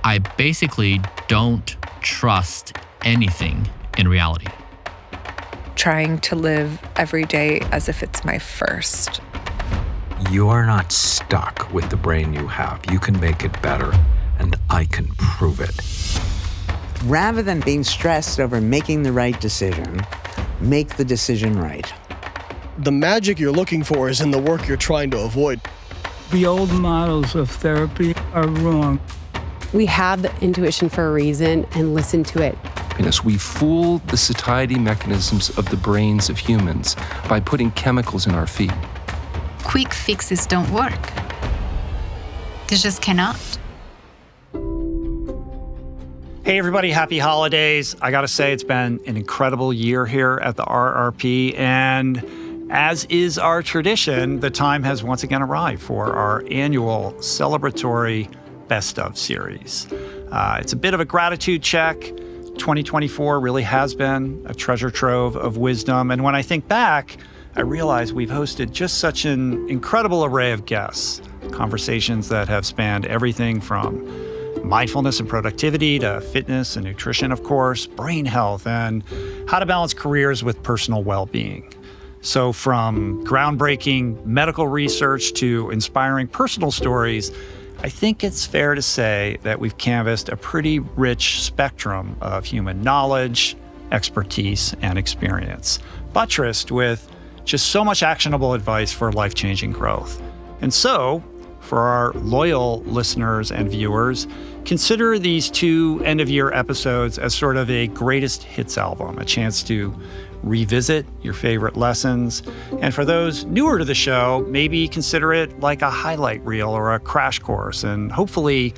I basically don't trust anything in reality. Trying to live every day as if it's my first. You're not stuck with the brain you have. You can make it better, and I can prove it. Rather than being stressed over making the right decision, make the decision right. The magic you're looking for is in the work you're trying to avoid. The old models of therapy are wrong. We have the intuition for a reason and listen to it. Happiness. We fool the satiety mechanisms of the brains of humans by putting chemicals in our feed. Quick fixes don't work. They just cannot. Hey everybody, happy holidays. I gotta say it's been an incredible year here at the RRP, and as is our tradition, the time has once again arrived for our annual celebratory Best Of series. It's a bit of a gratitude check. 2024 really has been a treasure trove of wisdom, and when I think back, I realize we've hosted just such an incredible array of guests, conversations that have spanned everything from mindfulness and productivity to fitness and nutrition, of course, brain health, and how to balance careers with personal well-being. So from groundbreaking medical research to inspiring personal stories, I think it's fair to say that we've canvassed a pretty rich spectrum of human knowledge, expertise, and experience, buttressed with just so much actionable advice for life-changing growth. And so, for our loyal listeners and viewers, consider these two end-of-year episodes as sort of a greatest hits album, a chance to revisit your favorite lessons. And for those newer to the show, maybe consider it like a highlight reel or a crash course. And hopefully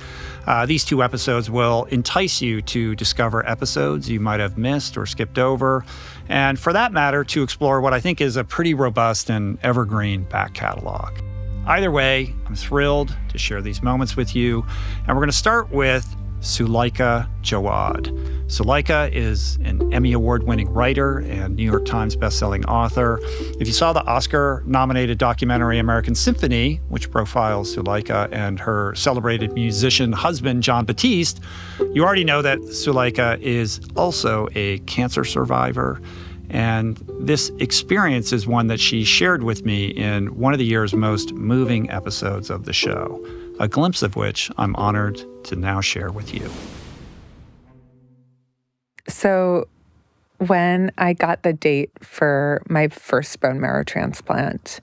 these two episodes will entice you to discover episodes you might have missed or skipped over. And for that matter, to explore what I think is a pretty robust and evergreen back catalog. Either way, I'm thrilled to share these moments with you. And we're going to start with SULEIKA Jawad. SULEIKA is an Emmy Award-winning writer and New York Times bestselling author. If you saw the Oscar-nominated documentary American Symphony, which profiles SULEIKA and her celebrated musician husband, Jon Batiste, you already know that SULEIKA is also a cancer survivor. And this experience is one that she shared with me in one of the year's most moving episodes of the show, a glimpse of which I'm honored to now share with you. So when I got the date for my first bone marrow transplant,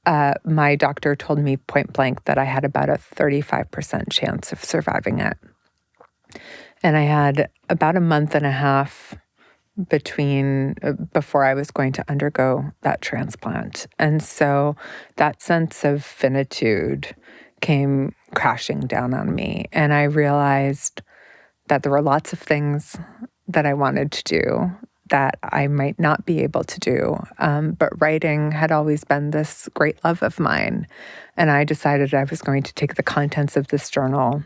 my doctor told me point blank that I had about a 35% chance of surviving it. And I had about a month and a half before I was going to undergo that transplant. And so that sense of finitude came crashing down on me. And I realized that there were lots of things that I wanted to do that I might not be able to do. But writing had always been this great love of mine. And I decided I was going to take the contents of this journal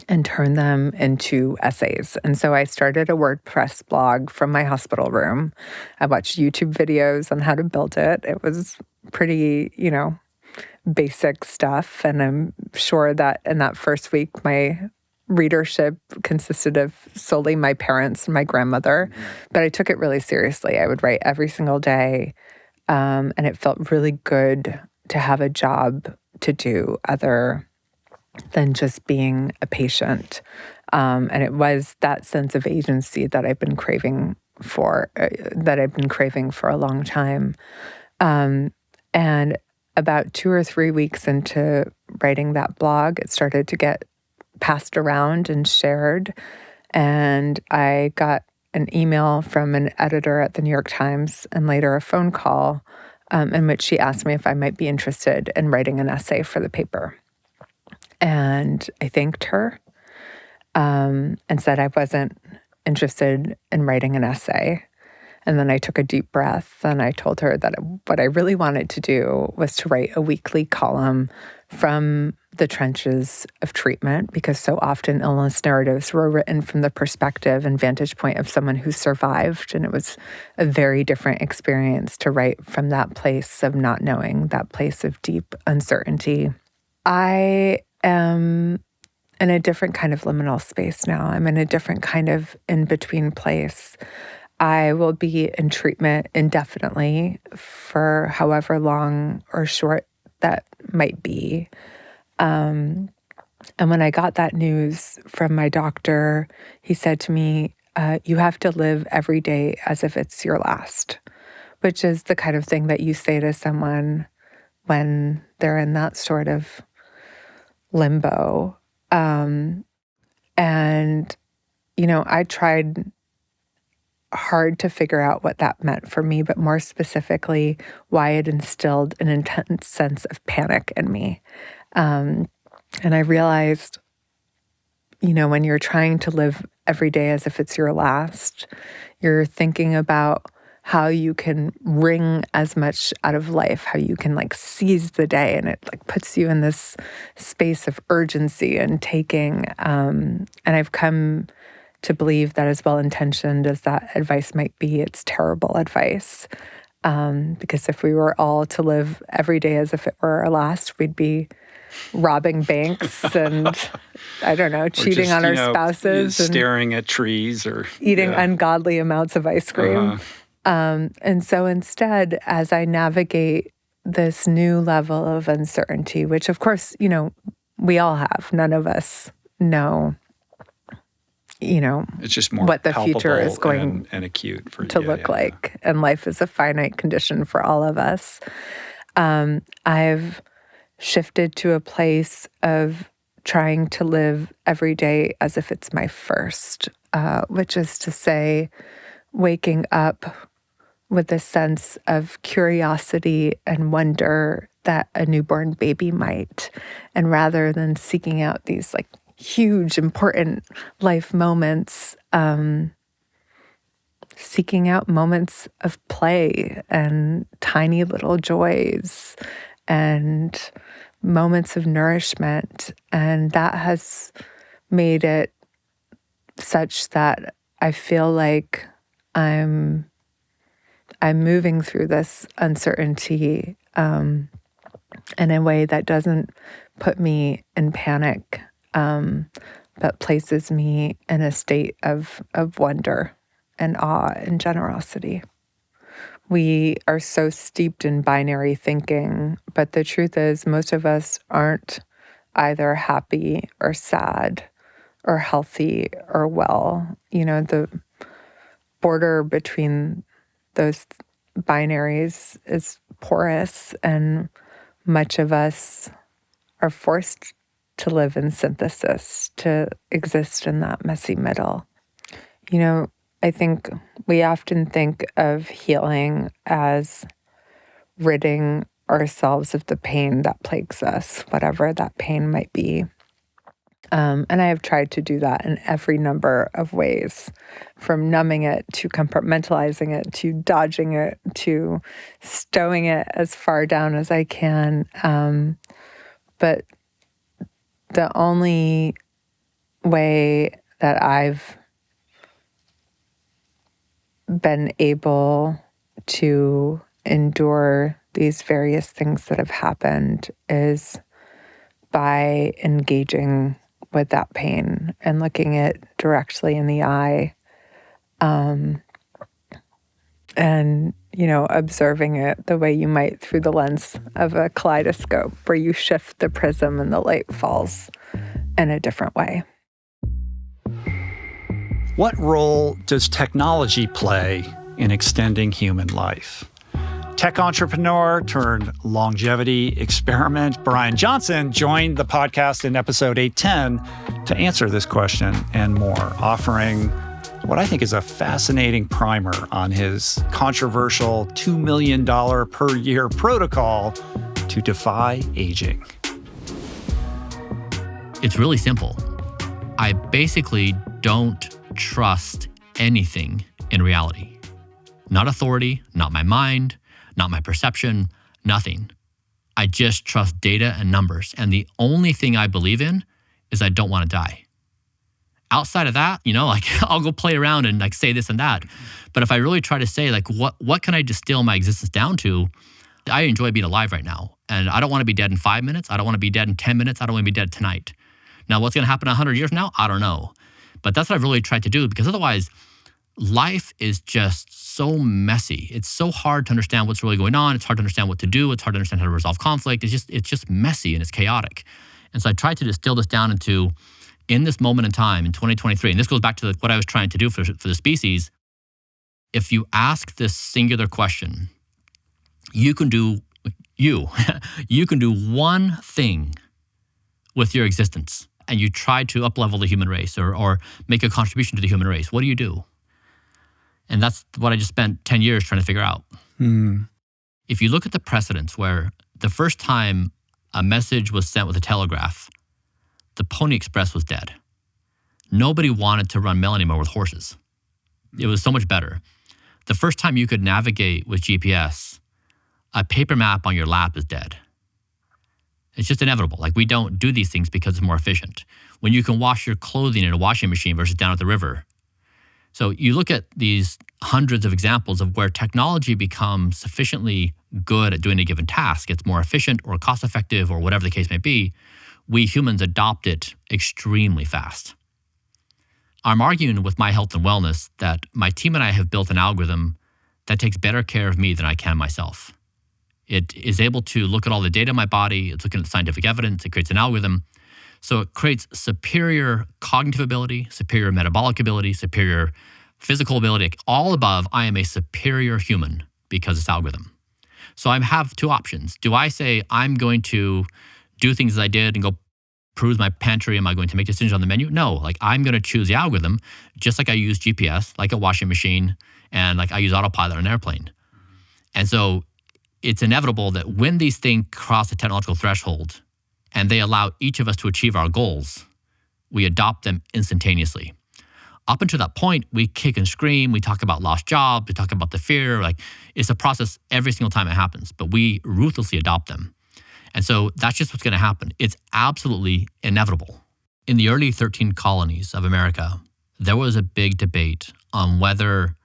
and turn them into essays. And so I started a WordPress blog from my hospital room. I watched YouTube videos on how to build it. It was pretty, basic stuff. And I'm sure that in that first week, my readership consisted of solely my parents and my grandmother. But I took it really seriously. I would write every single day. And it felt really good to have a job to do other than just being a patient. And it was that sense of agency that I've been craving for, a long time. And about 2 or 3 weeks into writing that blog, it started to get passed around and shared. And I got an email from an editor at the New York Times and later a phone call in which she asked me if I might be interested in writing an essay for the paper. And I thanked her and said I wasn't interested in writing an essay. And then I took a deep breath and I told her that what I really wanted to do was to write a weekly column from the trenches of treatment, because so often illness narratives were written from the perspective and vantage point of someone who survived. And it was a very different experience to write from that place of not knowing, that place of deep uncertainty. I am in a different kind of liminal space now. I'm in a different kind of in-between place. I will be in treatment indefinitely for however long or short that might be. And when I got that news from my doctor, he said to me, you have to live every day as if it's your last, which is the kind of thing that you say to someone when they're in that sort of limbo. And, I tried hard to figure out what that meant for me, but more specifically, why it instilled an intense sense of panic in me. And I realized, when you're trying to live every day as if it's your last, you're thinking about how you can wring as much out of life, how you can seize the day, and it puts you in this space of urgency and taking. And I've come to believe that, as well-intentioned as that advice might be, it's terrible advice. Because if we were all to live every day as if it were our last, we'd be robbing banks and, I don't know, cheating on our spouses. And staring at trees or eating ungodly amounts of ice cream. And so instead, as I navigate this new level of uncertainty, which of course, we all have, none of us know, it's just more what the future is going and acute to look like. And life is a finite condition for all of us. I've shifted to a place of trying to live every day as if it's my first, which is to say, waking up with a sense of curiosity and wonder that a newborn baby might. And rather than seeking out these huge, important life moments, seeking out moments of play and tiny little joys and moments of nourishment. And that has made it such that I feel like I'm moving through this uncertainty in a way that doesn't put me in panic, but places me in a state of wonder and awe and generosity. We are so steeped in binary thinking, but the truth is most of us aren't either happy or sad or healthy or well. The border between those binaries is porous, and much of us are forced to live in synthesis, to exist in that messy middle. I think we often think of healing as ridding ourselves of the pain that plagues us, whatever that pain might be. And I have tried to do that in every number of ways, from numbing it to compartmentalizing it to dodging it to stowing it as far down as I can. But the only way that I've been able to endure these various things that have happened is by engaging with that pain and looking it directly in the eye, and observing it the way you might through the lens of a kaleidoscope, where you shift the prism and the light falls in a different way. What role does technology play in extending human life? Tech entrepreneur turned longevity experiment Bryan Johnson joined the podcast in episode 810 to answer this question and more, offering what I think is a fascinating primer on his controversial $2 million per year protocol to defy aging. It's really simple. I basically don't trust anything in reality. Not authority, not my mind, not my perception, nothing. I just trust data and numbers. And the only thing I believe in is I don't want to die. Outside of that, I'll go play around and say this and that. But if I really try to say what can I distill my existence down to, I enjoy being alive right now. And I don't want to be dead in 5 minutes. I don't want to be dead in 10 minutes. I don't want to be dead tonight. Now, what's going to happen 100 years from now? I don't know. But that's what I've really tried to do, because otherwise, life is just so messy. It's so hard to understand what's really going on. It's hard to understand what to do. It's hard to understand how to resolve conflict. It's just messy and it's chaotic. And so I tried to distill this down into, in this moment in time, in 2023, and this goes back to what I was trying to do for the species. If you ask this singular question, you can do one thing with your existence, and you try to up-level the human race or make a contribution to the human race. What do you do? And that's what I just spent 10 years trying to figure out. If you look at the precedents where the first time a message was sent with a telegraph, the Pony Express was dead. Nobody wanted to run mail anymore with horses. It was so much better. The first time you could navigate with GPS, a paper map on your lap is dead. It's just inevitable. Like, we don't do these things because it's more efficient. When you can wash your clothing in a washing machine versus down at the river. So you look at these hundreds of examples of where technology becomes sufficiently good at doing a given task. It's more efficient or cost effective or whatever the case may be. We humans adopt it extremely fast. I'm arguing with my health and wellness that my team and I have built an algorithm that takes better care of me than I can myself. It is able to look at all the data in my body. It's looking at scientific evidence. It creates an algorithm. So it creates superior cognitive ability, superior metabolic ability, superior physical ability. All above, I am a superior human because it's algorithm. So I have two options. Do I say I'm going to do things as I did and go peruse my pantry? Am I going to make decisions on the menu? No, like, I'm going to choose the algorithm just like I use GPS, like a washing machine, and like I use autopilot on an airplane. And so it's inevitable that when these things cross the technological threshold and they allow each of us to achieve our goals, we adopt them instantaneously. Up until that point, we kick and scream, we talk about lost jobs, we talk about the fear, like, it's a process every single time it happens, but we ruthlessly adopt them. And so that's just what's going to happen. It's absolutely inevitable. In the early 13 colonies of America, there was a big debate on whether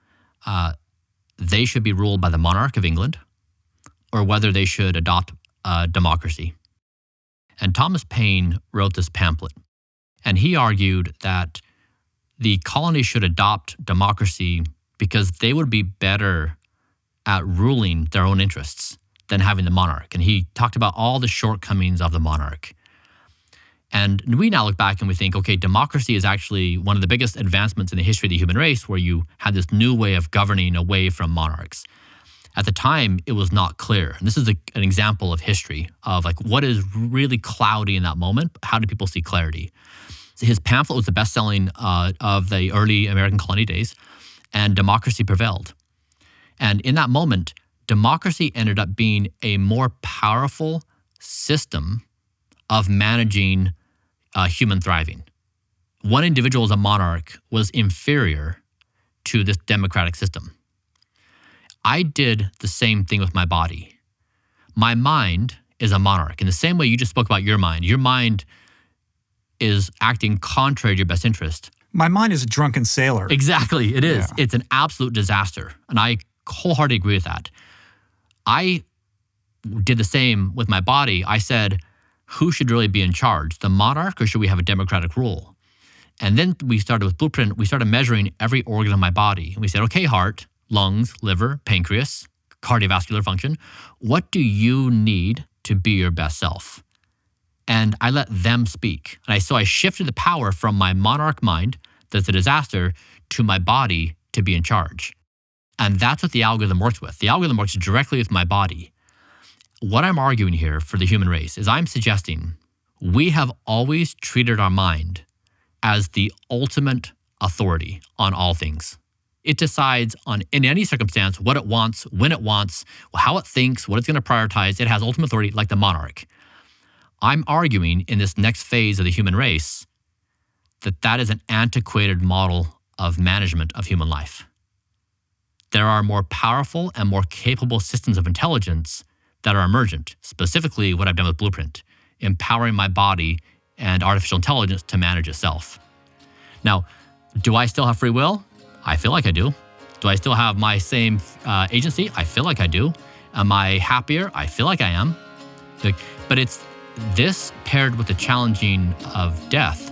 they should be ruled by the monarch of England or whether they should adopt democracy. And Thomas Paine wrote this pamphlet, and he argued that the colonies should adopt democracy because they would be better at ruling their own interests than having the monarch. And he talked about all the shortcomings of the monarch. And we now look back and we think, okay, democracy is actually one of the biggest advancements in the history of the human race, where you had this new way of governing away from monarchs. At the time, it was not clear. And this is an example of history of like what is really cloudy in that moment. How do people see clarity? His pamphlet was the best-selling of the early American colony days, and democracy prevailed. And in that moment, democracy ended up being a more powerful system of managing human thriving. One individual as a monarch was inferior to this democratic system. I did the same thing with my body. My mind is a monarch. In the same way you just spoke about your mind is acting contrary to your best interest. My mind is a drunken sailor. Exactly, it is. Yeah. It's an absolute disaster. And I wholeheartedly agree with that. I did the same with my body. I said, who should really be in charge, the monarch, or should we have a democratic rule? And then we started with Blueprint. We started measuring every organ of my body. And we said, okay, heart, lungs, liver, pancreas, cardiovascular function, what do you need to be your best self? And I let them speak. And so I shifted the power from my monarch mind, that's a disaster, to my body to be in charge. And that's what the algorithm works with. The algorithm works directly with my body. What I'm arguing here for the human race is I'm suggesting we have always treated our mind as the ultimate authority on all things. It decides in any circumstance what it wants, when it wants, how it thinks, what it's going to prioritize. It has ultimate authority like the monarch. I'm arguing in this next phase of the human race that is an antiquated model of management of human life. There are more powerful and more capable systems of intelligence that are emergent, specifically what I've done with Blueprint, empowering my body and artificial intelligence to manage itself. Now, do I still have free will? I feel like I do. Do I still have my same agency? I feel like I do. Am I happier? I feel like I am. But this, paired with the challenging of death,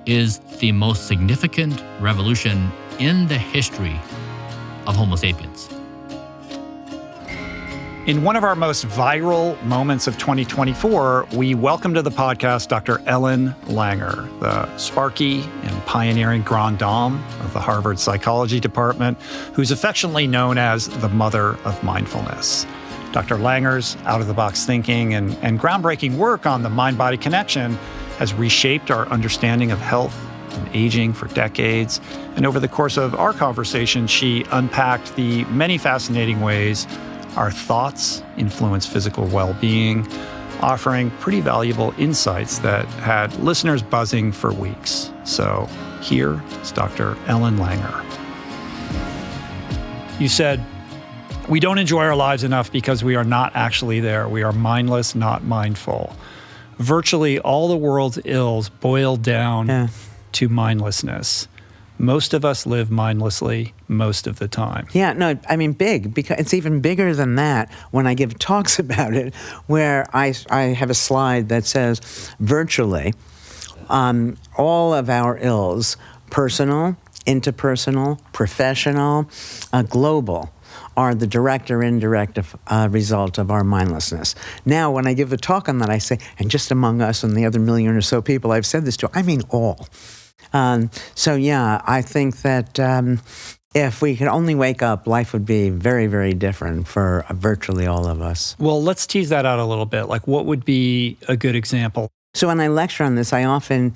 is the most significant revolution in the history of Homo sapiens. In one of our most viral moments of 2024, we welcome to the podcast Dr. Ellen Langer, the sparky and pioneering grande dame of the Harvard Psychology Department, who's affectionately known as the mother of mindfulness. Dr. Langer's out-of-the-box thinking and groundbreaking work on the mind-body connection has reshaped our understanding of health and aging for decades. And over the course of our conversation, she unpacked the many fascinating ways our thoughts influence physical well-being, offering pretty valuable insights that had listeners buzzing for weeks. So here is Dr. Ellen Langer. You said, we don't enjoy our lives enough because we are not actually there. We are mindless, not mindful. Virtually all the world's ills boil down to mindlessness. Most of us live mindlessly most of the time. Yeah, no, I mean big, because it's even bigger than that when I give talks about it, where I have a slide that says virtually all of our ills, personal, interpersonal, professional, global, are the direct or indirect result of our mindlessness. Now, when I give a talk on that, I say, and just among us and the other million or so people I've said this to, I mean all. So yeah, I think that if we could only wake up, life would be very, very different for virtually all of us. Well, let's tease that out a little bit. Like, what would be a good example? So when I lecture on this, I often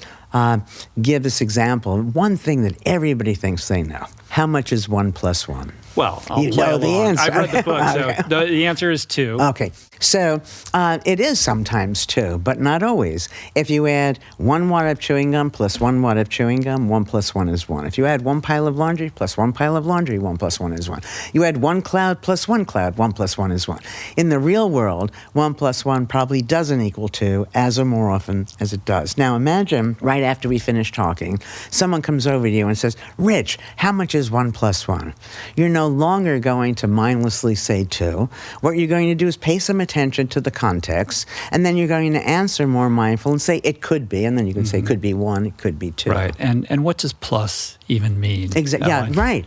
give this example. One thing that everybody thinks they know. How much is 1 + 1? Well, I'll you play know along. the answer. I've read the book, Okay. so the answer is 2. Okay, so it is sometimes 2, but not always. If you add 1 wad of chewing gum plus 1 wad of chewing gum, 1 + 1 is 1. If you add 1 pile of laundry plus 1 pile of laundry, 1 + 1 is 1. You add 1 cloud plus 1 cloud, 1 + 1 is 1. In the real world, 1 + 1 probably doesn't equal 2 as or more often as it does. Now imagine right after we finish talking, someone comes over to you and says, Rich, how much is 1 + 1? You're no longer going to mindlessly say 2. What you're going to do is pay some attention to the context, and then you're going to answer more mindful and say, it could be, and then you can say, it could be 1, it could be 2. Right, and what does plus even mean? Exactly. Yeah, right.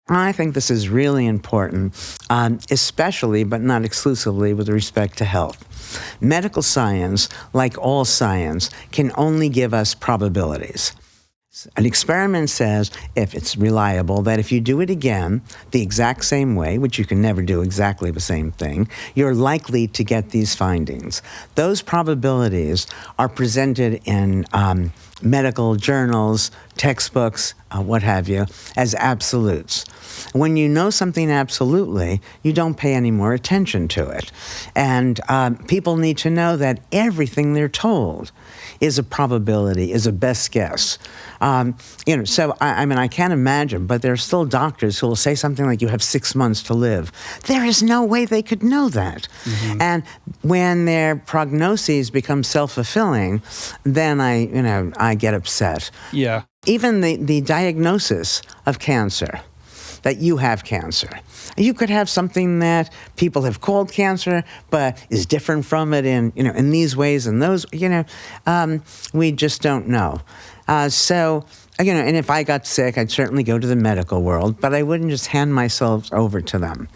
I think this is really important, especially, but not exclusively, with respect to health. Medical science, like all science, can only give us probabilities. An experiment says, if it's reliable, that if you do it again the exact same way, which you can never do exactly the same thing, you're likely to get these findings. Those probabilities are presented in medical journals, textbooks, what have you, as absolutes. When you know something absolutely, you don't pay any more attention to it. And people need to know that everything they're told is a probability, is a best guess. So I mean, I can't imagine, but there are still doctors who will say something like, you have 6 months to live. There is no way they could know that. Mm-hmm. And when their prognoses become self-fulfilling, then I get upset. Yeah. Even the diagnosis of cancer, that you have cancer. You could have something that people have called cancer, but is different from it in these ways and those, we just don't know. And if I got sick, I'd certainly go to the medical world, but I wouldn't just hand myself over to them.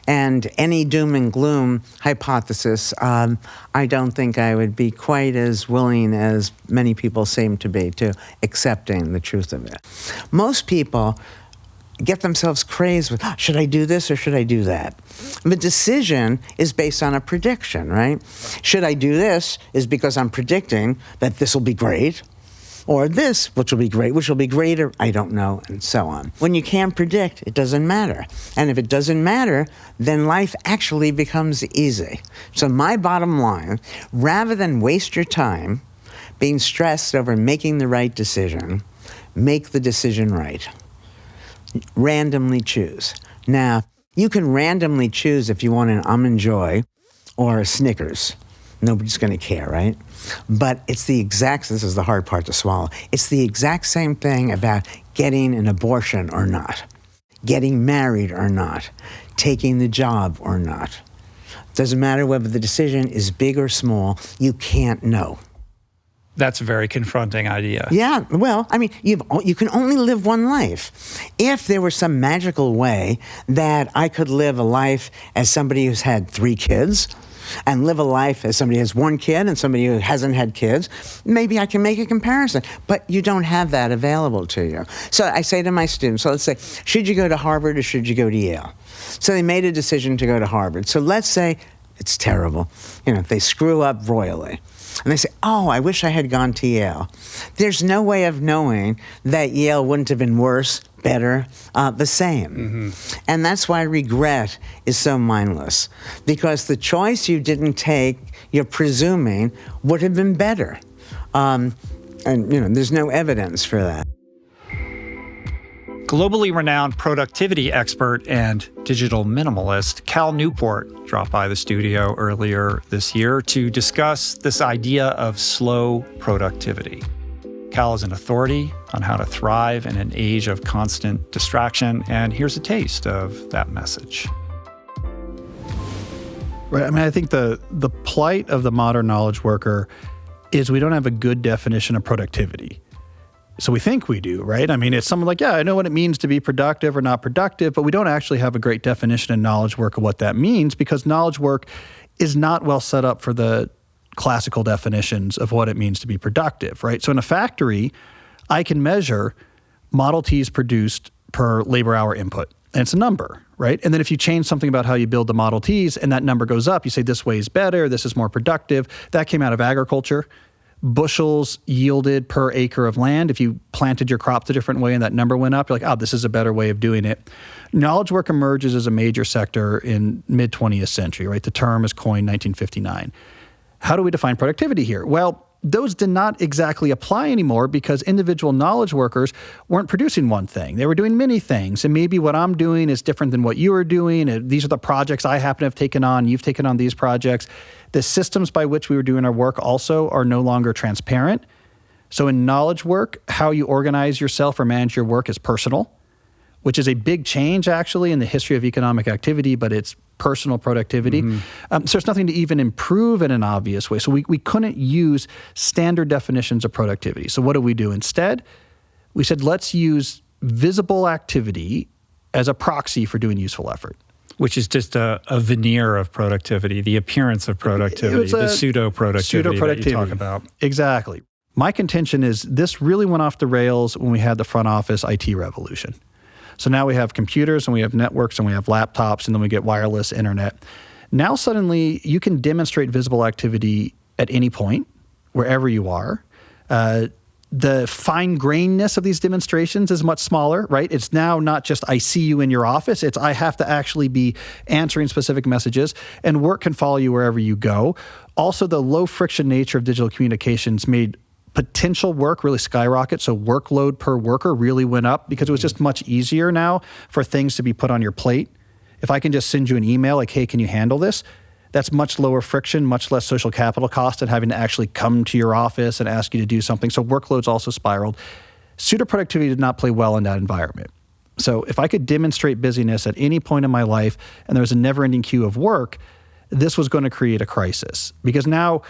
And any doom and gloom hypothesis, I don't think I would be quite as willing as many people seem to be to accepting the truth of it. Most people get themselves crazed with, should I do this or should I do that? The decision is based on a prediction, right? Should I do this is because I'm predicting that this will be great, or this, which will be great, which will be greater, I don't know, and so on. When you can't predict, it doesn't matter. And if it doesn't matter, then life actually becomes easy. So my bottom line, rather than waste your time being stressed over making the right decision, make the decision right. Randomly choose. Now, you can randomly choose if you want an Almond Joy or a Snickers. Nobody's going to care, right? But it's this is the hard part to swallow, it's the exact same thing about getting an abortion or not, getting married or not, taking the job or not. Doesn't matter whether the decision is big or small, you can't know. That's a very confronting idea. Yeah, well, I mean, you can only live one life. If there was some magical way that I could live a life as somebody who's had 3 kids, and live a life as somebody who has 1 kid and somebody who hasn't had kids, maybe I can make a comparison. But you don't have that available to you. So I say to my students, so let's say, should you go to Harvard or should you go to Yale? So they made a decision to go to Harvard. So let's say it's terrible. They screw up royally. And they say, oh, I wish I had gone to Yale. There's no way of knowing that Yale wouldn't have been worse, better, the same. Mm-hmm. And that's why regret is so mindless. Because the choice you didn't take, you're presuming, would have been better. And there's no evidence for that. Globally renowned productivity expert and digital minimalist Cal Newport dropped by the studio earlier this year to discuss this idea of slow productivity. Cal is an authority on how to thrive in an age of constant distraction, and here's a taste of that message. Right. I mean, I think the plight of the modern knowledge worker is we don't have a good definition of productivity. So we think we do, right? I mean, it's someone like, yeah, I know what it means to be productive or not productive, but we don't actually have a great definition in knowledge work of what that means, because knowledge work is not well set up for the classical definitions of what it means to be productive, right? So in a factory, I can measure Model Ts produced per labor hour input, and it's a number, right? And then if you change something about how you build the Model Ts and that number goes up, you say this way is better, this is more productive. That came out of agriculture. Bushels yielded per acre of land. If you planted your crops a different way and that number went up, you're like, oh, this is a better way of doing it. Knowledge work emerges as a major sector in mid-20th century, right? The term is coined 1959. How do we define productivity here? Well, those did not exactly apply anymore because individual knowledge workers weren't producing one thing. They were doing many things. And maybe what I'm doing is different than what you are doing. And these are the projects I happen to have taken on. You've taken on these projects. The systems by which we were doing our work also are no longer transparent. So in knowledge work, how you organize yourself or manage your work is personal, which is a big change actually in the history of economic activity, but it's personal productivity. Mm-hmm. So there's nothing to even improve in an obvious way. So we couldn't use standard definitions of productivity. So what do we do instead? We said, let's use visible activity as a proxy for doing useful effort. Which is just a veneer of productivity, the appearance of productivity, the pseudo-productivity that you talk about. Exactly. My contention is this really went off the rails when we had the front office IT revolution. So now we have computers and we have networks and we have laptops and then we get wireless internet. Now suddenly you can demonstrate visible activity at any point, wherever you are. The fine-grainedness of these demonstrations is much smaller, right? It's now not just I see you in your office. It's I have to actually be answering specific messages, and work can follow you wherever you go. Also, the low-friction nature of digital communications made potential work really skyrocket. So workload per worker really went up because it was just much easier now for things to be put on your plate. If I can just send you an email like, hey, can you handle this? That's much lower friction, much less social capital cost than having to actually come to your office and ask you to do something. So workloads also spiraled. Pseudo-productivity did not play well in that environment. So if I could demonstrate busyness at any point in my life and there was a never-ending queue of work, this was going to create a crisis. Because now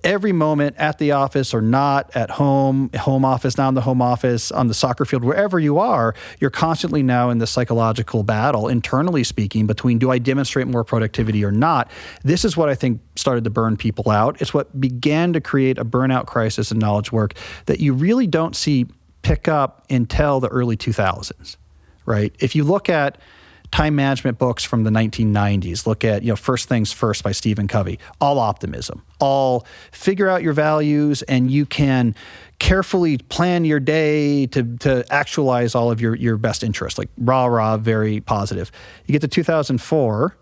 every moment at the office or not, at home office, not in the home office, on the soccer field, wherever you are, you're constantly now in this psychological battle, internally speaking, between do I demonstrate more productivity or not? This is what I think started to burn people out. It's what began to create a burnout crisis in knowledge work that you really don't see pick up until the early 2000s, right? If you look at time management books from the 1990s, look at, First Things First by Stephen Covey, all optimism, all figure out your values and you can carefully plan your day to actualize all of your best interests, like rah, very positive. You get to 2004,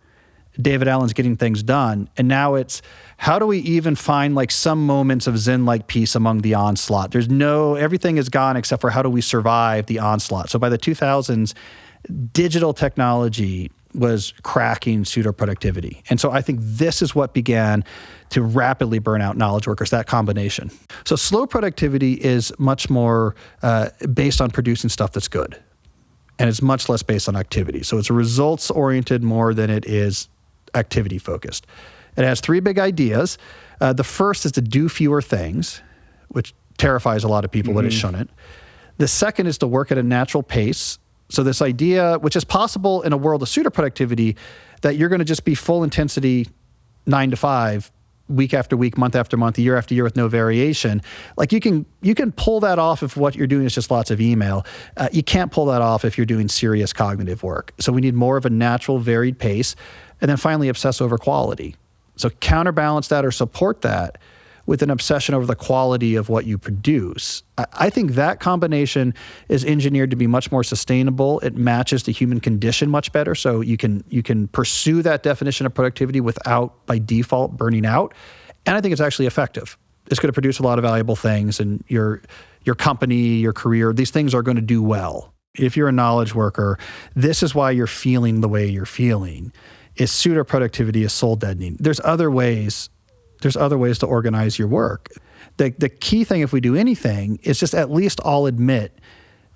David Allen's Getting Things Done, and now it's how do we even find like some moments of Zen-like peace among the onslaught? Everything is gone except for how do we survive the onslaught? So by the 2000s, digital technology was cracking pseudo-productivity. And so I think this is what began to rapidly burn out knowledge workers, that combination. So slow productivity is much more based on producing stuff that's good. And it's much less based on activity. So it's results-oriented more than it is activity focused. It has 3 big ideas. The first is to do fewer things, which terrifies a lot of people, but it shouldn't. The second is to work at a natural pace. So this idea, which is possible in a world of pseudo-productivity, that you're going to just be full intensity 9 to 5, week after week, month after month, year after year with no variation. Like you can pull that off if what you're doing is just lots of email. You can't pull that off if you're doing serious cognitive work. So we need more of a natural, varied pace. And then finally, obsess over quality. So counterbalance that or support that with an obsession over the quality of what you produce. I think that combination is engineered to be much more sustainable. It matches the human condition much better. So you can pursue that definition of productivity without, by default, burning out. And I think it's actually effective. It's going to produce a lot of valuable things, and your company, your career, these things are going to do well. If you're a knowledge worker, this is why you're feeling the way you're feeling. Is pseudo-productivity is soul deadening. There's other ways to organize your work. The key thing, if we do anything, is just at least all admit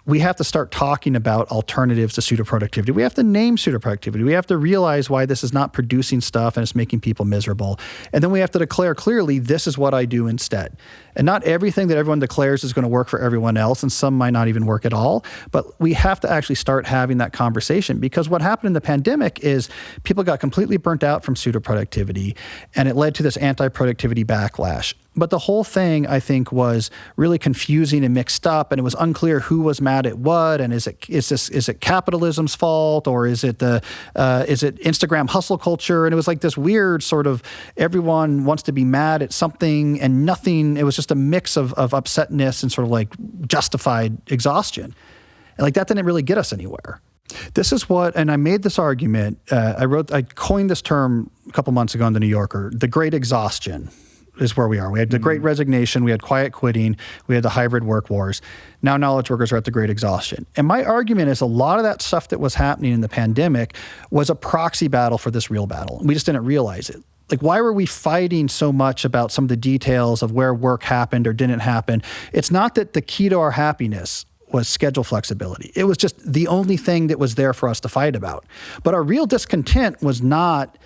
we have to start talking about alternatives to pseudo-productivity. We have to name pseudo-productivity. We have to realize why this is not producing stuff and it's making people miserable. And then we have to declare clearly, this is what I do instead. And not everything that everyone declares is going to work for everyone else, and some might not even work at all. But we have to actually start having that conversation, because what happened in the pandemic is people got completely burnt out from pseudo-productivity, and it led to this anti-productivity backlash. But the whole thing, I think, was really confusing and mixed up, and it was unclear who was mad at what. And is it capitalism's fault, or is it Instagram hustle culture? And it was like this weird sort of everyone wants to be mad at something and nothing. It was just a mix of upsetness and sort of like justified exhaustion. And like that didn't really get us anywhere. This is what, and I made this argument. I coined this term a couple months ago in the New Yorker. The Great Exhaustion is where we are. We had the Great Resignation, we had quiet quitting, we had the hybrid work wars. Now knowledge workers are at the Great Exhaustion. And my argument is a lot of that stuff that was happening in the pandemic was a proxy battle for this real battle. We just didn't realize it. Like, why were we fighting so much about some of the details of where work happened or didn't happen? It's not that the key to our happiness was schedule flexibility. It was just the only thing that was there for us to fight about. But our real discontent was not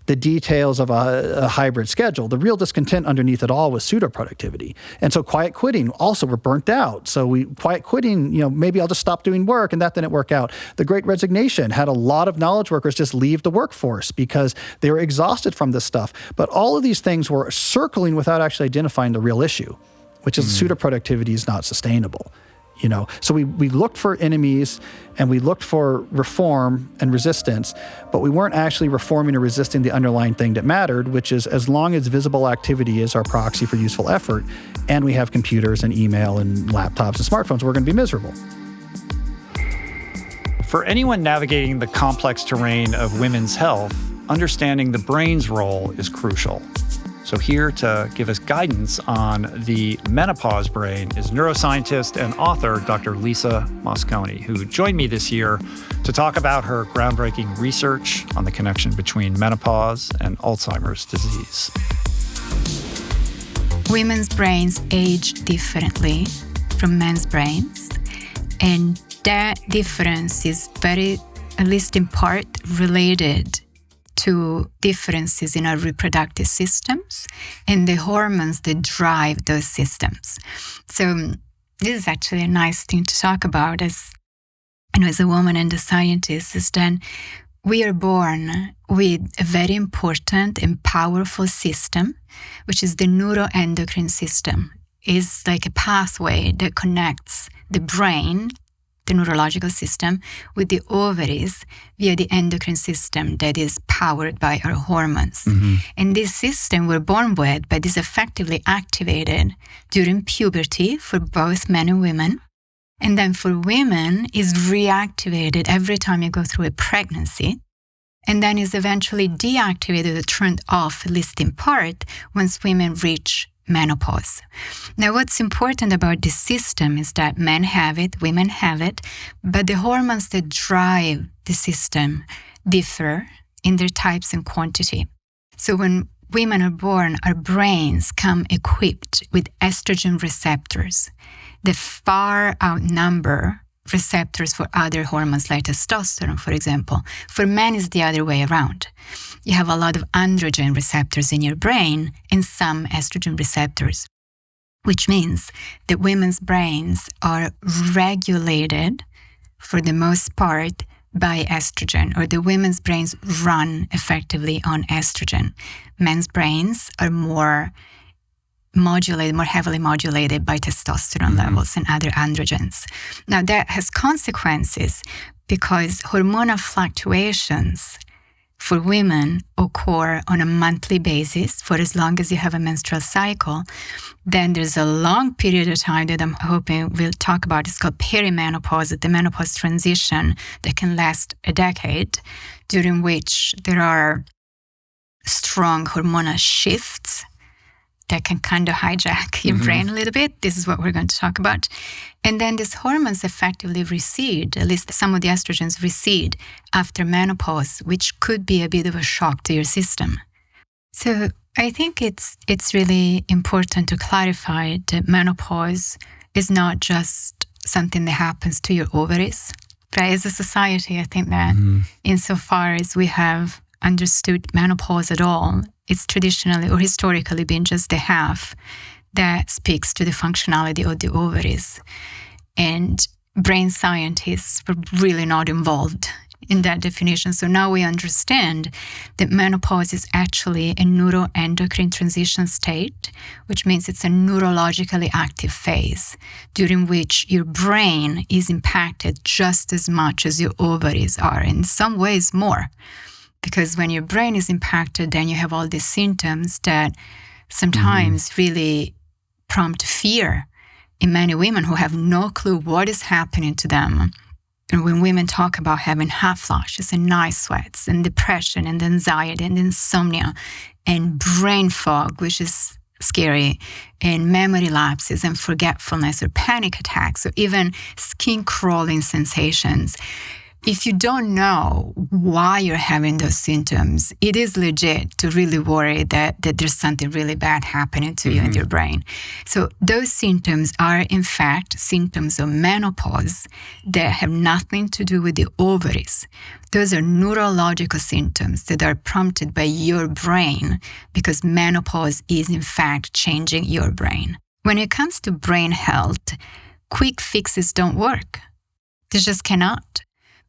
the details of a hybrid schedule. The real discontent underneath it all was pseudo-productivity. And so quiet quitting, also we're burnt out. So quiet quitting, maybe I'll just stop doing work, and that didn't work out. The Great Resignation had a lot of knowledge workers just leave the workforce because they were exhausted from this stuff. But all of these things were circling without actually identifying the real issue, which is pseudo-productivity is not sustainable. So we looked for enemies and we looked for reform and resistance, but we weren't actually reforming or resisting the underlying thing that mattered, which is as long as visible activity is our proxy for useful effort, and we have computers and email and laptops and smartphones, we're going to be miserable. For anyone navigating the complex terrain of women's health, understanding the brain's role is crucial. So here to give us guidance on the menopause brain is neuroscientist and author Dr. Lisa Mosconi, who joined me this year to talk about her groundbreaking research on the connection between menopause and Alzheimer's disease. Women's brains age differently from men's brains, and that difference is very, at least in part, related to differences in our reproductive systems and the hormones that drive those systems. So this is actually a nice thing to talk about as a woman and a scientist, is that we are born with a very important and powerful system, which is the neuroendocrine system. It's like a pathway that connects the brain, the neurological system, with the ovaries via the endocrine system that is powered by our hormones. And this system we're born with, but is effectively activated during puberty for both men and women. And then for women is reactivated every time you go through a pregnancy. And then is eventually deactivated or turned off, at least in part, once women reach menopause. Now, what's important about this system is that men have it, women have it, but the hormones that drive the system differ in their types and quantity. So when women are born, our brains come equipped with estrogen receptors that far outnumber receptors for other hormones like testosterone, for example. For men, it's the other way around. You have a lot of androgen receptors in your brain and some estrogen receptors, which means that women's brains are regulated, for the most part, by estrogen, or the women's brains run effectively on estrogen. Men's brains are more heavily modulated by testosterone levels and other androgens. Now, that has consequences because hormonal fluctuations for women occur on a monthly basis for as long as you have a menstrual cycle. Then there's a long period of time that I'm hoping we'll talk about. It's called perimenopause, the menopause transition that can last a decade, during which there are strong hormonal shifts that can kind of hijack your brain a little bit. This is what we're going to talk about. And then these hormones effectively recede, at least some of the estrogens recede after menopause, which could be a bit of a shock to your system. So I think it's really important to clarify that menopause is not just something that happens to your ovaries. Right? As a society, I think that insofar as we have understood menopause at all, it's traditionally or historically been just the half that speaks to the functionality of the ovaries. And brain scientists were really not involved in that definition. So now we understand that menopause is actually a neuroendocrine transition state, which means it's a neurologically active phase during which your brain is impacted just as much as your ovaries are, in some ways more. Because when your brain is impacted, then you have all these symptoms that sometimes really prompt fear in many women who have no clue what is happening to them. And when women talk about having hot flashes and night sweats and depression and anxiety and insomnia and brain fog, which is scary, and memory lapses and forgetfulness or panic attacks or even skin crawling sensations, if you don't know why you're having those symptoms, it is legit to really worry that there's something really bad happening to you in your brain. So those symptoms are, in fact, symptoms of menopause that have nothing to do with the ovaries. Those are neurological symptoms that are prompted by your brain because menopause is, in fact, changing your brain. When it comes to brain health, quick fixes don't work. They just cannot.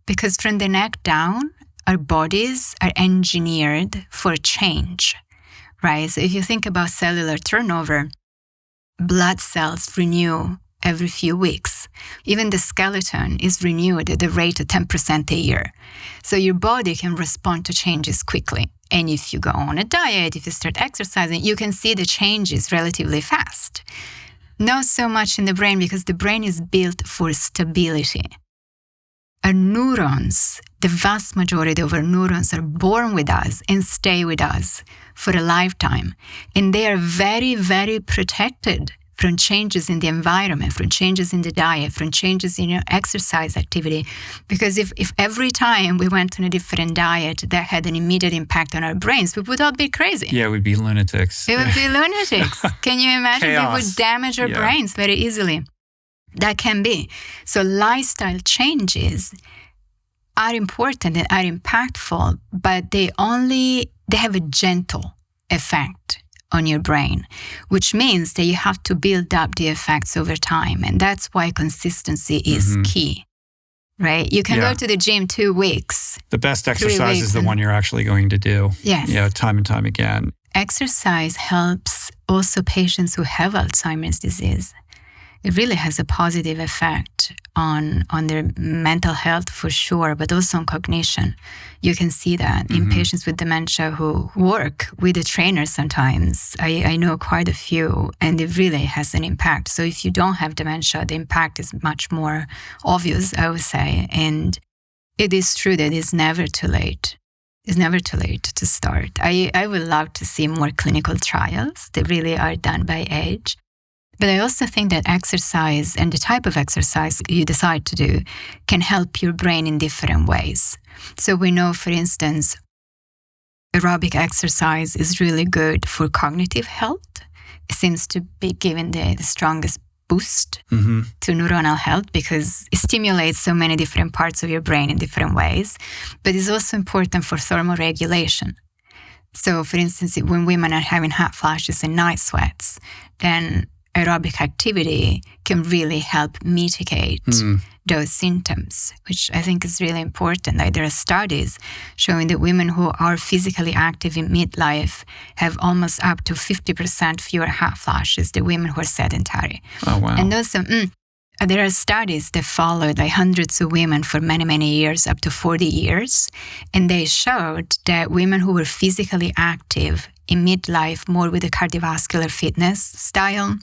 Because from the neck down, our bodies are engineered for change, right? So if you think about cellular turnover, blood cells renew every few weeks. Even the skeleton is renewed at the rate of 10% a year. So your body can respond to changes quickly. And if you go on a diet, if you start exercising, you can see the changes relatively fast. Not so much in the brain because the brain is built for stability. Our neurons, the vast majority of our neurons are born with us and stay with us for a lifetime. And they are very, very protected from changes in the environment, from changes in the diet, from changes in your exercise activity. Because if every time we went on a different diet that had an immediate impact on our brains, we would all be crazy. Yeah, we'd be lunatics. It would be lunatics. Can you imagine? Chaos. It would damage our brains very easily. That can be. So lifestyle changes are important and are impactful, but they have a gentle effect on your brain, which means that you have to build up the effects over time. And that's why consistency is key, right? You can go to the gym 2 weeks. The best exercise is the one you're actually going to do. Yes. Time and time again. Exercise helps also patients who have Alzheimer's disease. It really has a positive effect on their mental health for sure, but also on cognition. You can see that in patients with dementia who work with a trainer sometimes. I know quite a few, and it really has an impact. So if you don't have dementia, the impact is much more obvious, I would say. And it is true that it's never too late. It's never too late to start. I would love to see more clinical trials that really are done by age. But I also think that exercise and the type of exercise you decide to do can help your brain in different ways. So we know, for instance, aerobic exercise is really good for cognitive health. It seems to be given the strongest boost to neuronal health because it stimulates so many different parts of your brain in different ways. But it's also important for thermoregulation. So, for instance, when women are having hot flashes and night sweats, then aerobic activity can really help mitigate those symptoms, which I think is really important. Like, there are studies showing that women who are physically active in midlife have almost up to 50% fewer hot flashes than women who are sedentary. Oh, wow. And also, there are studies that followed like hundreds of women for many, many years, up to 40 years. And they showed that women who were physically active in midlife, more with a cardiovascular fitness style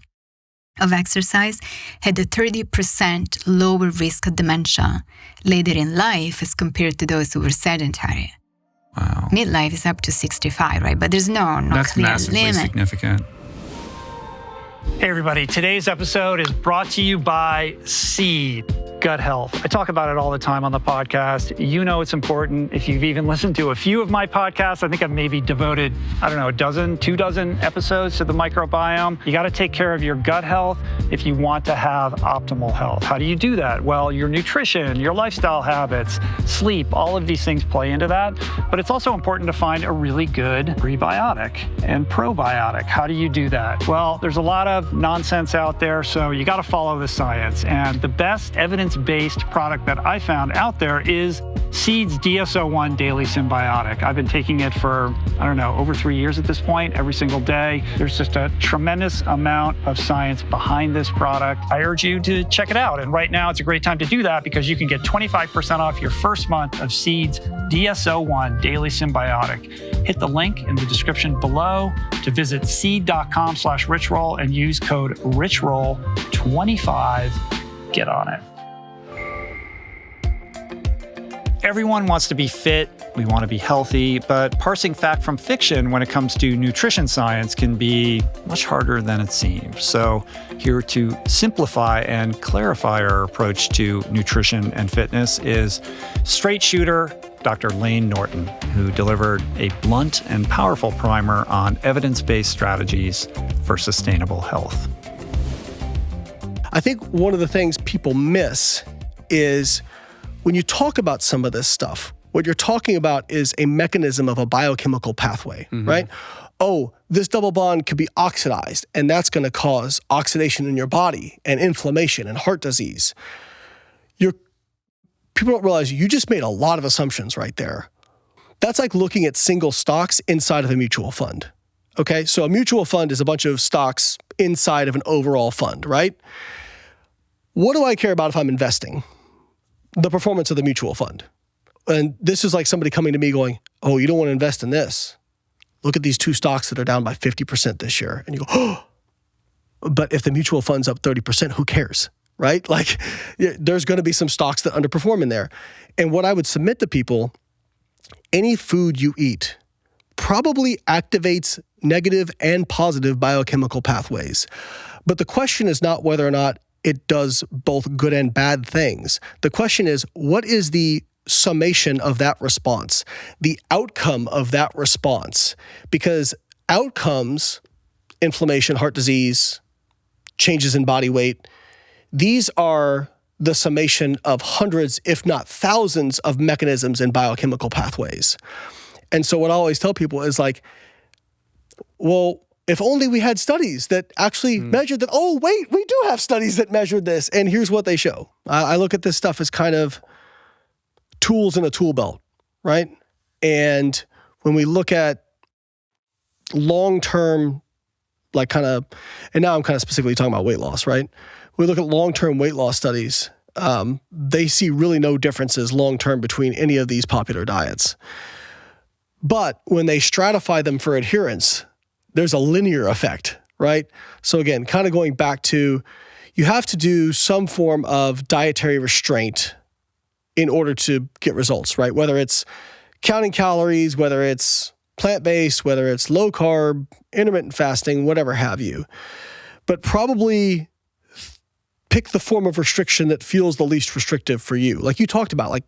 of exercise, had a 30% lower risk of dementia later in life as compared to those who were sedentary. Wow. Midlife is up to 65, right? But there's no That's clear massively limit. significant. Hey everybody, today's episode is brought to you by Seed Gut Health. I talk about it all the time on the podcast. You know it's important. If you've even listened to a few of my podcasts, I think I've maybe devoted, a dozen, 2 dozen episodes to the microbiome. You got to take care of your gut health if you want to have optimal health. How do you do that? Well, your nutrition, your lifestyle habits, sleep, all of these things play into that. But it's also important to find a really good prebiotic and probiotic. How do you do that? Well, there's a lot of nonsense out there, so you got to follow the science. And the best evidence-based product that I found out there is Seed's DSO1 Daily Symbiotic. I've been taking it for, over 3 years at this point, every single day. There's just a tremendous amount of science behind this product. I urge you to check it out. And right now, it's a great time to do that because you can get 25% off your first month of Seed's DSO1 Daily Symbiotic. Hit the link in the description below to visit seed.com/richroll and use code RICHROLL25. Get on it. Everyone wants to be fit, we want to be healthy, but parsing fact from fiction when it comes to nutrition science can be much harder than it seems. So here to simplify and clarify our approach to nutrition and fitness is straight shooter Dr. LAYNE Norton, who delivered a blunt and powerful primer on evidence-based strategies for sustainable health. I think one of the things people miss is when you talk about some of this stuff, what you're talking about is a mechanism of a biochemical pathway, right? Oh, this double bond could be oxidized, and that's going to cause oxidation in your body and inflammation and heart disease. People don't realize you just made a lot of assumptions right there. That's like looking at single stocks inside of a mutual fund. Okay, so a mutual fund is a bunch of stocks inside of an overall fund, right? What do I care about if I'm investing? The performance of the mutual fund. And this is like somebody coming to me going, oh, you don't want to invest in this. Look at these 2 stocks that are down by 50% this year. And you go, oh, but if the mutual fund's up 30%, who cares, right? Like, there's going to be some stocks that underperform in there. And what I would submit to people, any food you eat probably activates negative and positive biochemical pathways. But the question is not whether or not it does both good and bad things. The question is, what is the summation of that response, the outcome of that response? Because outcomes, inflammation, heart disease, changes in body weight, these are the summation of hundreds, if not thousands, of mechanisms and biochemical pathways. And so what I always tell people is like, well, if only we had studies that actually measured that. Oh, wait, we do have studies that measured this. And here's what they show. I look at this stuff as kind of tools in a tool belt, right? And when we look at long-term, and now I'm kind of specifically talking about weight loss, right? We look at long-term weight loss studies. They see really no differences long-term between any of these popular diets. But when they stratify them for adherence, there's a linear effect, right? So again, kind of going back to, you have to do some form of dietary restraint in order to get results, right? Whether it's counting calories, whether it's plant-based, whether it's low carb, intermittent fasting, whatever have you. But probably pick the form of restriction that feels the least restrictive for you. Like you talked about, like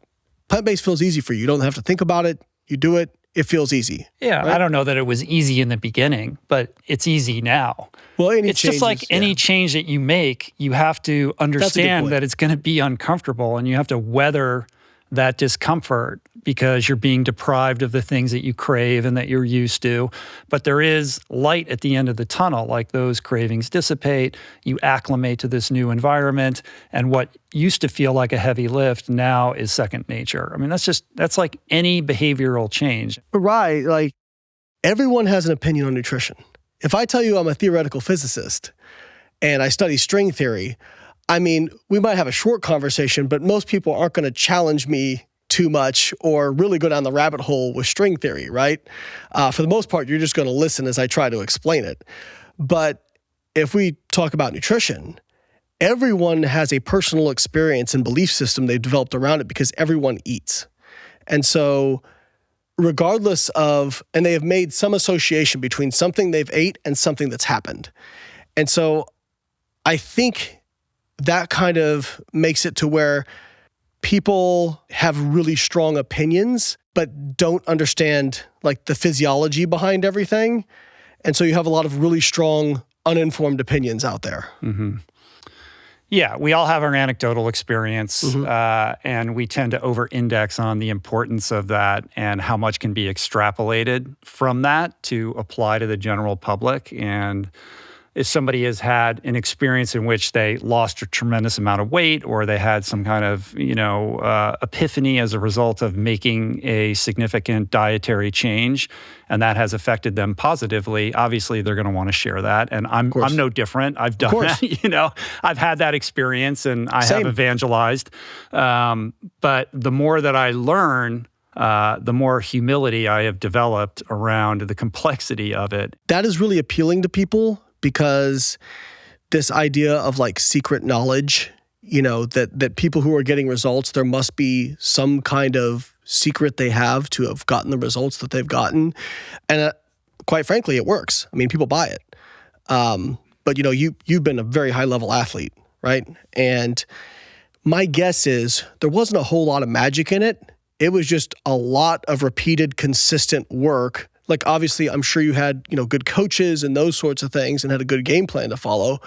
plant-based feels easy for you. You don't have to think about it. You do it. it feels easy. Yeah, right? I don't know that it was easy in the beginning, but it's easy now. Well, it's just like any change that you make, you have to understand that it's going to be uncomfortable, and you have to weather that discomfort because you're being deprived of the things that you crave and that you're used to. But there is light at the end of the tunnel, like those cravings dissipate, you acclimate to this new environment, and what used to feel like a heavy lift now is second nature. I mean, that's like any behavioral change. Right, like everyone has an opinion on nutrition. If I tell you I'm a theoretical physicist and I study string theory, I mean, we might have a short conversation, but most people aren't going to challenge me too much or really go down the rabbit hole with string theory, right? For the most part, you're just going to listen as I try to explain it. But if we talk about nutrition, everyone has a personal experience and belief system they've developed around it because everyone eats. And so regardless of, and they have made some association between something they've ate and something that's happened. And so I think that kind of makes it to where people have really strong opinions, but don't understand like the physiology behind everything. And so you have a lot of really strong, uninformed opinions out there. Mm-hmm. Yeah, we all have our anecdotal experience, and we tend to over-index on the importance of that and how much can be extrapolated from that to apply to the general public. And if somebody has had an experience in which they lost a tremendous amount of weight, or they had some kind of, epiphany as a result of making a significant dietary change, and that has affected them positively, obviously they're going to want to share that. And I'm no different. I've done that. I've had that experience, and I have evangelized. But the more that I learn, the more humility I have developed around the complexity of it. That is really appealing to people, because this idea of like secret knowledge, that people who are getting results, there must be some kind of secret they have to have gotten the results that they've gotten. And quite frankly, it works. I mean, people buy it. But you've been a very high level athlete, right? And my guess is there wasn't a whole lot of magic in it. It was just a lot of repeated, consistent work. Like, obviously, I'm sure you had, good coaches and those sorts of things and had a good game plan to follow.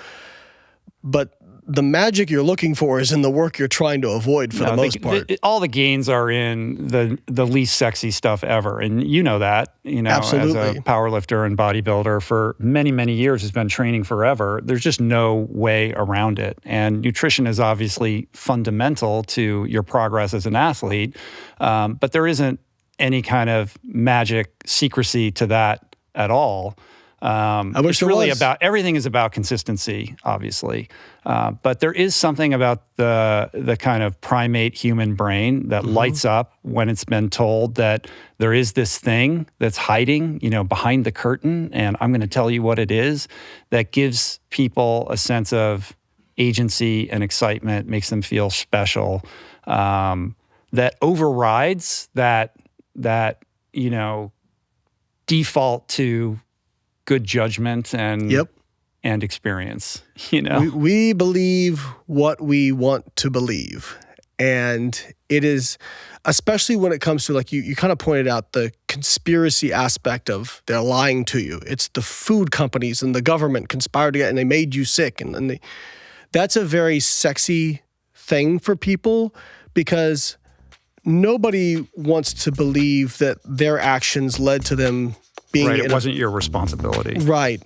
But the magic you're looking for is in the work you're trying to avoid for the most part. All the gains are in the least sexy stuff ever. And you know that, Absolutely. As a powerlifter and bodybuilder for many, many years, has been training forever. There's just no way around it. And nutrition is obviously fundamental to your progress as an athlete. But there isn't any kind of magic secrecy to that at all. I wish it's really about, everything is about consistency, obviously. But there is something about the kind of primate human brain that lights up when it's been told that there is this thing that's hiding, behind the curtain, and I'm going to tell you what it is, that gives people a sense of agency and excitement, makes them feel special, that overrides that default to good judgment and experience. We believe what we want to believe, and it is, especially when it comes to, like you kind of pointed out, the conspiracy aspect of they're lying to you. It's the food companies and the government conspired together and they made you sick, and that's a very sexy thing for people, because nobody wants to believe that their actions led to them being right. It wasn't your responsibility. Right.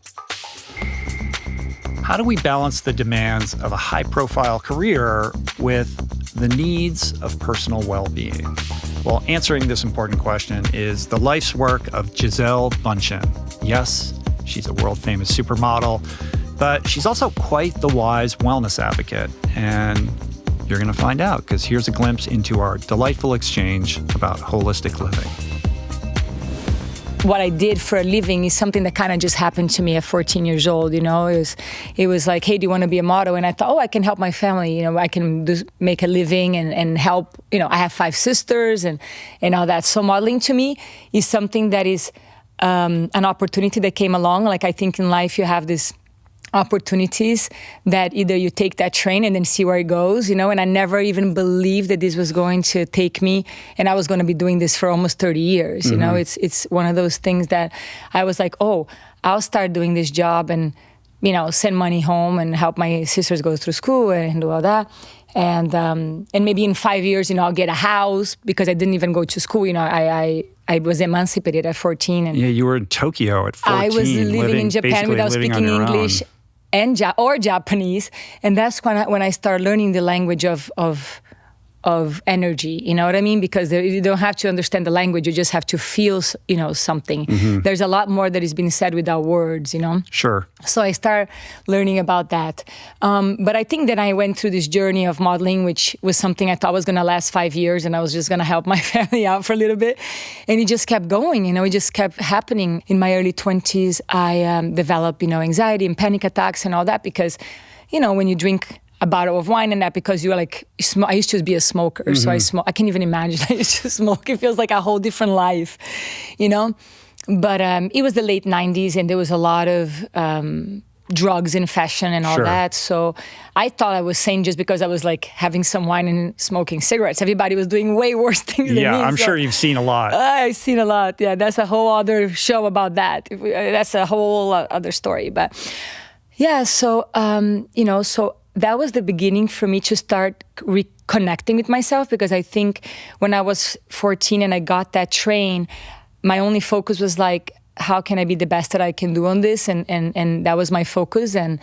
How do we balance the demands of a high-profile career with the needs of personal well-being? Well, answering this important question is the life's work of Gisele Bündchen. Yes, she's a world-famous supermodel, but she's also quite the wise wellness advocate. And you're going to find out, because here's a glimpse into our delightful exchange about holistic living. What I did for a living is something that kind of just happened to me at 14 years old. It was like, hey, do you want to be a model? And I thought, I can help my family. I can make a living and help. I have 5 sisters and all that. So modeling to me is something that is an opportunity that came along. Like, I think in life you have this opportunities that either you take that train and then see where it goes, and I never even believed that this was going to take me, and I was going to be doing this for almost 30 years. It's one of those things that I was like, oh, I'll start doing this job and send money home and help my sisters go through school and do all that. And maybe in 5 years, I'll get a house, because I didn't even go to school. I was emancipated at 14. And you were in Tokyo at 14. I was living in Japan without speaking English or Japanese. And that's when I started learning the language of energy, you know what I mean? Because you don't have to understand the language, you just have to feel, something. There's a lot more that is being said without words, Sure. So I started learning about that. But I think that I went through this journey of modeling, which was something I thought was going to last 5 years, and I was just going to help my family out for a little bit. And it just kept going, it just kept happening. In my early 20s, I developed, anxiety and panic attacks and all that, because, when you drink a bottle of wine and that, because you're like, I used to be a smoker, so I can't even imagine I used to smoke. It feels like a whole different life, But it was the late 90s, and there was a lot of drugs in fashion and all that. So I thought I was sane just because I was like having some wine and smoking cigarettes. Everybody was doing way worse things than me. Yeah, I'm sure you've seen a lot. I've seen a lot. Yeah, that's a whole other show about that. That's a whole other story. But yeah, so, so that was the beginning for me to start reconnecting with myself, because I think when I was 14 and I got that train, my only focus was like, how can I be the best that I can do on this? And that was my focus. And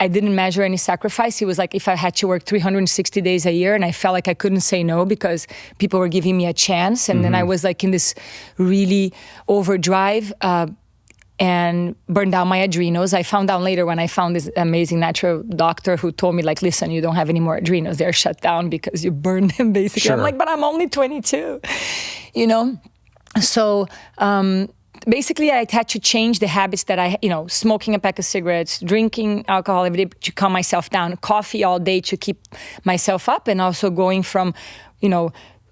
I didn't measure any sacrifice. It was like if I had to work 360 days a year and I felt like I couldn't say no because people were giving me a chance. And then I was like in this really overdrive, and burned down my adrenals. I found out later when I found this amazing natural doctor who told me, like, listen, you don't have any more adrenals. They're shut down because you burned them, basically. Sure. I'm like, but I'm only 22, So basically, I had to change the habits that I, smoking a pack of cigarettes, drinking alcohol every day to calm myself down, coffee all day to keep myself up, and also going from,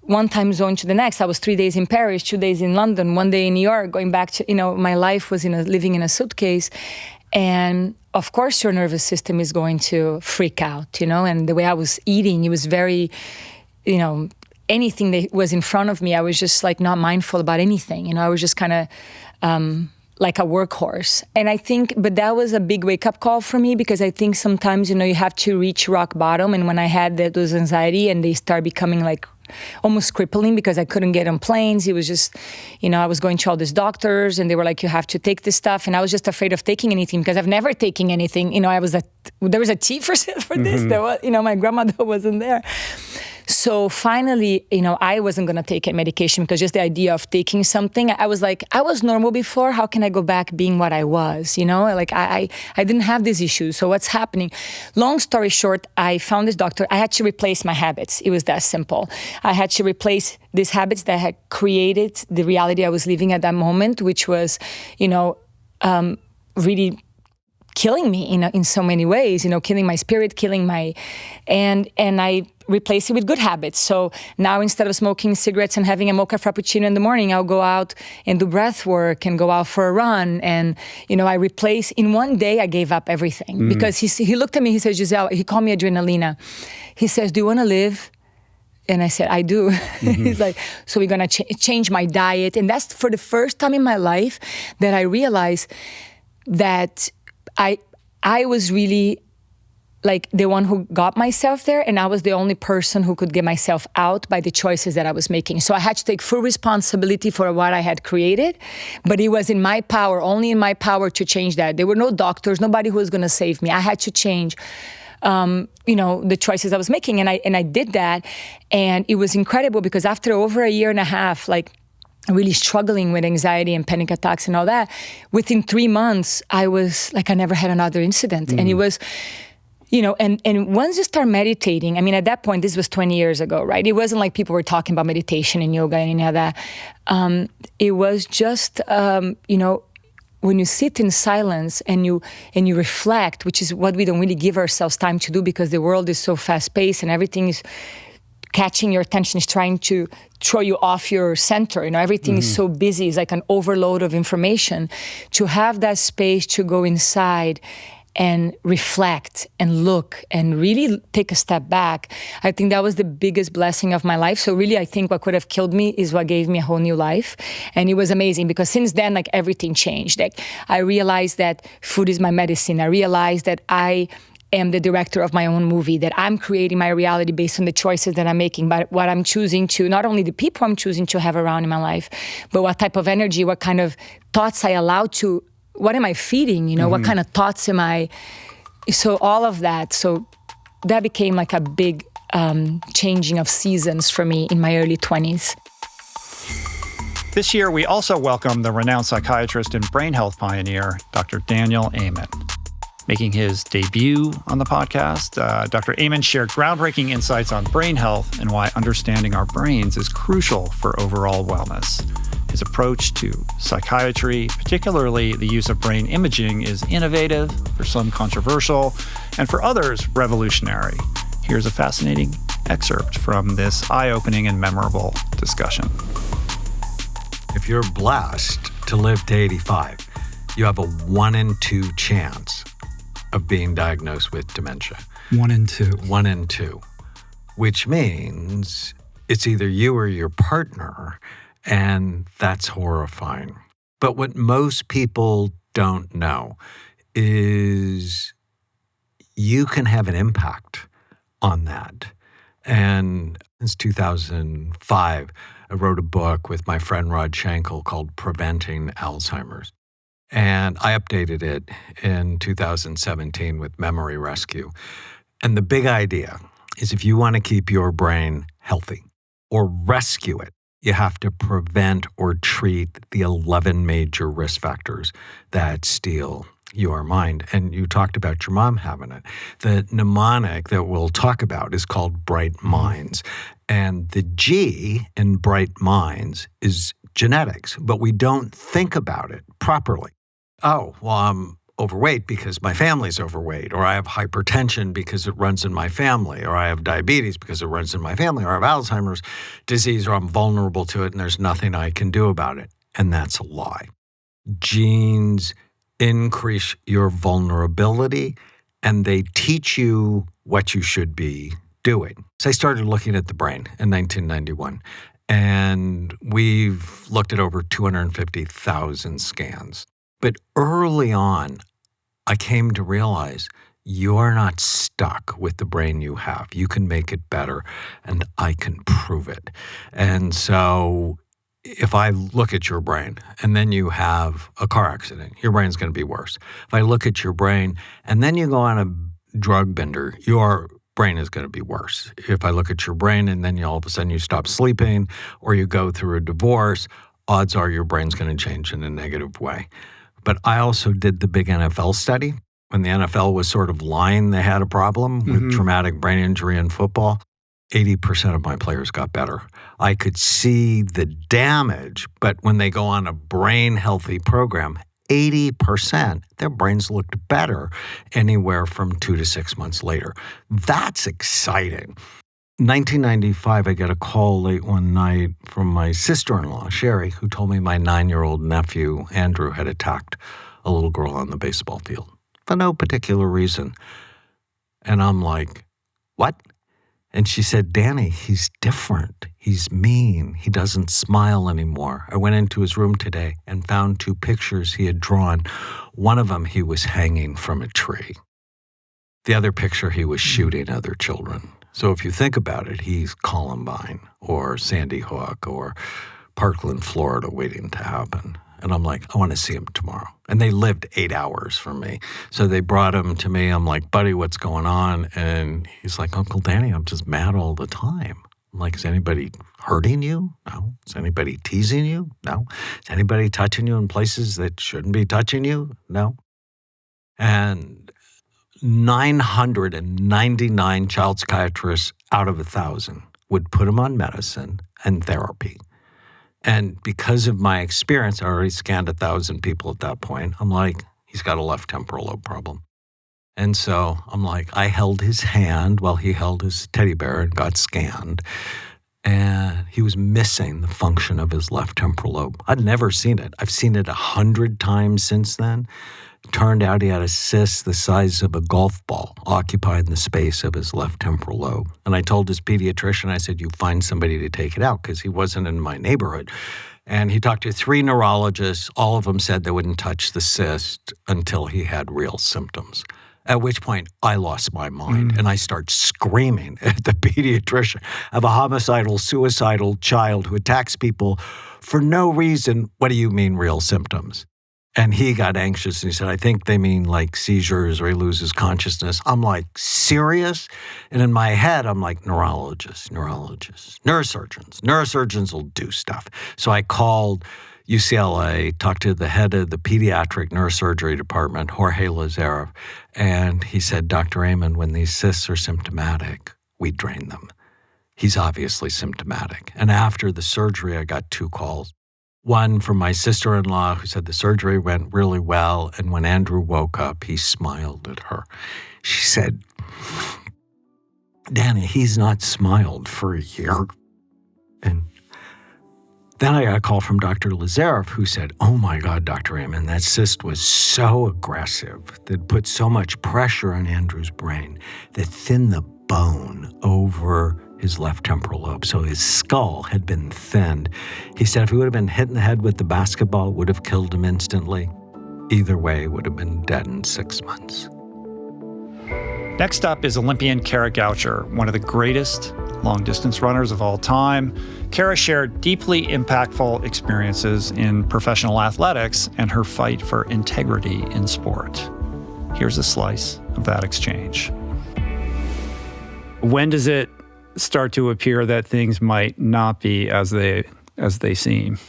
one time zone to the next. I was 3 days in Paris, 2 days in London, 1 day in New York, going back to, my life was living in a suitcase. And of course your nervous system is going to freak out, and the way I was eating, it was very, anything that was in front of me, I was just like not mindful about anything. I was just kind of like a workhorse. And I think, but that was a big wake-up call for me, because I think sometimes, you have to reach rock bottom. And when I had those anxiety and they start becoming like almost crippling, because I couldn't get on planes. It was just, I was going to all these doctors and they were like, you have to take this stuff. And I was just afraid of taking anything because I've never taken anything. There was a tea for this. There was, my grandmother wasn't there. So finally, I wasn't going to take a medication, because just the idea of taking something, I was like, I was normal before. How can I go back being what I was? Like I didn't have these issues. So what's happening? Long story short, I found this doctor. I had to replace my habits. It was that simple. I had to replace these habits that had created the reality I was living at that moment, which was, really killing me in so many ways, killing my spirit, killing my, and I replace it with good habits. So now instead of smoking cigarettes and having a mocha frappuccino in the morning, I'll go out and do breath work and go out for a run. And, I replace, in one day, I gave up everything because he looked at me, he said, Gisele, he called me Adrenalina. He says, do you want to live? And I said, I do. He's like, so we're going to change my diet. And that's for the first time in my life that I realized that I was really like the one who got myself there, and I was the only person who could get myself out by the choices that I was making. So I had to take full responsibility for what I had created, but it was in my power, only in my power to change that. There were no doctors, nobody who was going to save me. I had to change the choices I was making, and I did that, and it was incredible because after over a year and a half, like really struggling with anxiety and panic attacks and all that, within 3 months, I was like, I never had another incident. And it was, and once you start meditating, I mean, at that point, this was 20 years ago, right? It wasn't like people were talking about meditation and yoga and any of that. It was just, when you sit in silence and you reflect, which is what we don't really give ourselves time to do because the world is so fast-paced and everything catching your attention, is trying to throw you off your center. Everything is so busy. It's like an overload of information. To have that space to go inside and reflect and look and really take a step back, I think that was the biggest blessing of my life. So really, I think what could have killed me is what gave me a whole new life. And it was amazing because since then, like, everything changed. Like, I realized that food is my medicine. I realized that I am the director of my own movie, that I'm creating my reality based on the choices that I'm making, but what I'm choosing to, not only the people I'm choosing to have around in my life, but what type of energy, what kind of thoughts I allow to, what am I feeding, what kind of thoughts am I, so all of that. So that became like a big changing of seasons for me in my early 20s. This year, we also welcome the renowned psychiatrist and brain health pioneer, Dr. Daniel Amen. Making his debut on the podcast, Dr. Amen shared groundbreaking insights on brain health and why understanding our brains is crucial for overall wellness. His approach to psychiatry, particularly the use of brain imaging, is innovative, for some controversial, and for others revolutionary. Here's a fascinating excerpt from this eye-opening and memorable discussion. If you're blessed to live to 85, you have a 1 in 2 chance of being diagnosed with dementia. 1 in 2. 1 in 2, which means it's either you or your partner, and that's horrifying. But what most people don't know is you can have an impact on that. And since 2005, I wrote a book with my friend Rod Schenkel called Preventing Alzheimer's. And I updated it in 2017 with Memory Rescue. And the big idea is if you want to keep your brain healthy or rescue it, you have to prevent or treat the 11 major risk factors that steal your mind. And you talked about your mom having it. The mnemonic that we'll talk about is called Bright Minds. And the G in Bright Minds is genetics, but we don't think about it properly. Oh, well, I'm overweight because my family's overweight, or I have hypertension because it runs in my family, or I have diabetes because it runs in my family, or I have Alzheimer's disease, or I'm vulnerable to it and there's nothing I can do about it. And that's a lie. Genes increase your vulnerability and they teach you what you should be doing. So I started looking at the brain in 1991, and we've looked at over 250,000 scans. But early on, I came to realize you're not stuck with the brain you have. You can make it better, and I can prove it. And so if I look at your brain and then you have a car accident, your brain's going to be worse. If I look at your brain and then you go on a drug bender, your brain is going to be worse. If I look at your brain and then all of a sudden you stop sleeping or you go through a divorce, odds are your brain's going to change in a negative way. But I also did the big NFL study. When the NFL was sort of lying they had a problem with traumatic brain injury in football, 80% of my players got better. I could see the damage, but when they go on a brain healthy program, 80%, their brains looked better anywhere from 2 to 6 months later. That's exciting. 1995, I get a call late one night from my sister-in-law, Sherry, who told me my 9-year-old nephew, Andrew, had attacked a little girl on the baseball field for no particular reason. And I'm like, what? And she said, Danny, he's different. He's mean. He doesn't smile anymore. I went into his room today and found 2 pictures he had drawn. One of them, he was hanging from a tree. The other picture, he was shooting other children. So if you think about it, he's Columbine or Sandy Hook or Parkland, Florida, waiting to happen. And I'm like, I want to see him tomorrow. And they lived 8 hours from me. So they brought him to me. I'm like, buddy, what's going on? And he's like, Uncle Danny, I'm just mad all the time. I'm like, is anybody hurting you? No. Is anybody teasing you? No. Is anybody touching you in places that shouldn't be touching you? No. And 999 child psychiatrists out of 1,000 would put him on medicine and therapy. And because of my experience, I already scanned 1,000 people at that point. I'm like, he's got a left temporal lobe problem. And so I'm like, I held his hand while he held his teddy bear and got scanned. And he was missing the function of his left temporal lobe. I'd never seen it. I've seen it 100 times since then. Turned out he had a cyst the size of a golf ball occupied in the space of his left temporal lobe. And I told his pediatrician, I said, you find somebody to take it out, because he wasn't in my neighborhood. And he talked to 3 neurologists. All of them said they wouldn't touch the cyst until he had real symptoms. At which point, I lost my mind, and I start screaming at the pediatrician. I have a homicidal, suicidal child who attacks people for no reason. What do you mean, real symptoms? And he got anxious, and he said, I think they mean like seizures or he loses consciousness. I'm like, serious? And in my head, I'm like, neurologists, neurosurgeons will do stuff. So I called UCLA, talked to the head of the pediatric neurosurgery department, Jorge Lazarev, and he said, Dr. Amen, when these cysts are symptomatic, we drain them. He's obviously symptomatic. And after the surgery, I got 2 calls. One from my sister-in-law who said the surgery went really well, and when Andrew woke up, he smiled at her. She said, Danny, he's not smiled for a year. And then I got a call from Dr. Lazarev, who said, oh my God, Dr. Amen, that cyst was so aggressive that put so much pressure on Andrew's brain that thinned the bone over his left temporal lobe. So his skull had been thinned. He said if he would have been hit in the head with the basketball, it would have killed him instantly. Either way, he would have been dead in 6 months. Next up is Olympian Kara Goucher, one of the greatest long-distance runners of all time. Kara shared deeply impactful experiences in professional athletics and her fight for integrity in sport. Here's a slice of that exchange. When does it start to appear that things might not be as they seem?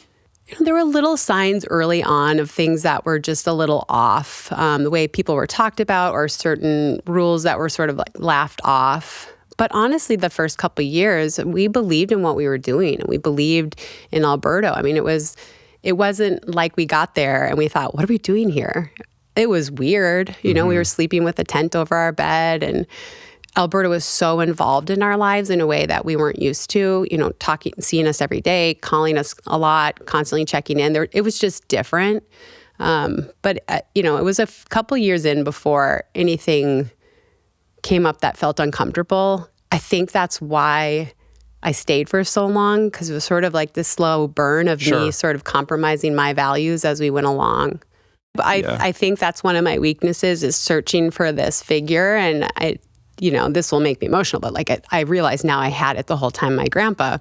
There were little signs early on of things that were just a little off, the way people were talked about or certain rules that were sort of like laughed off. But honestly, the first couple of years, we believed in what we were doing, and we believed in Alberto. I mean, it wasn't like we got there and we thought, what are we doing here? It was weird. You know, we were sleeping with a tent over our bed, and Alberto was so involved in our lives in a way that we weren't used to, seeing us every day, calling us a lot, constantly checking in. It was just different. But it was a couple years in before anything came up that felt uncomfortable. I think that's why I stayed for so long, because it was sort of like this slow burn of me sort of compromising my values as we went along. But I think that's one of my weaknesses, is searching for this figure. And this will make me emotional, but I realize now I had it the whole time, my grandpa.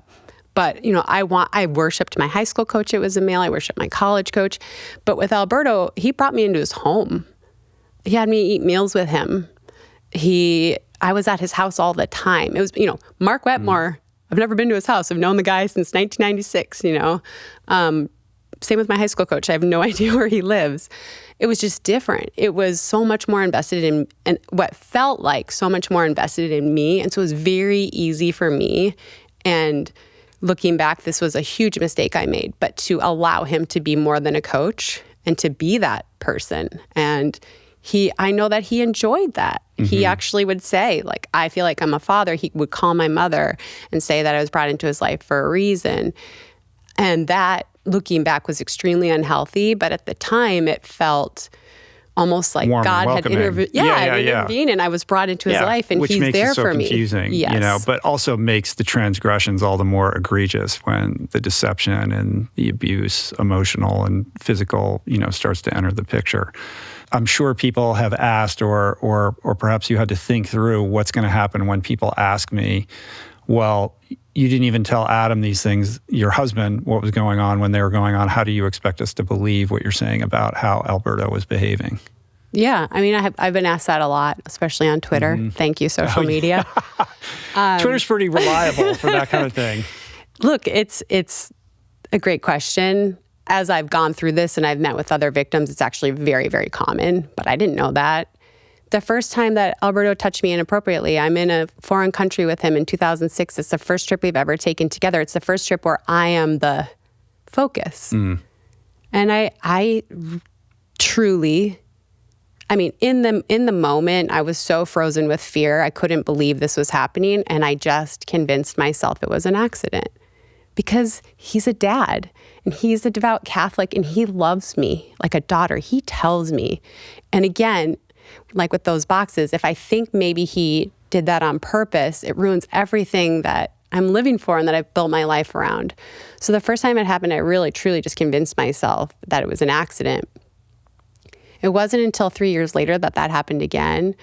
But, I worshiped my high school coach. It was a male. I worshiped my college coach. But with Alberto, he brought me into his home. He had me eat meals with him. I was at his house all the time. It was, Mark Wetmore. I've never been to his house. I've known the guy since 1996, Same with my high school coach. I have no idea where he lives. It was just different. It was so much more invested in, and what felt like so much more invested in me. And so it was very easy for me. And looking back, this was a huge mistake I made, but to allow him to be more than a coach and to be that person. And I know that he enjoyed that. He actually would say, I feel like I'm a father. He would call my mother and say that I was brought into his life for a reason. And that, looking back, was extremely unhealthy. But at the time, it felt almost like warm God had intervened. Intervened, and I was brought into his life, and he's there for me. Which makes it so confusing, yes. But also makes the transgressions all the more egregious when the deception and the abuse, emotional and physical, starts to enter the picture. I'm sure people have asked, or perhaps you had to think through what's going to happen when people ask me, well, you didn't even tell Adam these things, your husband, what was going on when they were going on. How do you expect us to believe what you're saying about how Alberto was behaving? Yeah, I mean, I've been asked that a lot, especially on Twitter. Thank you, social media. Twitter's pretty reliable for that kind of thing. Look, it's a great question. As I've gone through this and I've met with other victims, it's actually very, very common, but I didn't know that. The first time that Alberto touched me inappropriately, I'm in a foreign country with him in 2006. It's the first trip we've ever taken together. It's the first trip where I am the focus. And I truly, I mean, in the moment, I was so frozen with fear. I couldn't believe this was happening. And I just convinced myself it was an accident because he's a dad and he's a devout Catholic and he loves me like a daughter. He tells me. And again, like with those boxes, if I think maybe he did that on purpose, it ruins everything that I'm living for and that I've built my life around. So the first time it happened, I really, truly just convinced myself that it was an accident. It wasn't until 3 years later that happened again.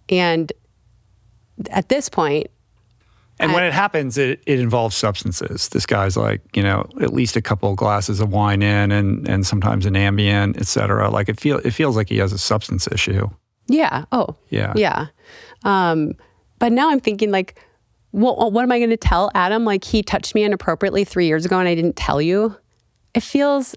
And at this point... And when it happens, it involves substances. This guy's like, at least a couple of glasses of wine in and sometimes an Ambien, et cetera. Like it feels like he has a substance issue. Yeah. Oh. Yeah. Yeah. But now I'm thinking like, well, what am I going to tell Adam? Like he touched me inappropriately 3 years ago and I didn't tell you. It feels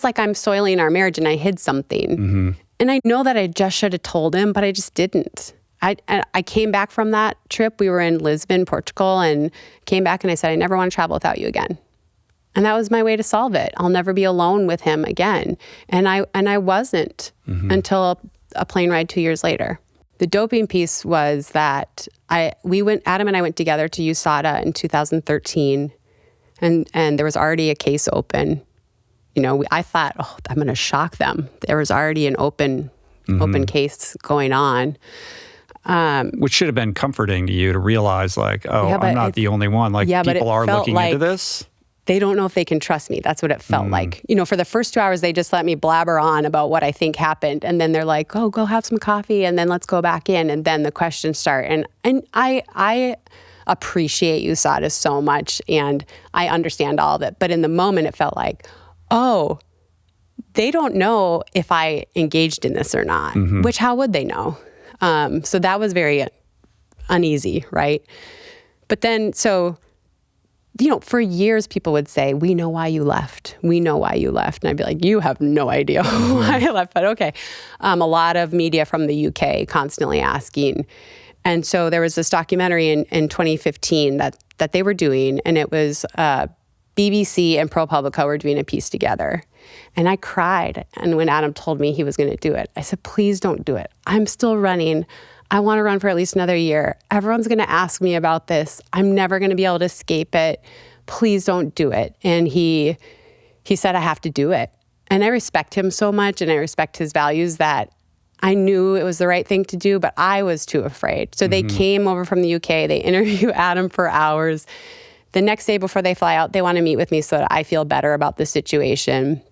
like I'm soiling our marriage and I hid something. Mm-hmm. And I know that I just should have told him, but I just didn't. I came back from that trip. We were in Lisbon, Portugal, and came back and I said, I never want to travel without you again. And that was my way to solve it. I'll never be alone with him again. And I wasn't until a plane ride 2 years later. The doping piece was that Adam and I went together to USADA in 2013, and there was already a case open. I thought, I'm going to shock them. There was already an open case going on. Which should have been comforting to you to realize like, I'm not the only one. Like people are looking into this. They don't know if they can trust me. That's what it felt like. For the first 2 hours, they just let me blabber on about what I think happened. And then they're like, go have some coffee and then let's go back in. And then the questions start. And I appreciate USADA so much and I understand all of it. But in the moment, it felt like, they don't know if I engaged in this or not, which how would they know? So that was very uneasy, right? But then, for years people would say, we know why you left. We know why you left. And I'd be like, you have no idea why I left, but okay. A lot of media from the UK constantly asking. And so there was this documentary in 2015 that they were doing, and it was BBC and ProPublica were doing a piece together. And I cried. And when Adam told me he was going to do it, I said, please don't do it. I'm still running. I want to run for at least another year. Everyone's going to ask me about this. I'm never going to be able to escape it. Please don't do it. And he said, I have to do it. And I respect him so much and I respect his values that I knew it was the right thing to do, but I was too afraid. So they came over from the UK. They interview Adam for hours. The next day before they fly out, they want to meet with me so that I feel better about the situation.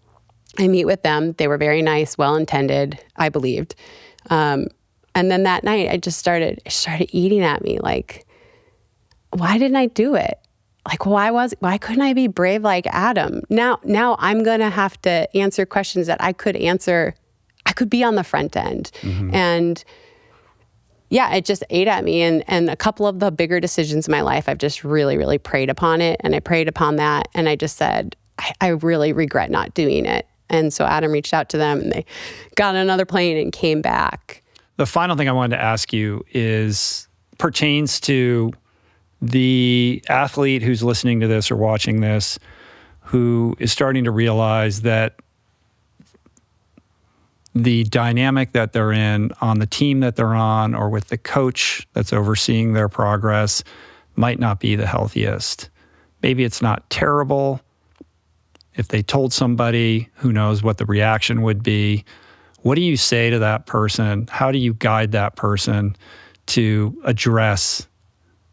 I meet with them. They were very nice, well-intended, I believed. And then that night, it started eating at me. Like, why didn't I do it? Like, why couldn't I be brave like Adam? Now I'm going to have to answer questions that I could answer. I could be on the front end. And yeah, it just ate at me. And a couple of the bigger decisions in my life, I've just really, really prayed upon it. And I prayed upon that. And I just said, I really regret not doing it. And so Adam reached out to them and they got on another plane and came back. The final thing I wanted to ask you pertains to the athlete who's listening to this or watching this, who is starting to realize that the dynamic that they're in on the team that they're on or with the coach that's overseeing their progress might not be the healthiest. Maybe it's not terrible. If they told somebody, who knows what the reaction would be. What do you say to that person? How do you guide that person to address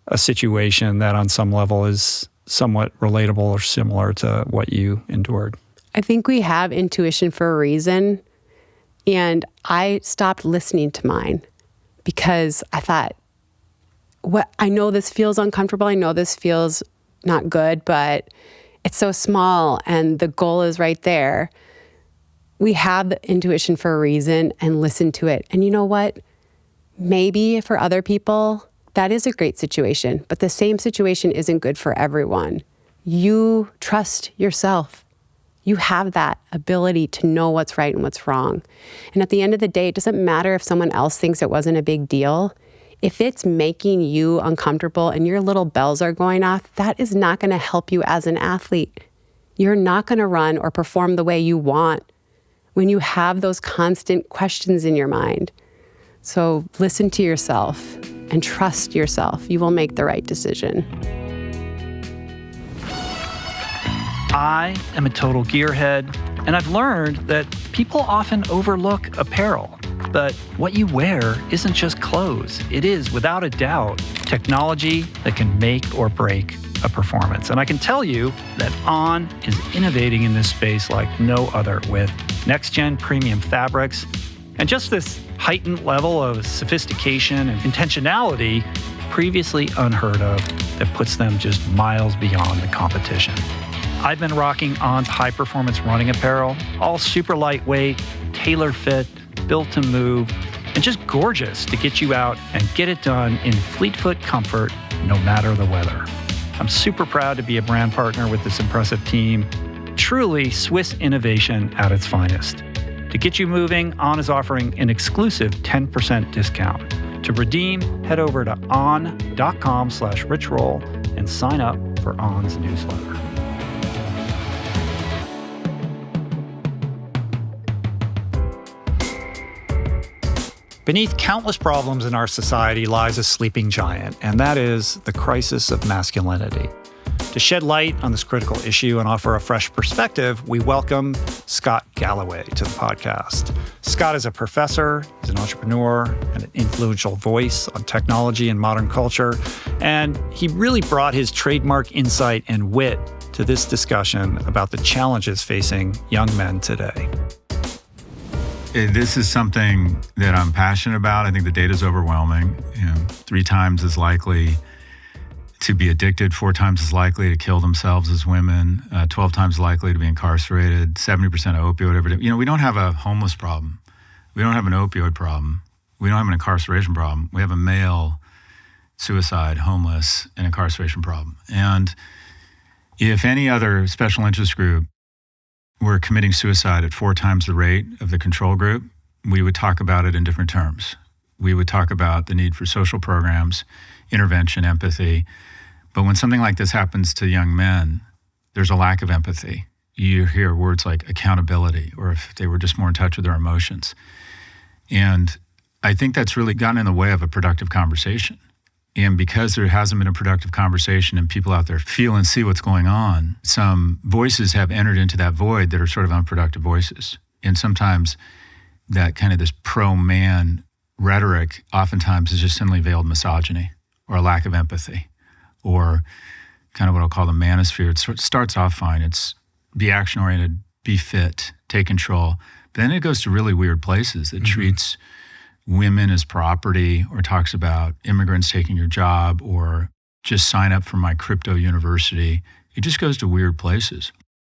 a situation that on some level is somewhat relatable or similar to what you endured? I think we have intuition for a reason. And I stopped listening to mine because I thought, I know this feels uncomfortable. I know this feels not good, but it's so small and the goal is right there. We have the intuition for a reason and listen to it. And you know what? Maybe for other people, that is a great situation, but the same situation isn't good for everyone. You trust yourself. You have that ability to know what's right and what's wrong. And at the end of the day, it doesn't matter if someone else thinks it wasn't a big deal. If it's making you uncomfortable and your little bells are going off, that is not going to help you as an athlete. You're not going to run or perform the way you want when you have those constant questions in your mind. So listen to yourself and trust yourself. You will make the right decision. I am a total gearhead, and I've learned that people often overlook apparel. But what you wear isn't just clothes. It is, without a doubt, technology that can make or break a performance. And I can tell you that On is innovating in this space like no other, with next-gen premium fabrics and just this heightened level of sophistication and intentionality previously unheard of that puts them just miles beyond the competition. I've been rocking On's high-performance running apparel, all super lightweight, tailor-fit, built to move, and just gorgeous to get you out and get it done in fleet-foot comfort, no matter the weather. I'm super proud to be a brand partner with this impressive team. Truly Swiss innovation at its finest. To get you moving, On is offering an exclusive 10% discount. To redeem, head over to on.com/richroll and sign up for On's newsletter. Beneath countless problems in our society lies a sleeping giant, and that is the crisis of masculinity. To shed light on this critical issue and offer a fresh perspective, we welcome Scott Galloway to the podcast. Scott is a professor, he's an entrepreneur, and an influential voice on technology and modern culture, and he really brought his trademark insight and wit to this discussion about the challenges facing young men today. This is something that I'm passionate about. I think the data is overwhelming. 3 times as likely to be addicted, 4 times as likely to kill themselves as women, 12 times likely to be incarcerated, 70% of opioid epidemic. We don't have a homeless problem. We don't have an opioid problem. We don't have an incarceration problem. We have a male suicide, homeless, and incarceration problem. And if any other special interest group were committing suicide at 4 times the rate of the control group, we would talk about it in different terms. We would talk about the need for social programs, intervention, empathy. But when something like this happens to young men, there's a lack of empathy. You hear words like accountability, or if they were just more in touch with their emotions. And I think that's really gotten in the way of a productive conversation. And because there hasn't been a productive conversation and people out there feel and see what's going on, some voices have entered into that void that are sort of unproductive voices. And sometimes that kind of this pro-man rhetoric oftentimes is just simply veiled misogyny or a lack of empathy or kind of what I'll call the manosphere. It starts off fine. It's be action-oriented, be fit, take control. But then it goes to really weird places. It treats women as property, or talks about immigrants taking your job, or just sign up for my crypto university. It just goes to weird places.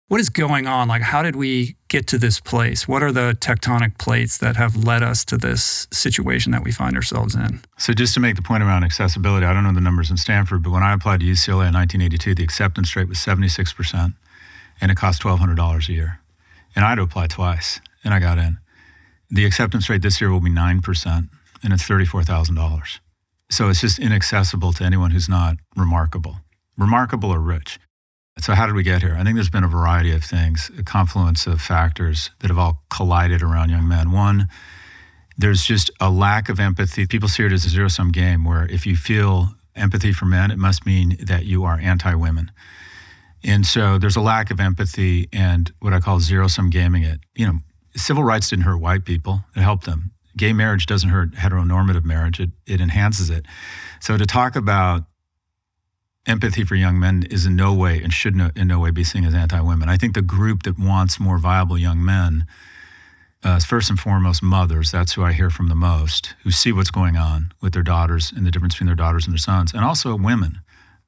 What is going on? Like, how did we get to this place? What are the tectonic plates that have led us to this situation that we find ourselves in? So just to make the point around accessibility, I don't know the numbers in Stanford, but when I applied to UCLA in 1982, the acceptance rate was 76%, and it cost $1,200 a year. And I had to apply twice, and I got in. The acceptance rate this year will be 9%, and it's $34,000. So it's just inaccessible to anyone who's not remarkable or rich. So how did we get here? I think there's been a variety of things, a confluence of factors that have all collided around young men. One, there's just a lack of empathy. People see it as a zero-sum game where if you feel empathy for men, it must mean that you are anti-women. And so there's a lack of empathy and what I call zero-sum gaming it. Civil rights didn't hurt white people. It helped them. Gay marriage doesn't hurt heteronormative marriage. It enhances it. So to talk about empathy for young men is in no way and should in no way be seen as anti-women. I think the group that wants more viable young men is first and foremost mothers. That's who I hear from the most, who see what's going on with their daughters and the difference between their daughters and their sons. And also women.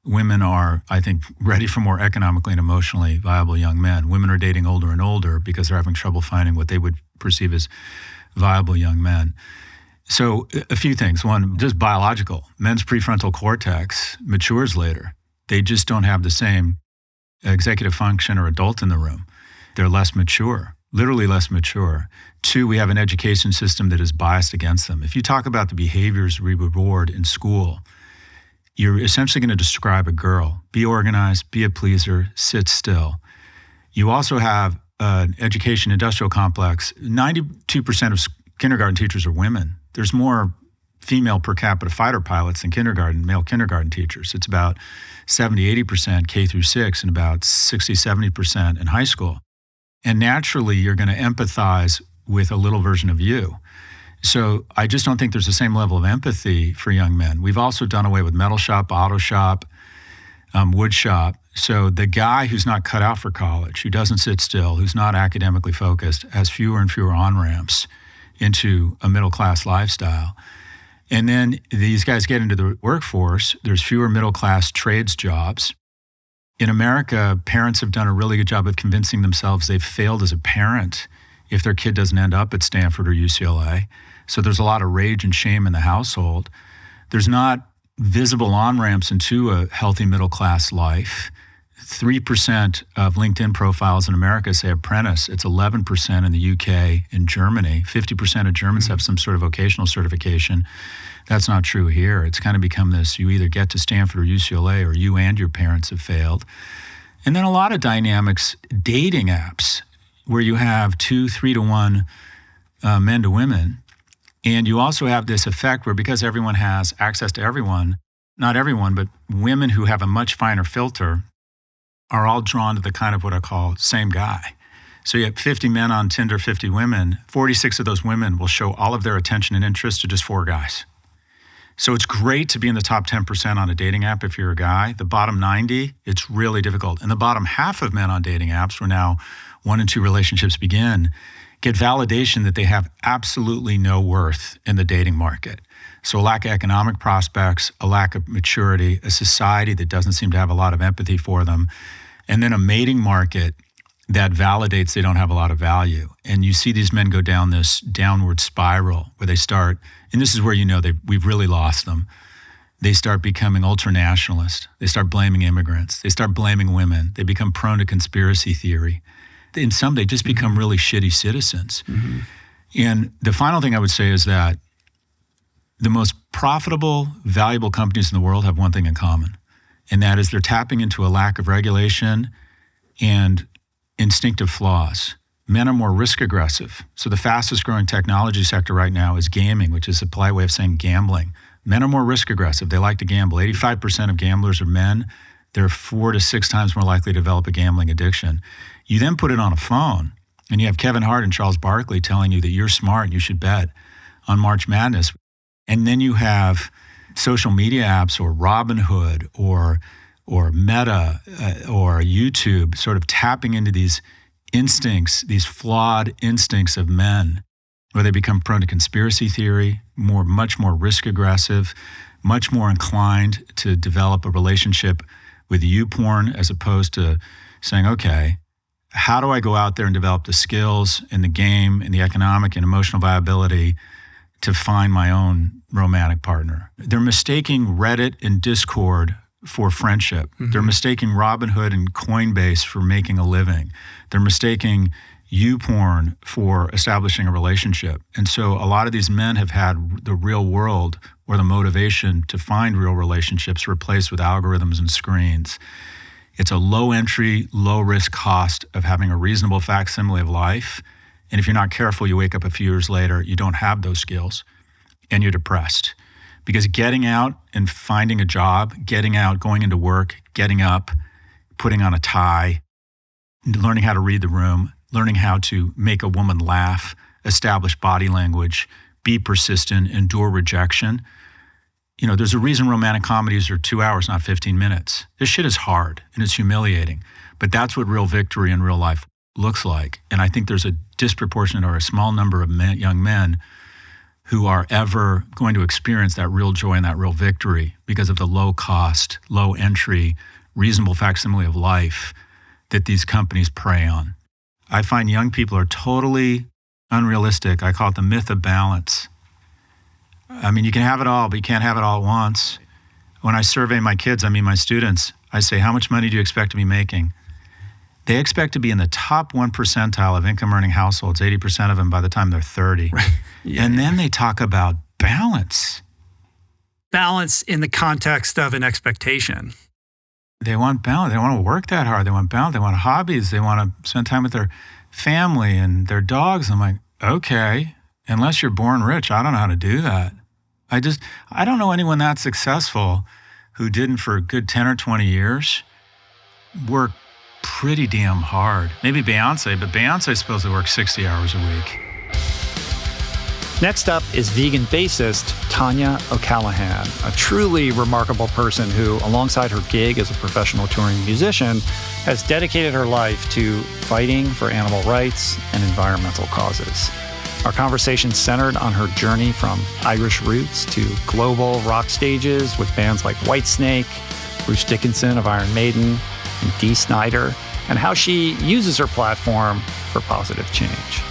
Women are, I think, ready for more economically and emotionally viable young men. Women are dating older and older because they're having trouble finding what they would perceive as viable young men. So a few things. One, just biological. Men's prefrontal cortex matures later. They just don't have the same executive function or adult in the room. They're less mature, literally less mature. 2, we have an education system that is biased against them. If you talk about the behaviors we reward in school, you're essentially going to describe a girl. Be organized, be a pleaser, sit still. You also have education industrial complex, 92% of kindergarten teachers are women. There's more female per capita fighter pilots than male kindergarten teachers. It's about 70, 80% K through 6 and about 60, 70% in high school. And naturally, you're going to empathize with a little version of you. So I just don't think there's the same level of empathy for young men. We've also done away with metal shop, auto shop, wood shop. So the guy who's not cut out for college, who doesn't sit still, who's not academically focused, has fewer and fewer on-ramps into a middle-class lifestyle. And then these guys get into the workforce. There's fewer middle-class trades jobs. In America, parents have done a really good job of convincing themselves they've failed as a parent if their kid doesn't end up at Stanford or UCLA. So there's a lot of rage and shame in the household. There's not visible on-ramps into a healthy middle-class life. 3% of LinkedIn profiles in America say apprentice. It's 11% in the UK. In Germany, 50% of Germans have some sort of vocational certification. That's not true here. It's kind of become this, you either get to Stanford or UCLA or you and your parents have failed. And then a lot of dynamics, dating apps, where you have 2, 3 to 1 men to women. And you also have this effect where because everyone has access to everyone, not everyone, but women who have a much finer filter are all drawn to the kind of what I call same guy. So you have 50 men on Tinder, 50 women. 46 of those women will show all of their attention and interest to just 4 guys. So it's great to be in the top 10% on a dating app if you're a guy. The bottom 90, it's really difficult. And the bottom half of men on dating apps, where now 1 and 2 relationships begin, get validation that they have absolutely no worth in the dating market. So a lack of economic prospects, a lack of maturity, a society that doesn't seem to have a lot of empathy for them, and then a mating market that validates they don't have a lot of value. And you see these men go down this downward spiral where they start, and this is where you know we've really lost them. They start becoming ultra-nationalist. They start blaming immigrants. They start blaming women. They become prone to conspiracy theory. And some, they just become really shitty citizens. Mm-hmm. And the final thing I would say is that the most profitable, valuable companies in the world have one thing in common, and that is they're tapping into a lack of regulation and instinctive flaws. Men are more risk aggressive. So the fastest growing technology sector right now is gaming, which is a polite way of saying gambling. Men are more risk aggressive. They like to gamble. 85% of gamblers are men. They're 4 to 6 times more likely to develop a gambling addiction. You then put it on a phone, and you have Kevin Hart and Charles Barkley telling you that you're smart and you should bet on March Madness. And then you have social media apps or Robinhood or Meta or YouTube sort of tapping into these instincts, these flawed instincts of men, where they become prone to conspiracy theory, much more risk aggressive, much more inclined to develop a relationship with YouPorn as opposed to saying, okay, how do I go out there and develop the skills and the game and the economic and emotional viability to find my own romantic partner? They're mistaking Reddit and Discord for friendship. Mm-hmm. They're mistaking Robinhood and Coinbase for making a living. They're mistaking YouPorn for establishing a relationship. And so a lot of these men have had the real world or the motivation to find real relationships replaced with algorithms and screens. It's a low entry, low risk cost of having a reasonable facsimile of life. And if you're not careful, you wake up a few years later, you don't have those skills and you're depressed. Because getting out and finding a job, getting out, going into work, getting up, putting on a tie, learning how to read the room, learning how to make a woman laugh, establish body language, be persistent, endure rejection. You know, there's a reason romantic comedies are 2 hours, not 15 minutes. This shit is hard and it's humiliating, but that's what real victory in real life looks like. And I think there's a disproportionate or a small number of young men who are ever going to experience that real joy and that real victory because of the low cost, low entry, reasonable facsimile of life that these companies prey on. I find young people are totally unrealistic. I call it the myth of balance. I mean, you can have it all, but you can't have it all at once. When I survey my kids, my students, I say, how much money do you expect to be making? They expect to be in the top 1 percentile of income earning households, 80% of them by the time they're 30. And then they talk about balance. Balance in the context of an expectation. they want balance. They don't want to work that hard. They want balance. They want hobbies. They want to spend time with their family and their dogs. I'm like, okay, unless you're born rich, I don't know how to do that. I don't know anyone that successful who didn't for a good 10 or 20 years work pretty damn hard. Maybe Beyonce, but Beyonce supposedly works 60 hours a week. Next up is vegan bassist Tanya O'Callaghan, a truly remarkable person who, alongside her gig as a professional touring musician, has dedicated her life to fighting for animal rights and environmental causes. Our conversation centered on her journey from Irish roots to global rock stages with bands like Whitesnake, Bruce Dickinson of Iron Maiden, and Dee Snider, and how she uses her platform for positive change.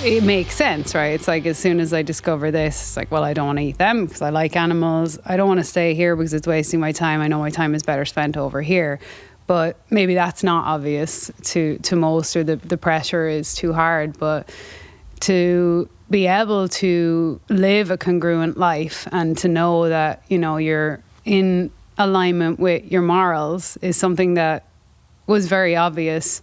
It makes sense, right? It's like as soon as I discover this, it's like, well, I don't want to eat them because I like animals. I don't want to stay here because it's wasting my time. I know my time is better spent over here. But maybe that's not obvious to most, or the pressure is too hard. But to be able to live a congruent life and to know that, you know, you're in alignment with your morals is something that was very obvious,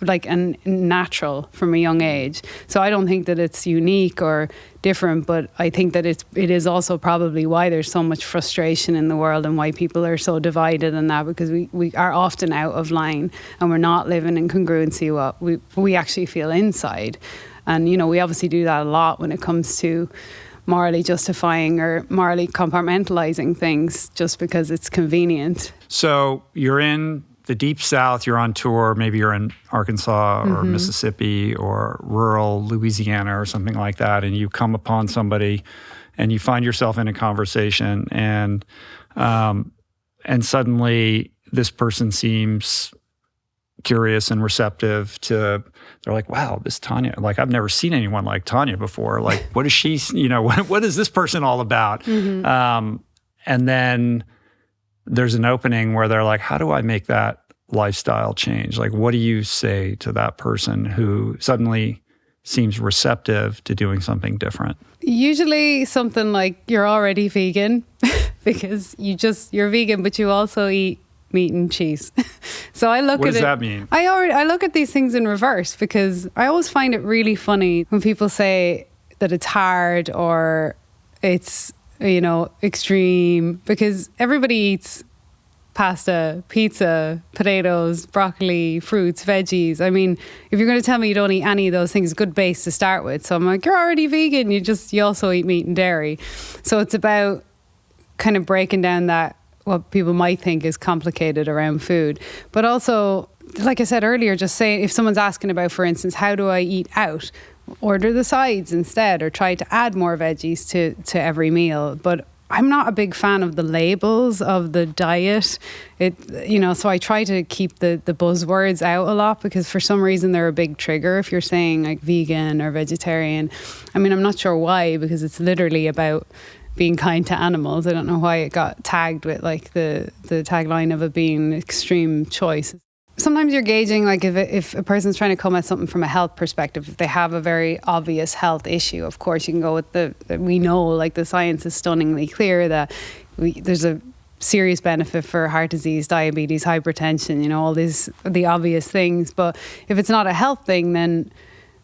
like, and natural from a young age. So I don't think that it's unique or different, but I think that it is also probably why there's so much frustration in the world and why people are so divided in that, because we are often out of line and we're not living in congruency what we actually feel inside. And, you know, we obviously do that a lot when it comes to morally justifying or morally compartmentalizing things just because it's convenient. So you're in the Deep South, you're on tour, maybe you're in Arkansas or Mississippi or rural Louisiana or something like that, and you come upon somebody and you find yourself in a conversation and suddenly this person seems curious and receptive to, they're like, wow, this Tanya, like I've never seen anyone like Tanya before. Like, what is she, you know, what is this person all about? And then there's an opening where they're like, how do I make that lifestyle change? Like, what do you say to that person who suddenly seems receptive to doing something different? Usually something like, you're already vegan because you're vegan, but you also eat meat and cheese. So I look at it. What does that mean? I look at these things in reverse because I always find it really funny when people say that it's hard or it's, you know, extreme, because everybody eats pasta, pizza, potatoes, broccoli, fruits, veggies. I mean, if you're going to tell me you don't eat any of those things, good base to start with. So I'm like, you're already vegan. You also eat meat and dairy. So it's about kind of breaking down that what people might think is complicated around food. But also, like I said earlier, just saying, if someone's asking about, for instance, how do I eat out? Order the sides instead, or try to add more veggies to every meal. But I'm not a big fan of the labels of the diet. So I try to keep the buzzwords out a lot, because for some reason they're a big trigger if you're saying like vegan or vegetarian. I mean, I'm not sure why, because it's literally about being kind to animals. I don't know why it got tagged with like the tagline of it being extreme choice. Sometimes you're gauging, like if a person's trying to come at something from a health perspective, if they have a very obvious health issue, of course you can go with we know, like the science is stunningly clear that there's a serious benefit for heart disease, diabetes, hypertension, you know, all the obvious things. But if it's not a health thing, then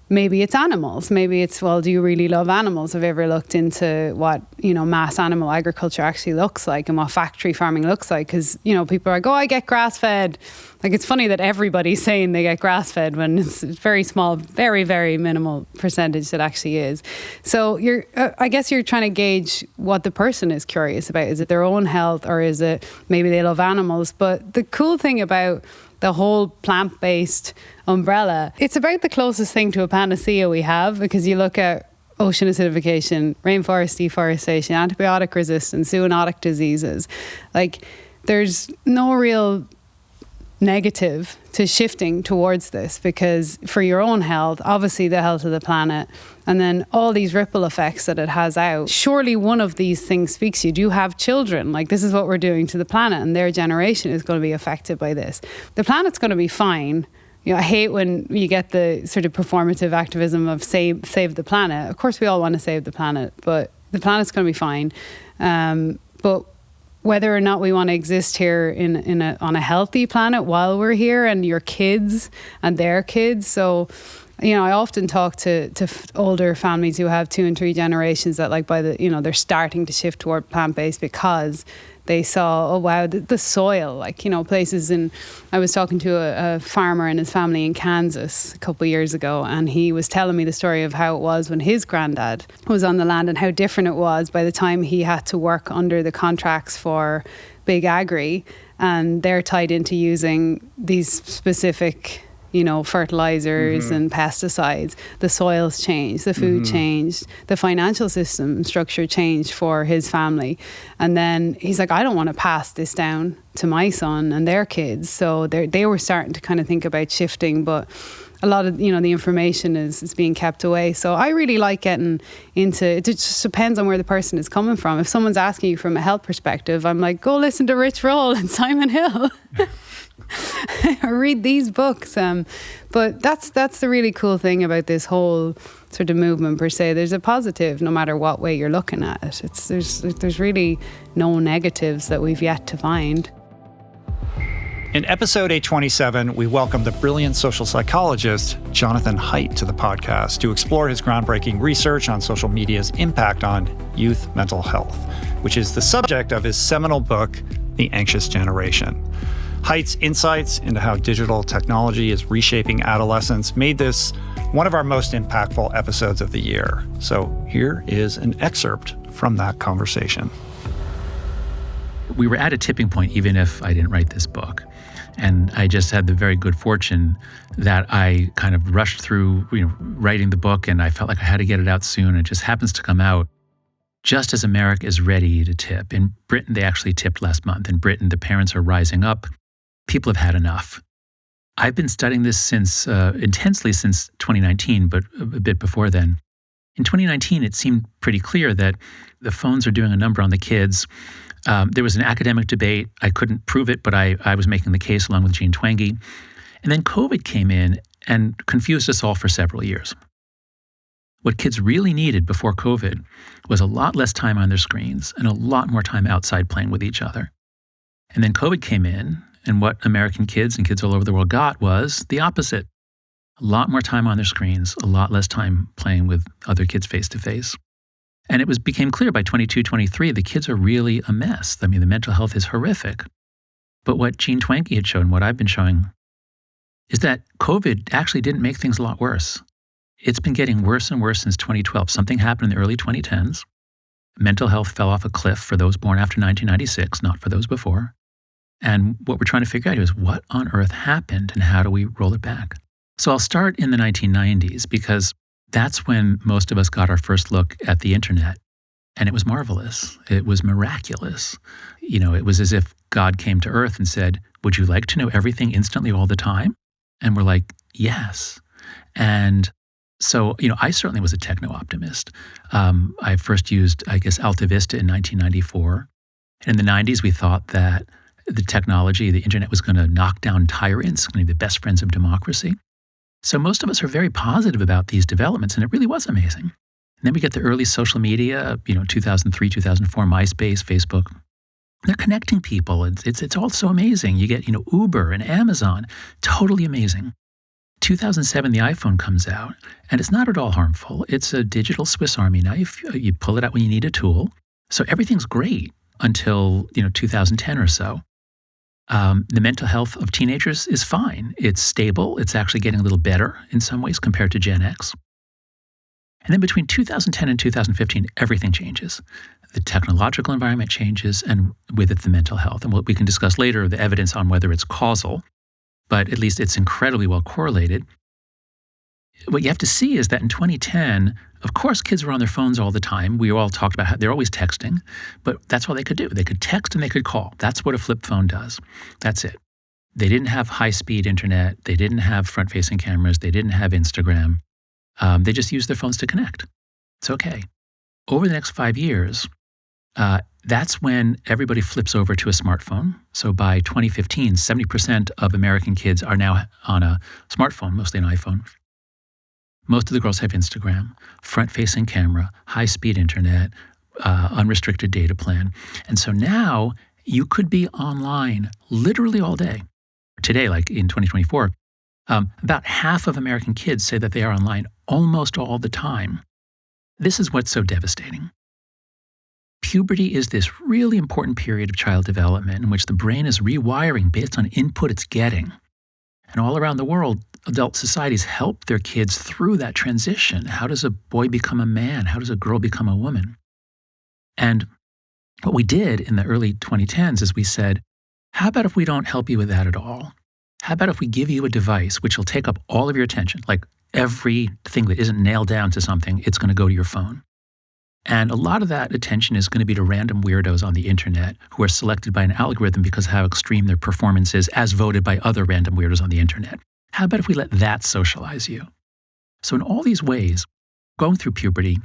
maybe it's animals. Maybe it's, well, do you really love animals? Have you ever looked into what, you know, mass animal agriculture actually looks like and what factory farming looks like? Because, you know, people are like, oh, I get grass-fed. Like, it's funny that everybody's saying they get grass-fed when it's very small, very, very minimal percentage that actually is. So I guess you're trying to gauge what the person is curious about. Is it their own health, or is it maybe they love animals? But the cool thing about the whole plant-based umbrella, it's about the closest thing to a panacea we have, because you look at ocean acidification, rainforest deforestation, antibiotic resistance, zoonotic diseases. Like, there's no real negative to shifting towards this, because for your own health, obviously the health of the planet, and then all these ripple effects that it has out, surely one of these things speaks to you. Do you have children? Like, this is what we're doing to the planet, and their generation is going to be affected by this. The planet's going to be fine. You know, I hate when you get the sort of performative activism of save the planet. Of course, we all want to save the planet, but the planet's going to be fine. But whether or not we want to exist here on a healthy planet while we're here, and your kids and their kids. So, I often talk to older families who have 2 and 3 generations that they're starting to shift toward plant-based because they saw, oh wow, the soil, places I was talking to a farmer and his family in Kansas a couple of years ago, and he was telling me the story of how it was when his granddad was on the land and how different it was by the time he had to work under the contracts for big agri, and they're tied into using these specific fertilizers and pesticides. The soils changed, the food changed, the financial system structure changed for his family. And then he's like, I don't want to pass this down to my son and their kids. So they were starting to kind of think about shifting, but a lot of, the information is being kept away. So I really like getting into, it just depends on where the person is coming from. If someone's asking you from a health perspective, I'm like, go listen to Rich Roll and Simon Hill. Or read these books. But that's the really cool thing about this whole sort of movement per se. There's a positive no matter what way you're looking at it. There's really no negatives that we've yet to find. In episode 827, we welcome the brilliant social psychologist Jonathan Haidt to the podcast to explore his groundbreaking research on social media's impact on youth mental health, which is the subject of his seminal book, The Anxious Generation. Haidt's insights into how digital technology is reshaping adolescence made this one of our most impactful episodes of the year. So here is an excerpt from that conversation. We were at a tipping point, even if I didn't write this book. And I just had the very good fortune that I kind of rushed through, writing the book, and I felt like I had to get it out soon. It just happens to come out just as America is ready to tip. In Britain, they actually tipped last month. In Britain, the parents are rising up. People have had enough. I've been studying this intensely since 2019, but a bit before then. In 2019, it seemed pretty clear that the phones are doing a number on the kids. There was an academic debate. I couldn't prove it, but I was making the case along with Jean Twenge. And then COVID came in and confused us all for several years. What kids really needed before COVID was a lot less time on their screens and a lot more time outside playing with each other. And then COVID came in, and what American kids and kids all over the world got was the opposite. A lot more time on their screens, a lot less time playing with other kids face to face. And it became clear by 22, 23, the kids are really a mess. I mean, the mental health is horrific. But what Jean Twenge had shown, what I've been showing, is that COVID actually didn't make things a lot worse. It's been getting worse and worse since 2012. Something happened in the early 2010s. Mental health fell off a cliff for those born after 1996, not for those before. And what we're trying to figure out is what on earth happened and how do we roll it back? So I'll start in the 1990s because that's when most of us got our first look at the internet. And it was marvelous. It was miraculous. It was as if God came to earth and said, would you like to know everything instantly all the time? And we're like, yes. And so, I certainly was a techno-optimist. I first used, Alta Vista in 1994. And in the 90s, we thought that the technology, the internet was going to knock down tyrants, going to be the best friends of democracy. So most of us are very positive about these developments, and it really was amazing. And then we get the early social media, 2003, 2004, MySpace, Facebook. They're connecting people. It's all so amazing. You get, Uber and Amazon, totally amazing. 2007, the iPhone comes out, and it's not at all harmful. It's a digital Swiss Army knife. You pull it out when you need a tool. So everything's great until, 2010 or so. The mental health of teenagers is fine. It's stable. It's actually getting a little better in some ways compared to Gen X. And then between 2010 and 2015, everything changes. The technological environment changes, and with it, the mental health. And what we can discuss later, the evidence on whether it's causal, but at least it's incredibly well correlated. What you have to see is that in 2010, of course, kids were on their phones all the time. We all talked about how they're always texting, but that's all they could do. They could text and they could call. That's what a flip phone does. That's it. They didn't have high-speed internet. They didn't have front-facing cameras. They didn't have Instagram. They just used their phones to connect. It's okay. Over the next 5 years, that's when everybody flips over to a smartphone. So by 2015, 70% of American kids are now on a smartphone, mostly an iPhone. Most of the girls have Instagram, front-facing camera, high-speed internet, unrestricted data plan. And so now You could be online literally all day. Today, like in 2024, about half of American kids say that they are online almost all the time. This is what's so devastating. Puberty is this really important period of child development in which the brain is rewiring based on input it's getting. And all around the world, adult societies help their kids through that transition. How does a boy become a man? How does a girl become a woman? And what we did in the early 2010s is we said, how about if we don't help you with that at all? How about if we give you a device which will take up all of your attention, like everything that isn't nailed down to something, it's going to go to your phone. And a lot of that attention is going to be to random weirdos on the internet who are selected by an algorithm because of how extreme their performance is as voted by other random weirdos on the internet. How about if we let that socialize you? So in all these ways, going through puberty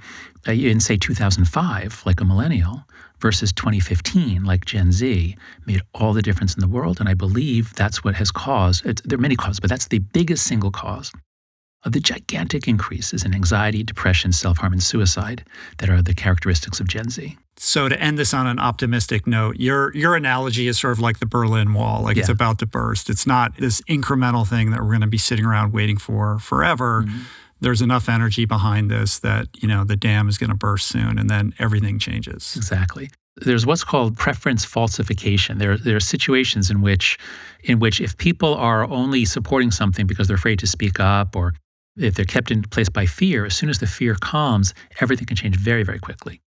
in, say, 2005, like a millennial, versus 2015, like Gen Z, made all the difference in the world. And I believe that's what has caused, there are many causes, but that's the biggest single cause of the gigantic increases in anxiety, depression, self-harm, and suicide that are the characteristics of Gen Z. So to end this on an optimistic note, your analogy is sort of like the Berlin Wall, like it's about to burst. It's not this incremental thing that we're going to be sitting around waiting for forever. Mm-hmm. There's enough energy behind this that, the dam is going to burst soon and then everything changes. Exactly. There's what's called preference falsification. There are situations in which if people are only supporting something because they're afraid to speak up, or if they're kept in place by fear, as soon as the fear calms, everything can change very, very quickly.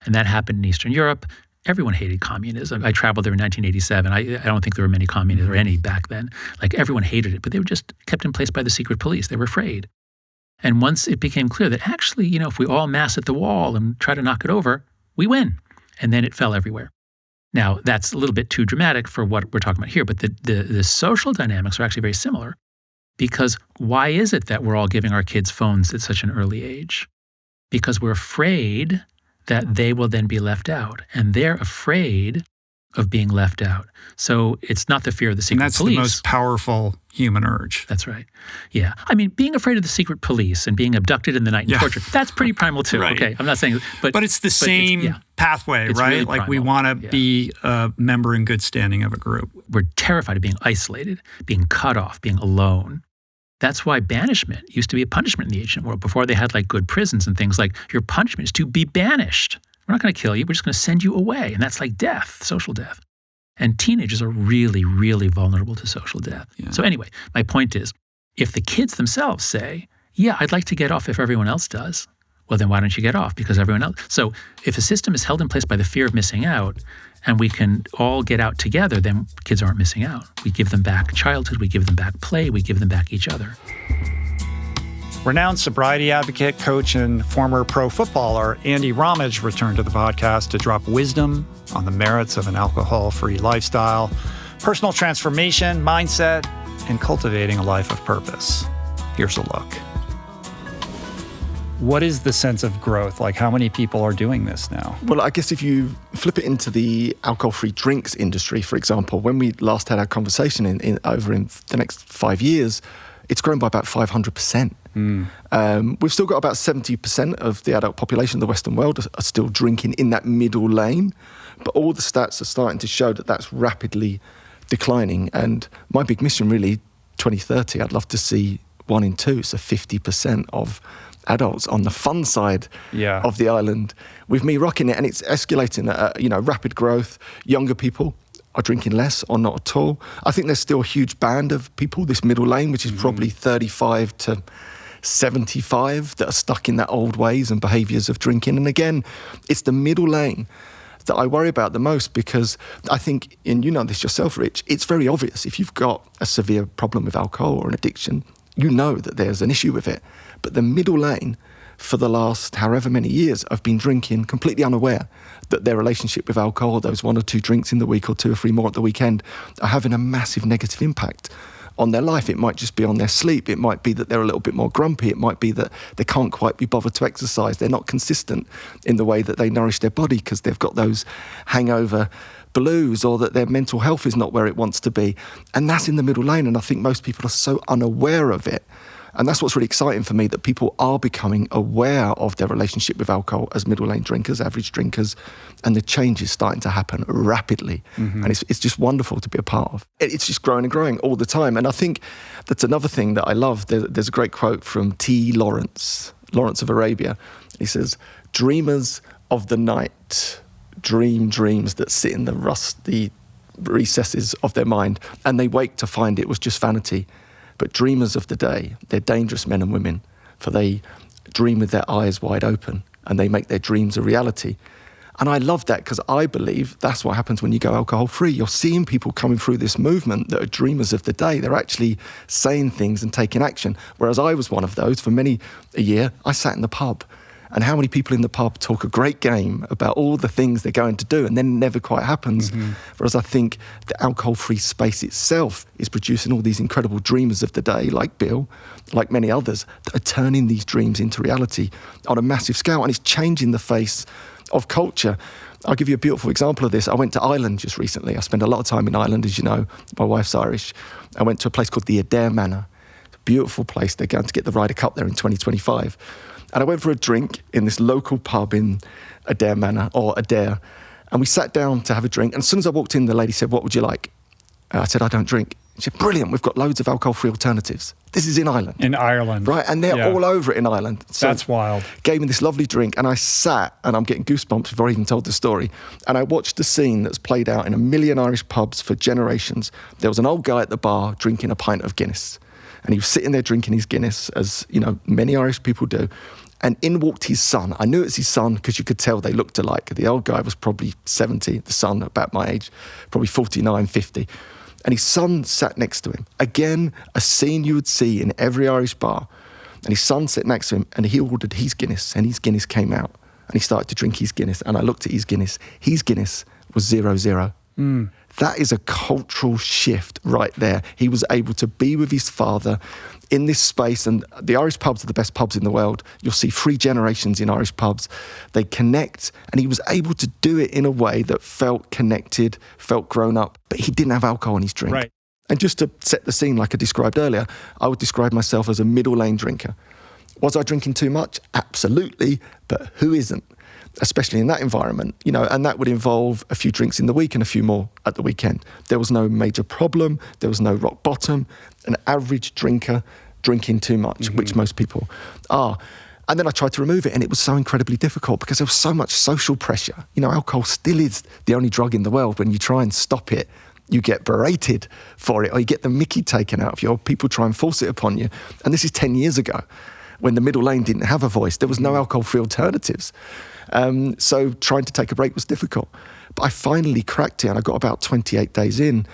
And that happened in Eastern Europe. Everyone hated communism. I traveled there in 1987. I don't think there were many communists or any back then. Like, everyone hated it, but they were just kept in place by the secret police. They were afraid. And once it became clear that actually, if we all mass at the wall and try to knock it over, we win. And then it fell everywhere. Now, that's a little bit too dramatic for what we're talking about here, but the social dynamics are actually very similar. Because why is it that we're all giving our kids phones at such an early age? Because we're afraid that they will then be left out. And they're afraid of being left out. So it's not the fear of the secret police. And that's the most powerful human urge. That's right. Yeah. I mean, being afraid of the secret police and being abducted in the night and tortured, that's pretty primal too. Right. Okay, I'm not saying... But it's the same pathway, it's right? Really like primal. We want to be a member in good standing of a group. We're terrified of being isolated, being cut off, being alone. That's why banishment used to be a punishment in the ancient world. Before they had like good prisons and things, like your punishment is to be banished. We're not going to kill you. We're just going to send you away. And that's like death, social death. And teenagers are really, really vulnerable to social death. Yeah. So anyway, my point is, if the kids themselves say, yeah, I'd like to get off if everyone else does, well, then why don't you get off? Because everyone else. So if a system is held in place by the fear of missing out, and we can all get out together, then kids aren't missing out. We give them back childhood, we give them back play, we give them back each other. Renowned sobriety advocate, coach, and former pro footballer Andy RAMAGE returned to the podcast to drop wisdom on the merits of an alcohol-free lifestyle, personal transformation, mindset, and cultivating a life of purpose. Here's a look. What is the sense of growth? Like, how many people are doing this now? Well, I guess if you flip it into the alcohol-free drinks industry, for example, when we last had our conversation over in the next 5 years, it's grown by about 500%. We've still got about 70% of the adult population of the Western world are still drinking in that middle lane, but all the stats are starting to show that that's rapidly declining. And my big mission, really, 2030, I'd love to see 1 in 2, so 50% of adults on the fun side of the island with me rocking it, and it's escalating at rapid growth. Younger people are drinking less or not at all. I think there's still a huge band of people, this middle lane, which is probably 35 to 75, that are stuck in that old ways and behaviours of drinking. And again, it's the middle lane that I worry about the most, because I think, and you know this yourself, Rich, it's very obvious. If you've got a severe problem with alcohol or an addiction, you know that there's an issue with it. But the middle lane, for the last however many years, have been drinking completely unaware that their relationship with alcohol, those 1 or 2 drinks in the week or 2 or 3 more at the weekend, are having a massive negative impact on their life. It might just be on their sleep. It might be that they're a little bit more grumpy. It might be that they can't quite be bothered to exercise. They're not consistent in the way that they nourish their body because they've got those hangover blues, or that their mental health is not where it wants to be. And that's in the middle lane. And I think most people are so unaware of it. And that's what's really exciting for me, that people are becoming aware of their relationship with alcohol as middle lane drinkers, average drinkers, and the change is starting to happen rapidly. And it's just wonderful to be a part of. It's just growing and growing all the time. And I think that's another thing that I love. There's a great quote from T. Lawrence of Arabia. He says, "Dreamers of the night dream dreams that sit in the rusty recesses of their mind, and they wake to find it was just vanity. But dreamers of the day, they're dangerous men and women, for they dream with their eyes wide open, and they make their dreams a reality." And I love that, because I believe that's what happens when you go alcohol-free. You're seeing people coming through this movement that are dreamers of the day. They're actually saying things and taking action. Whereas I was one of those. For many a year, I sat in the pub. And how many people in the pub talk a great game about all the things they're going to do, and then it never quite happens. Whereas I think the alcohol-free space itself is producing all these incredible dreamers of the day, like Bill, like many others, that are turning these dreams into reality on a massive scale. And it's changing the face of culture. I'll give you a beautiful example of this. I went to Ireland just recently. I spent a lot of time in Ireland, as you know. My wife's Irish. I went to a place called the Adair Manor. It's a beautiful place. They're going to get the Ryder Cup there in 2025. And I went for a drink in this local pub in Adair Manor, or Adair, and we sat down to have a drink. And as soon as I walked in, the lady said, "What would you like?" I said, "I don't drink." She said, "Brilliant, we've got loads of alcohol-free alternatives." This is in Ireland. In Ireland. Right, and they're all over it in Ireland. So that's wild. Gave me this lovely drink, and I sat, and I'm getting goosebumps before I even told the story, and I watched the scene that's played out in a million Irish pubs for generations. There was an old guy at the bar drinking a pint of Guinness, and he was sitting there drinking his Guinness, as you know, many Irish people do. And in walked his son. I knew it was his son because you could tell they looked alike. The old guy was probably 70, the son about my age, probably 49, 50. And his son sat next to him. Again, a scene you would see in every Irish bar. And his son sat next to him, and he ordered his Guinness, and his Guinness came out. And he started to drink his Guinness. And I looked at his Guinness. His Guinness was 0-0. That is a cultural shift right there. He was able to be with his father in this space, and the Irish pubs are the best pubs in the world. You'll see 3 generations in Irish pubs. They connect, and he was able to do it in a way that felt connected, felt grown up, but he didn't have alcohol in his drink. Right. And just to set the scene, like I described earlier, I would describe myself as a middle lane drinker. Was I drinking too much? Absolutely, but who isn't? Especially in that environment, you know, and that would involve a few drinks in the week and a few more at the weekend. There was no major problem. There was no rock bottom. An average drinker drinking too much, which most people are. And then I tried to remove it, and it was so incredibly difficult because there was so much social pressure. You know, alcohol still is the only drug in the world. When you try and stop it, you get berated for it, or you get the mickey taken out of you, or people try and force it upon you. And this is 10 years ago, when the middle lane didn't have a voice. There was no alcohol-free alternatives. So trying to take a break was difficult. But I finally cracked it, and I got about 28 days in,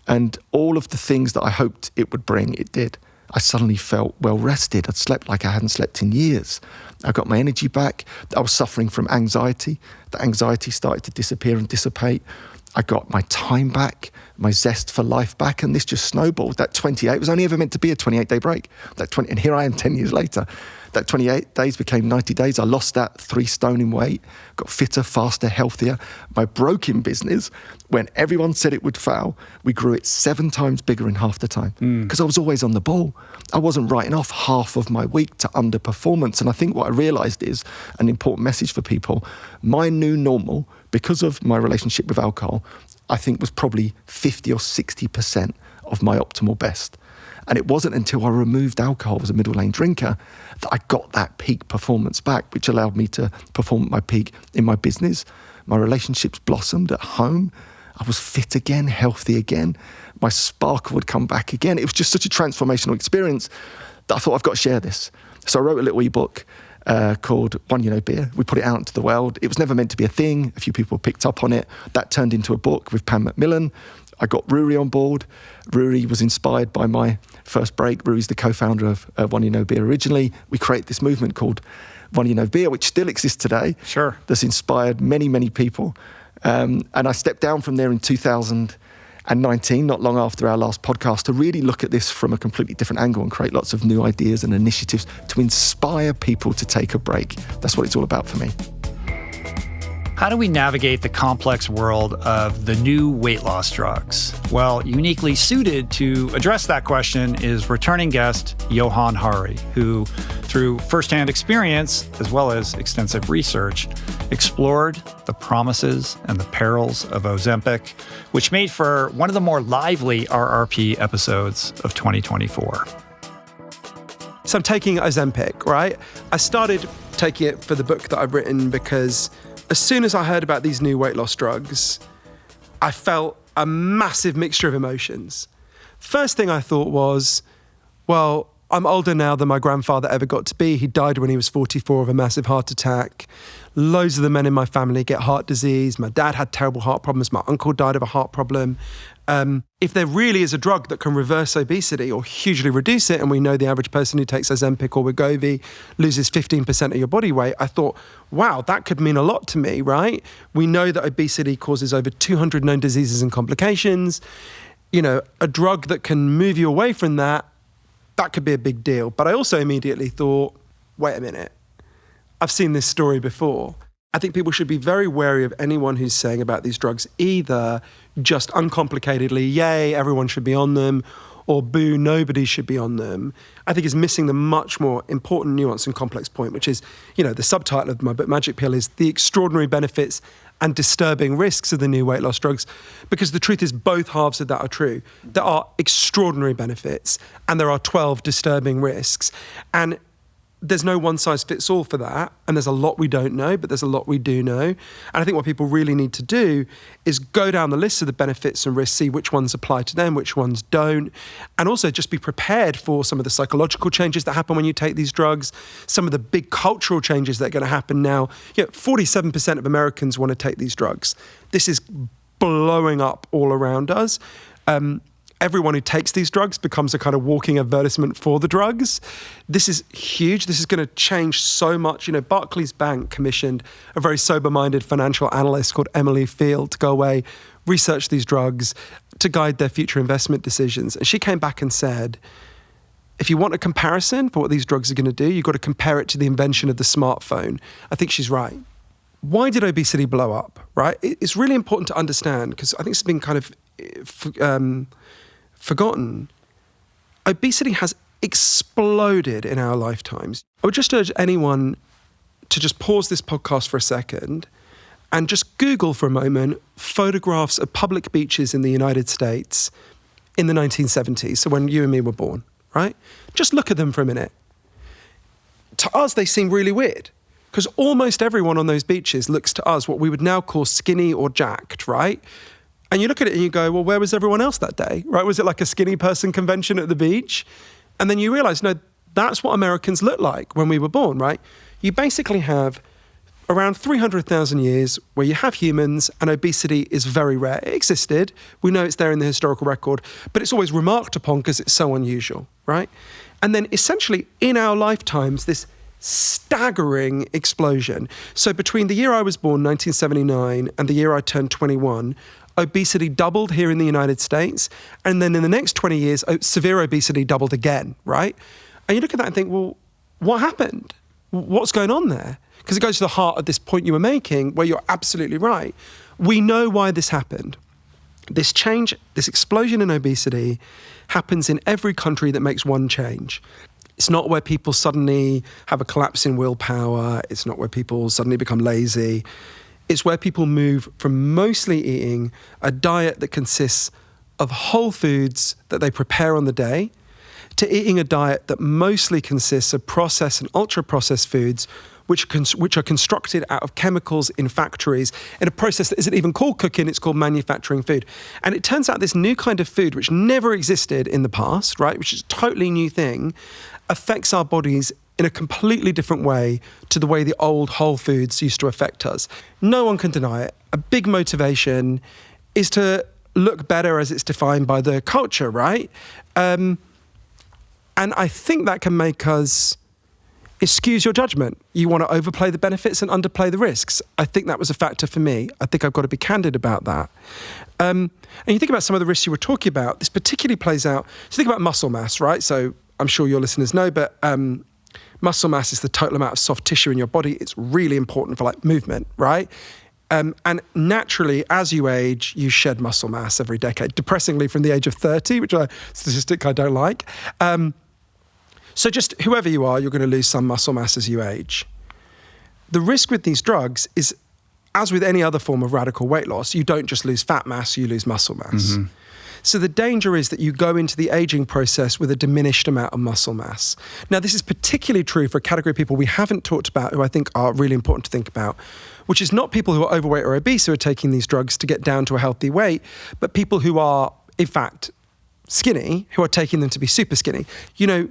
and all of the things that I hoped it would bring, it did. I suddenly felt well rested. I'd slept like I hadn't slept in years. I got my energy back. I was suffering from anxiety. The anxiety started to disappear and dissipate. I got my time back, my zest for life back, and this just snowballed. That 28 was only ever meant to be a 28-day break. And here I am 10 years later. That 28 days became 90 days. I lost that 3 stone in weight, got fitter, faster, healthier. My broken business, when everyone said it would fail, we grew it 7 times bigger in half the time because I was always on the ball. I wasn't writing off half of my week to underperformance. And I think what I realized is an important message for people. My new normal, because of my relationship with alcohol, I think was probably 50 or 60% of my optimal best. And it wasn't until I removed alcohol as a middle lane drinker that I got that peak performance back, which allowed me to perform at my peak in my business. My relationships blossomed at home. I was fit again, healthy again. My sparkle would come back again. It was just such a transformational experience that I thought, I've got to share this. So I wrote a little ebook called One You Know Beer. We put it out into the world. It was never meant to be a thing. A few people picked up on it. That turned into a book with Pam Macmillan. I got Rory on board. Rory was inspired by my first break. Rory's the co-founder of One You Know Beer originally. We created this movement called One You Know Beer, which still exists today. Sure. That's inspired many, many people. And I stepped down from there in 2019, not long after our last podcast, to really look at this from a completely different angle and create lots of new ideas and initiatives to inspire people to take a break. That's what it's all about for me. How do we navigate the complex world of the new weight loss drugs? Well, uniquely suited to address that question is returning guest Johann, who, through firsthand experience as well as extensive research, explored the promises and the perils of Ozempic, which made for one of the more lively RRP episodes of 2024. So I'm taking Ozempic, right? I started taking it for the book that I've written because as soon as I heard about these new weight loss drugs, I felt a massive mixture of emotions. First thing I thought was, well, I'm older now than my grandfather ever got to be. He died when he was 44 of a massive heart attack. Loads of the men in my family get heart disease. My dad had terrible heart problems. My uncle died of a heart problem. If there really is a drug that can reverse obesity or hugely reduce it, and we know the average person who takes Ozempic or Wegovy loses 15% of your body weight, I thought, wow, that could mean a lot to me, right? We know that obesity causes over 200 known diseases and complications. You know, a drug that can move you away from that could be a big deal. But I also immediately thought, wait a minute, I've seen this story before. I think people should be very wary of anyone who's saying about these drugs either just uncomplicatedly, yay, everyone should be on them, or boo, nobody should be on them. I think is missing the much more important nuance and complex point, which is, you know, the subtitle of my book, Magic Pill, is the extraordinary benefits and disturbing risks of the new weight loss drugs, because the truth is both halves of that are true. There are extraordinary benefits and there are 12 disturbing risks. And there's no one size fits all for that. And there's a lot we don't know, but there's a lot we do know. And I think what people really need to do is go down the list of the benefits and risks, see which ones apply to them, which ones don't. And also just be prepared for some of the psychological changes that happen when you take these drugs, some of the big cultural changes that are going to happen now. You know, 47% of Americans want to take these drugs. This is blowing up all around us. Everyone who takes these drugs becomes a kind of walking advertisement for the drugs. This is huge. This is going to change so much. You know, Barclays Bank commissioned a very sober-minded financial analyst called Emily Field to go away, research these drugs to guide their future investment decisions. And she came back and said, if you want a comparison for what these drugs are going to do, you've got to compare it to the invention of the smartphone. I think she's right. Why did obesity blow up, right? It's really important to understand, because I think it's been kind of forgotten. Obesity has exploded in our lifetimes. I would just urge anyone to just pause this podcast for a second and just Google for a moment photographs of public beaches in the United States in the 1970s, so when you and me were born, right? Just look at them for a minute. To us, they seem really weird, because almost everyone on those beaches looks to us what we would now call skinny or jacked, right? And you look at it and you go, well, where was everyone else that day, right? Was it like a skinny person convention at the beach? And then you realize, no, that's what Americans look like when we were born, right? You basically have around 300,000 years where you have humans and obesity is very rare. It existed. We know it's there in the historical record, but it's always remarked upon because it's so unusual, right? And then essentially in our lifetimes, this staggering explosion. So between the year I was born, 1979, and the year I turned 21, obesity doubled here in the United States. And then in the next 20 years, severe obesity doubled again, right? And you look at that and think, well, what happened? What's going on there? Because it goes to the heart of this point you were making, where you're absolutely right. We know why this happened. This change, this explosion in obesity happens in every country that makes one change. It's not where people suddenly have a collapse in willpower. It's not where people suddenly become lazy. It's where people move from mostly eating a diet that consists of whole foods that they prepare on the day to eating a diet that mostly consists of processed and ultra-processed foods which are constructed out of chemicals in factories in a process that isn't even called cooking, it's called manufacturing food. And it turns out this new kind of food, which never existed in the past, right, which is a totally new thing, affects our bodies in a completely different way to the way the old whole foods used to affect us. No one can deny it. A big motivation is to look better as it's defined by the culture, right? And I think that can make us, it skews your judgment. You want to overplay the benefits and underplay the risks. I think that was a factor for me. I think I've got to be candid about that. And you think about some of the risks you were talking about, this particularly plays out, so think about muscle mass, right? So I'm sure your listeners know, but muscle mass is the total amount of soft tissue in your body. It's really important for like movement, right? And naturally, as you age, you shed muscle mass every decade, depressingly from the age of 30, which is a statistic I don't like. So just whoever you are, you're going to lose some muscle mass as you age. The risk with these drugs is, as with any other form of radical weight loss, you don't just lose fat mass, you lose muscle mass. Mm-hmm. So the danger is that you go into the aging process with a diminished amount of muscle mass. Now, this is particularly true for a category of people we haven't talked about who I think are really important to think about, which is not people who are overweight or obese who are taking these drugs to get down to a healthy weight, but people who are, in fact, skinny, who are taking them to be super skinny. You know,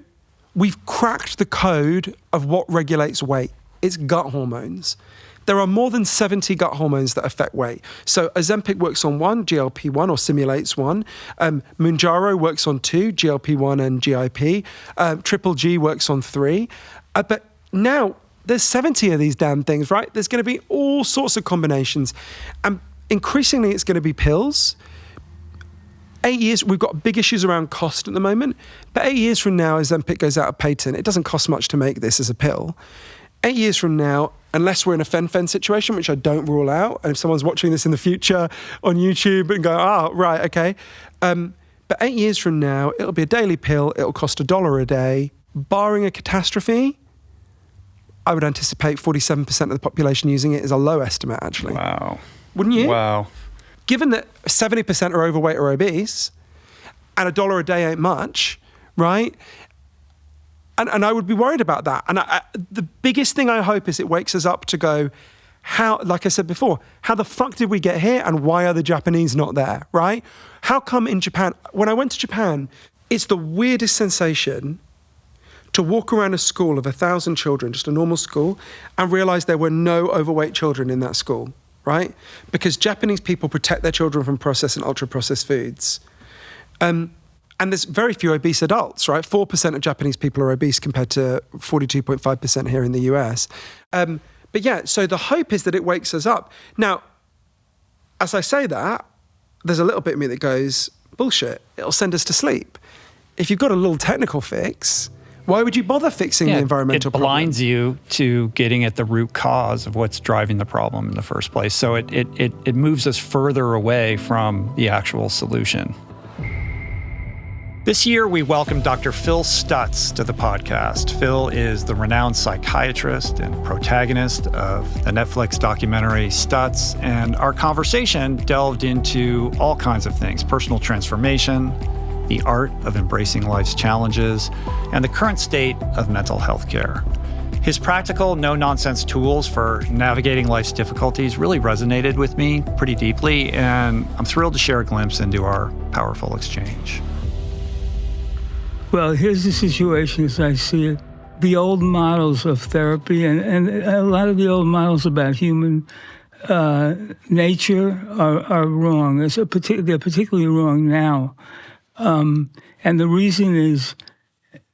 we've cracked the code of what regulates weight. It's gut hormones. There are more than 70 gut hormones that affect weight. So Ozempic works on one, GLP-1, or simulates one. Mounjaro works on two, GLP-1 and GIP. Triple G works on three. But now there's 70 of these damn things, right? There's going to be all sorts of combinations. And increasingly, it's going to be pills. 8 years, we've got big issues around cost at the moment. But 8 years from now, Ozempic goes out of patent. It doesn't cost much to make this as a pill. 8 years from now, unless we're in a fen-phen situation, which I don't rule out, and if someone's watching this in the future on YouTube and go, right, okay. But 8 years from now, it'll be a daily pill. It'll cost $1 a day. Barring a catastrophe, I would anticipate 47% of the population using it is a low estimate, actually. Wow. Wouldn't you? Wow. Given that 70% are overweight or obese, and $1 a day ain't much, right? And I would be worried about that. And the biggest thing I hope is it wakes us up to go, how, like I said before, how the fuck did we get here and why are the Japanese not there, right? How come in Japan, when I went to Japan, it's the weirdest sensation to walk around a school of 1,000 children, just a normal school, and realize there were no overweight children in that school, right? Because Japanese people protect their children from processed and ultra-processed foods. And there's very few obese adults, right? 4% of Japanese people are obese compared to 42.5% here in the US. But yeah, so the hope is that it wakes us up. Now, as I say that, there's a little bit of me that goes, bullshit, it'll send us to sleep. If you've got a little technical fix, why would you bother fixing the environmental problem? It blinds you to getting at the root cause of what's driving the problem in the first place. So it moves us further away from the actual solution. This year, we welcomed Dr. Phil Stutz to the podcast. Phil is the renowned psychiatrist and protagonist of the Netflix documentary STUTZ, and our conversation delved into all kinds of things: personal transformation, the art of embracing life's challenges, and the current state of mental health care. His practical, no-nonsense tools for navigating life's difficulties really resonated with me pretty deeply, and I'm thrilled to share a glimpse into our powerful exchange. Well, here's the situation as I see it. The old models of therapy and a lot of the old models about human nature are wrong. They're particularly wrong now. And the reason is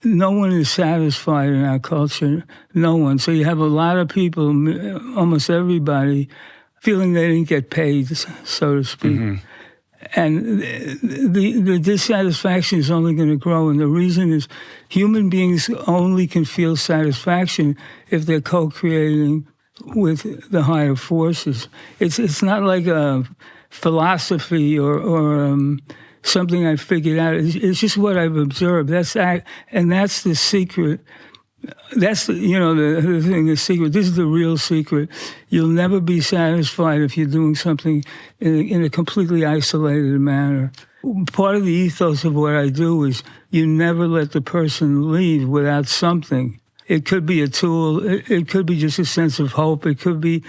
no one is satisfied in our culture. No one. So you have a lot of people, almost everybody, feeling they didn't get paid, so to speak. Mm-hmm. And the dissatisfaction is only going to grow. And the reason is human beings only can feel satisfaction if they're co-creating with the higher forces. It's not like a philosophy or something I figured out. It's just what I've observed. That's the secret. That's the thing, the secret. This is the real secret. You'll never be satisfied if you're doing something in a completely isolated manner. Part of the ethos of what I do is you never let the person leave without something. It could be a tool. It could be just a sense of hope. It could be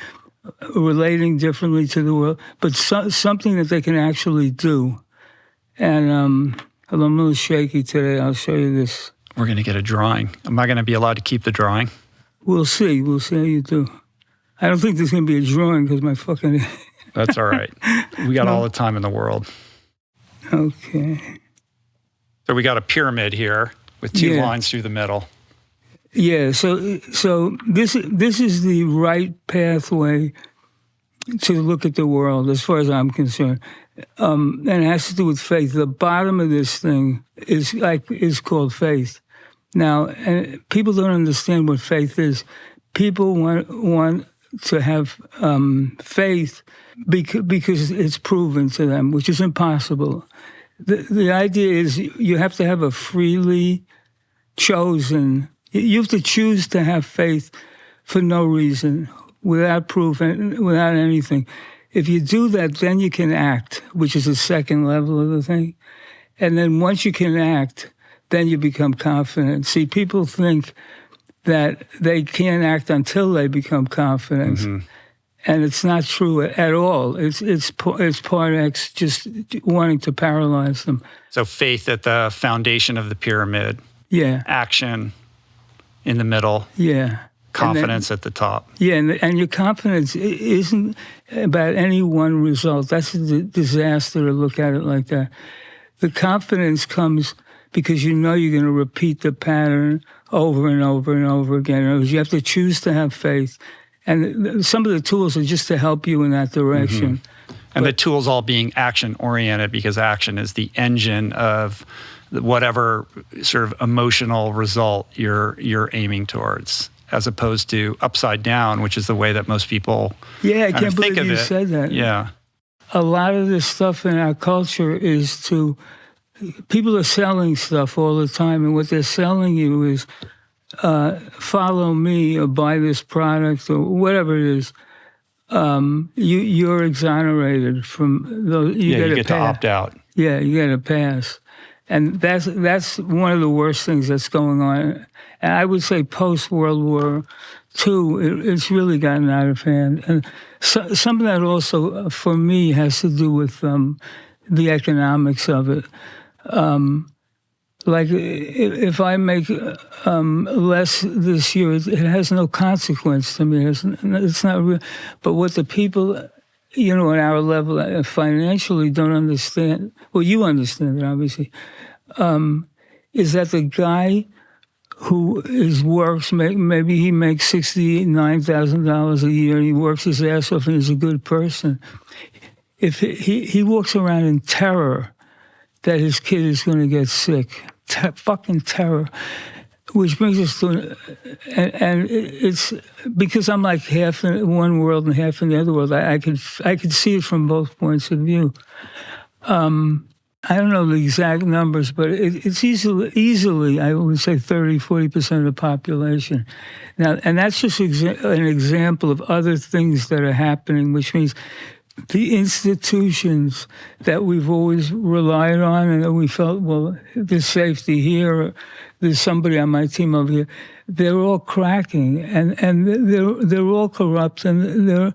relating differently to the world, but something that they can actually do. And I'm a little shaky today. I'll show you this. We're going to get a drawing. Am I going to be allowed to keep the drawing? We'll see. We'll see how you do. I don't think there's going to be a drawing because my fucking... That's all right. We got all the time in the world. Okay. So we got a pyramid here with two lines through the middle. Yeah, so this is the right pathway to look at the world as far as I'm concerned. And it has to do with faith. The bottom of this thing is called faith. Now, and people don't understand what faith is. People want to have faith because it's proven to them, which is impossible. The idea is you have to have a freely chosen. You have to choose to have faith for no reason, without proof, and without anything. If you do that, then you can act, which is the second level of the thing. And then once you can act, then you become confident. See, people think that they can't act until they become confident. Mm-hmm. And it's not true at all. It's part X just wanting to paralyze them. So faith at the foundation of the pyramid. Yeah. Action in the middle. Yeah. Confidence at the top. Yeah, and your confidence isn't about any one result. That's a disaster to look at it like that. The confidence comes because you know you're going to repeat the pattern over and over and over again. In other words, you have to choose to have faith. And some of the tools are just to help you in that direction. Mm-hmm. And the tools all being action-oriented, because action is the engine of whatever sort of emotional result you're aiming towards, as opposed to upside down, which is the way that most people I can't believe you said that. Yeah. A lot of this stuff in our culture is people are selling stuff all the time, and what they're selling you is follow me or buy this product or whatever it is. You're exonerated from those. You get to opt out. Yeah, you get a pass. And that's one of the worst things that's going on. And I would say post-World War II, it's really gotten out of hand. And some of that also, for me, has to do with the economics of it. Like, if I make less this year, it has no consequence to me. It's not real. But what the people, at our level financially don't understand, well, you understand it, obviously, is that the guy who works, maybe he makes $69,000 a year, and he works his ass off and he's a good person. If he walks around in terror that his kid is going to get sick, fucking terror, which brings us to, and it's because I'm like half in one world and half in the other world. I could see it from both points of view. I don't know the exact numbers, but it's easily, I would say 30-40% of the population. Now, and that's just an example of other things that are happening, which means the institutions that we've always relied on and that we felt, well, there's safety here, there's somebody on my team over here, they're all cracking, and they're all corrupt, and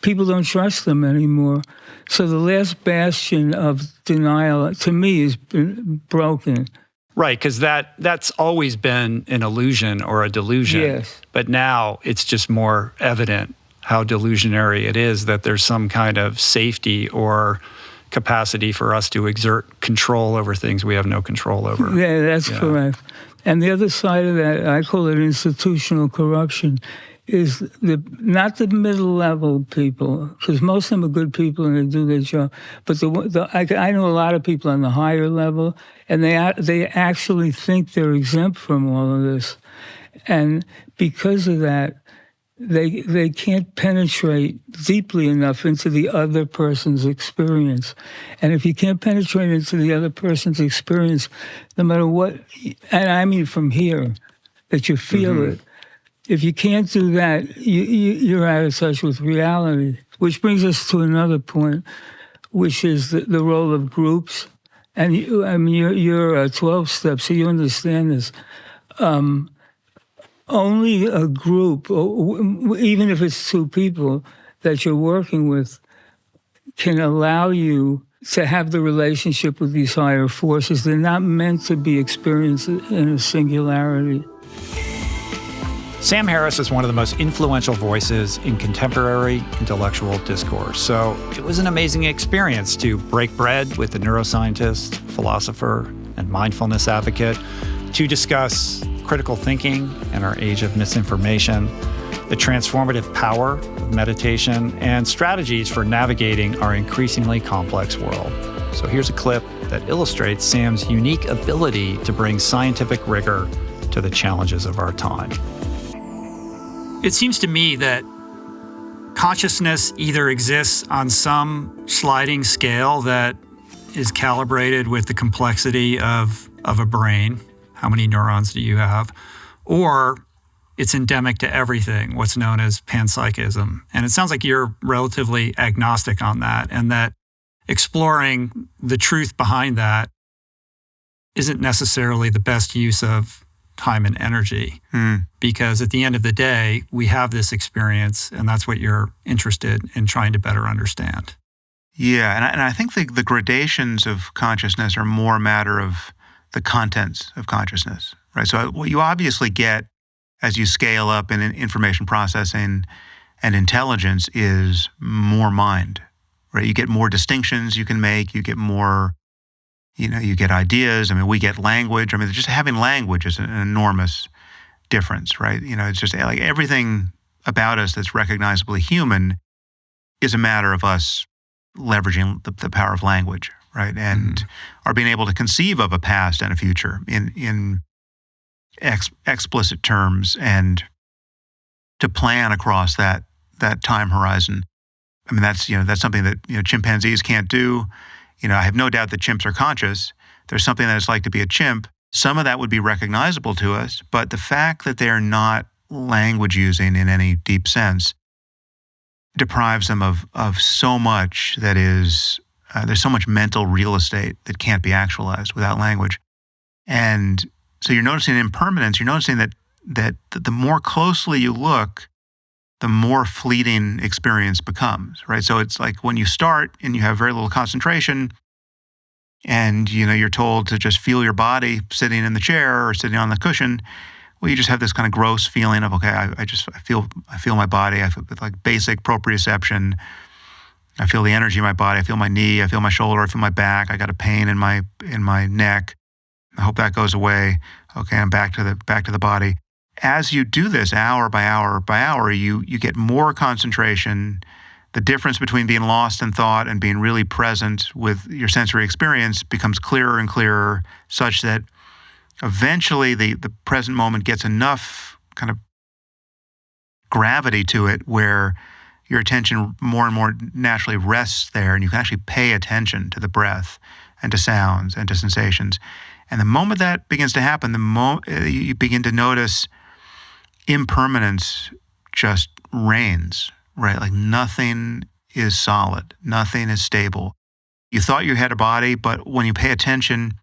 people don't trust them anymore. So the last bastion of denial, to me, has been broken. Right, because that's always been an illusion or a delusion. Yes. But now it's just more evident how delusionary it is that there's some kind of safety or capacity for us to exert control over things we have no control over. Yeah, that's correct. And the other side of that, I call it institutional corruption, is not the middle level people, because most of them are good people and they do their job. But I know a lot of people on the higher level, and they actually think they're exempt from all of this, and because of that, they can't penetrate deeply enough into the other person's experience. And if you can't penetrate into the other person's experience, no matter what, and I mean from here, that you feel it. If you can't do that, you're out of touch with reality. Which brings us to another point, which is the role of groups. And you're 12 steps, so you understand this. Only a group, even if it's two people that you're working with, can allow you to have the relationship with these higher forces. They're not meant to be experienced in a singularity. Sam Harris is one of the most influential voices in contemporary intellectual discourse. So it was an amazing experience to break bread with a neuroscientist, philosopher, and mindfulness advocate to discuss critical thinking in our age of misinformation, the transformative power of meditation, and strategies for navigating our increasingly complex world. So here's a clip that illustrates Sam's unique ability to bring scientific rigor to the challenges of our time. It seems to me that consciousness either exists on some sliding scale that is calibrated with the complexity of a brain. How many neurons do you have? Or it's endemic to everything, what's known as panpsychism. And it sounds like you're relatively agnostic on that, and that exploring the truth behind that isn't necessarily the best use of time and energy. Because at the end of the day, we have this experience, and that's what you're interested in trying to better understand. Yeah, and I think the gradations of consciousness are more a matter of the contents of consciousness, right? So what you obviously get as you scale up in information processing and intelligence is more mind, right? You get more distinctions you can make, you get more, you get ideas. I mean, we get language. I mean, just having language is an enormous difference, right? It's just like everything about us that's recognizably human is a matter of us leveraging the power of language, right? And are being able to conceive of a past and a future in explicit terms, and to plan across that time horizon. I mean, that's something that chimpanzees can't do. I have no doubt that chimps are conscious. There's something that it's like to be a chimp. Some of that would be recognizable to us, but the fact that they are not language using in any deep sense deprives them of so much that is, there's so much mental real estate that can't be actualized without language. And so you're noticing impermanence. You're noticing that the more closely you look, the more fleeting experience becomes, right? So it's like when you start and you have very little concentration, and you're told to just feel your body sitting in the chair or sitting on the cushion. Well, you just have this kind of gross feeling of, okay, I feel my body. I feel like basic proprioception. I feel the energy in my body. I feel my knee. I feel my shoulder. I feel my back. I got a pain in my neck. I hope that goes away. Okay, I'm back to the body. As you do this hour by hour by hour, you get more concentration. The difference between being lost in thought and being really present with your sensory experience becomes clearer and clearer, such that eventually the present moment gets enough kind of gravity to it where your attention more and more naturally rests there, and you can actually pay attention to the breath and to sounds and to sensations. And the moment that begins to happen, you begin to notice impermanence just reigns, right? Like nothing is solid, nothing is stable. You thought you had a body, but when you pay attention,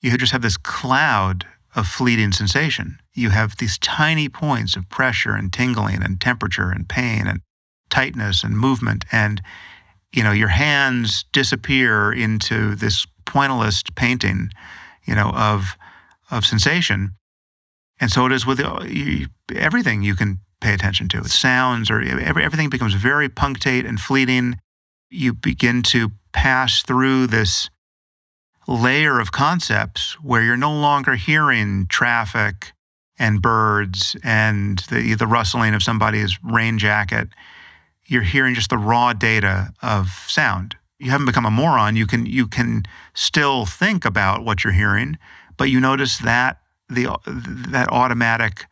you just have this cloud of fleeting sensation. You have these tiny points of pressure and tingling and temperature and pain and tightness and movement. And, your hands disappear into this pointillist painting, of sensation. And so it is with everything you can pay attention to. Sounds, or everything becomes very punctate and fleeting. You begin to pass through this layer of concepts where you're no longer hearing traffic and birds and the rustling of somebody's rain jacket. You're hearing just the raw data of sound. You haven't become a moron. You can still think about what you're hearing, but you notice that that automatic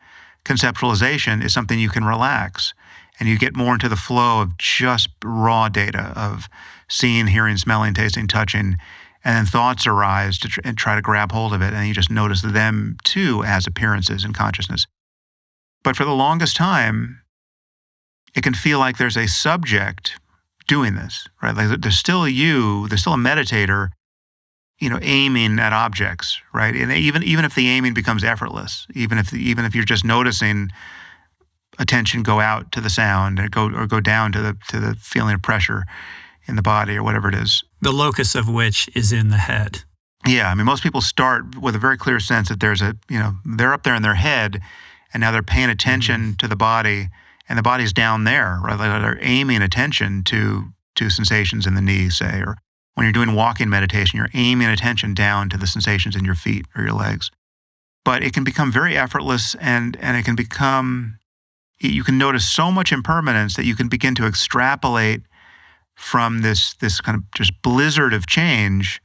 conceptualization is something you can relax, and you get more into the flow of just raw data of seeing, hearing, smelling, tasting, touching, and then thoughts arise and try to grab hold of it, and you just notice them too as appearances in consciousness. But for the longest time, it can feel like there's a subject doing this, right? Like there's still there's still a meditator, aiming at objects, right? And even if the aiming becomes effortless, even if you're just noticing attention go out to the sound and go down to the feeling of pressure in the body or whatever it is. The locus of which is in the head. Yeah, I mean, most people start with a very clear sense that there's they're up there in their head, and now they're paying attention to the body, and the body's down there, right? They're aiming attention to sensations in the knee, say, or when you're doing walking meditation, you're aiming attention down to the sensations in your feet or your legs. But it can become very effortless, and it can become, you can notice so much impermanence that you can begin to extrapolate from this kind of just blizzard of change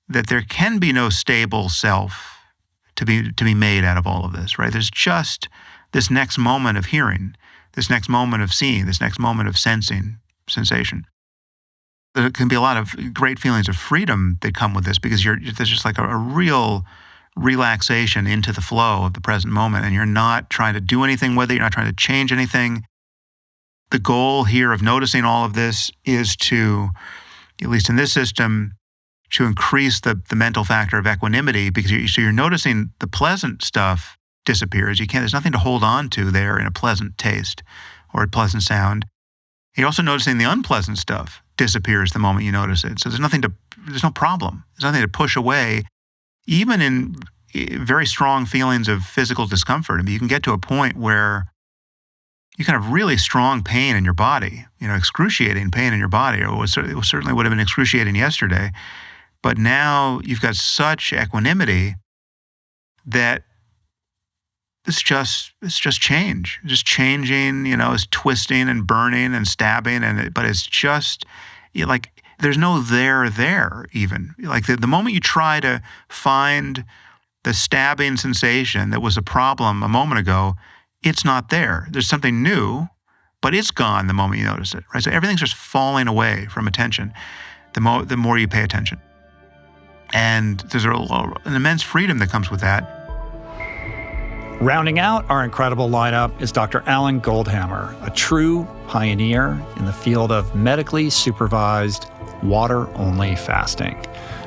that there can be no stable self to be made out of all of this, right? There's just this next moment of hearing. this next moment of seeing, this next moment of sensation. There can be a lot of great feelings of freedom that come with this because there's just like a real relaxation into the flow of the present moment, and you're not trying to do anything with it. You're not trying to change anything. The goal here of noticing all of this is to, at least in this system, to increase the mental factor of equanimity, because you're noticing the pleasant stuff disappears. There's nothing to hold on to there in a pleasant taste or a pleasant sound. You're also noticing the unpleasant stuff disappears the moment you notice it. So there's no problem. There's nothing to push away. Even in very strong feelings of physical discomfort, I mean, you can get to a point where you can have really strong pain in your body, excruciating pain in your body. It certainly would have been excruciating yesterday. But now you've got such equanimity that it's just change. It's just changing, it's twisting and burning and stabbing, but it's just like there's no there even. Like the moment you try to find the stabbing sensation that was a problem a moment ago, it's not there. There's something new, but it's gone the moment you notice it, right? So everything's just falling away from attention the more you pay attention. And there's an immense freedom that comes with that. Rounding out our incredible lineup is Dr. Alan Goldhamer, a true pioneer in the field of medically supervised water-only fasting.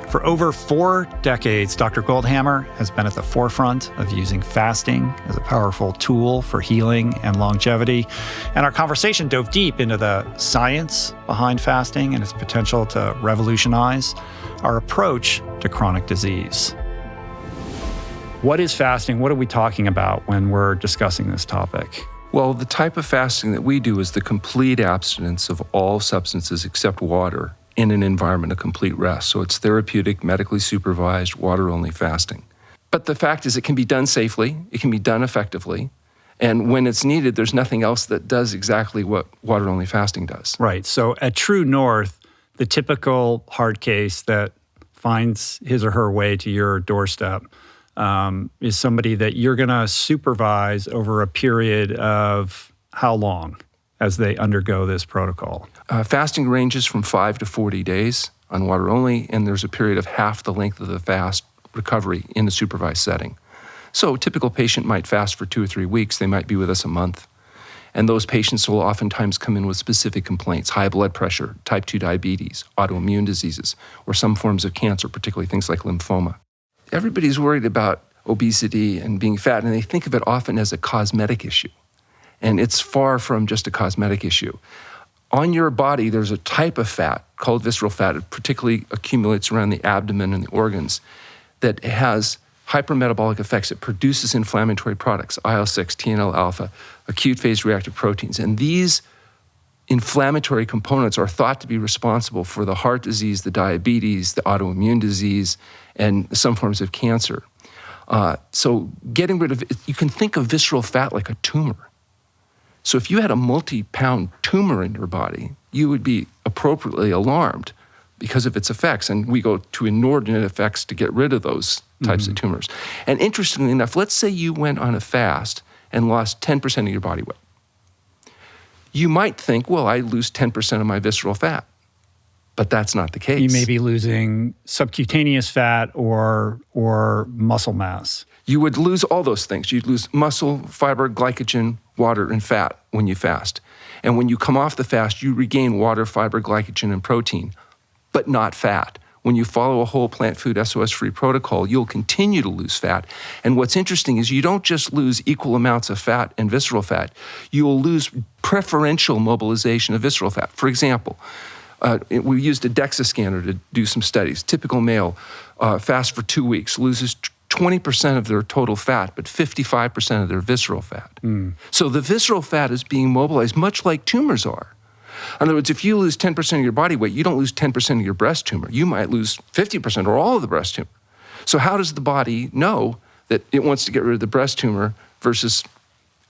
For over 4 decades, Dr. Goldhamer has been at the forefront of using fasting as a powerful tool for healing and longevity. And our conversation dove deep into the science behind fasting and its potential to revolutionize our approach to chronic disease. What is fasting? What are we talking about when we're discussing this topic? Well, the type of fasting that we do is the complete abstinence of all substances except water in an environment of complete rest. So it's therapeutic, medically supervised, water-only fasting. But the fact is it can be done safely, it can be done effectively, and when it's needed, there's nothing else that does exactly what water-only fasting does. Right. So at True North, the typical hard case that finds his or her way to your doorstep is somebody that you're going to supervise over a period of how long as they undergo this protocol? Fasting ranges from 5 to 40 days on water only, and there's a period of half the length of the fast recovery in a supervised setting. So a typical patient might fast for 2 or 3 weeks. They might be with us a month. And those patients will oftentimes come in with specific complaints: high blood pressure, type 2 diabetes, autoimmune diseases, or some forms of cancer, particularly things like lymphoma. Everybody's worried about obesity and being fat, and they think of it often as a cosmetic issue. And it's far from just a cosmetic issue. On your body, there's a type of fat called visceral fat. It particularly accumulates around the abdomen and the organs that has hypermetabolic effects. It produces inflammatory products, IL-6, TNF-alpha, acute phase reactive proteins. And these inflammatory components are thought to be responsible for the heart disease, the diabetes, the autoimmune disease, and some forms of cancer. So getting rid of it, you can think of visceral fat like a tumor. So if you had a multi-pound tumor in your body, you would be appropriately alarmed because of its effects. And we go to inordinate effects to get rid of those types of tumors. And interestingly enough, let's say you went on a fast and lost 10% of your body weight. You might think, well, I lose 10% of my visceral fat. But that's not the case. You may be losing subcutaneous fat or muscle mass. You would lose all those things. You'd lose muscle, fiber, glycogen, water, and fat when you fast. And when you come off the fast, you regain water, fiber, glycogen, and protein, but not fat. When you follow a whole plant food SOS-free protocol, you'll continue to lose fat. And what's interesting is you don't just lose equal amounts of fat and visceral fat. You'll lose preferential mobilization of visceral fat. For example, we used a DEXA scanner to do some studies. Typical male fasts for 2 weeks, loses 20% of their total fat, but 55% of their visceral fat. So the visceral fat is being mobilized much like tumors are. In other words, if you lose 10% of your body weight, you don't lose 10% of your breast tumor. You might lose 50% or all of the breast tumor. So how does the body know that it wants to get rid of the breast tumor versus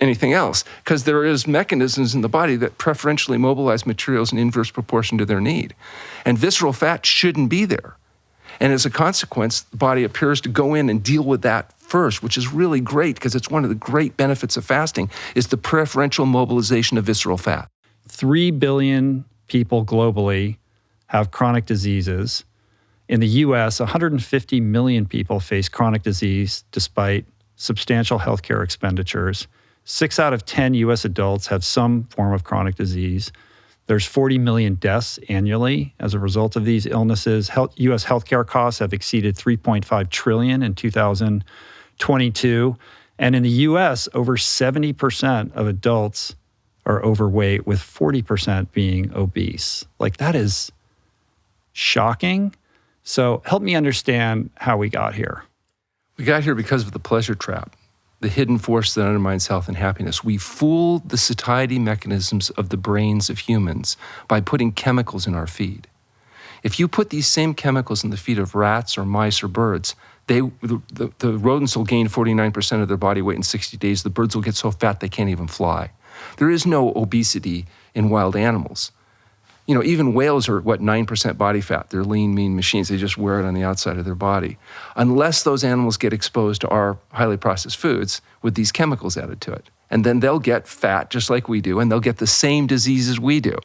anything else? Because there is mechanisms in the body that preferentially mobilize materials in inverse proportion to their need. And visceral fat shouldn't be there. And as a consequence, the body appears to go in and deal with that first, which is really great because it's one of the great benefits of fasting, is the preferential mobilization of visceral fat. 3 billion people globally have chronic diseases. In the US, 150 million people face chronic disease despite substantial healthcare expenditures. 6 out of 10 US adults have some form of chronic disease. There's 40 million deaths annually as a result of these illnesses. US healthcare costs have exceeded $3.5 trillion in 2022. And in the US, over 70% of adults are overweight, with 40% being obese. Like, that is shocking. So help me understand how we got here. We got here because of the pleasure trap, the hidden force that undermines health and happiness. We fooled the satiety mechanisms of the brains of humans by putting chemicals in our feed. If you put these same chemicals in the feed of rats or mice or birds, the rodents will gain 49% of their body weight in 60 days. The birds will get so fat they can't even fly. There is no obesity in wild animals. You know, even whales are, 9% body fat. They're lean, mean machines. They just wear it on the outside of their body. Unless those animals get exposed to our highly processed foods with these chemicals added to it. And then they'll get fat just like we do, and they'll get the same diseases we do.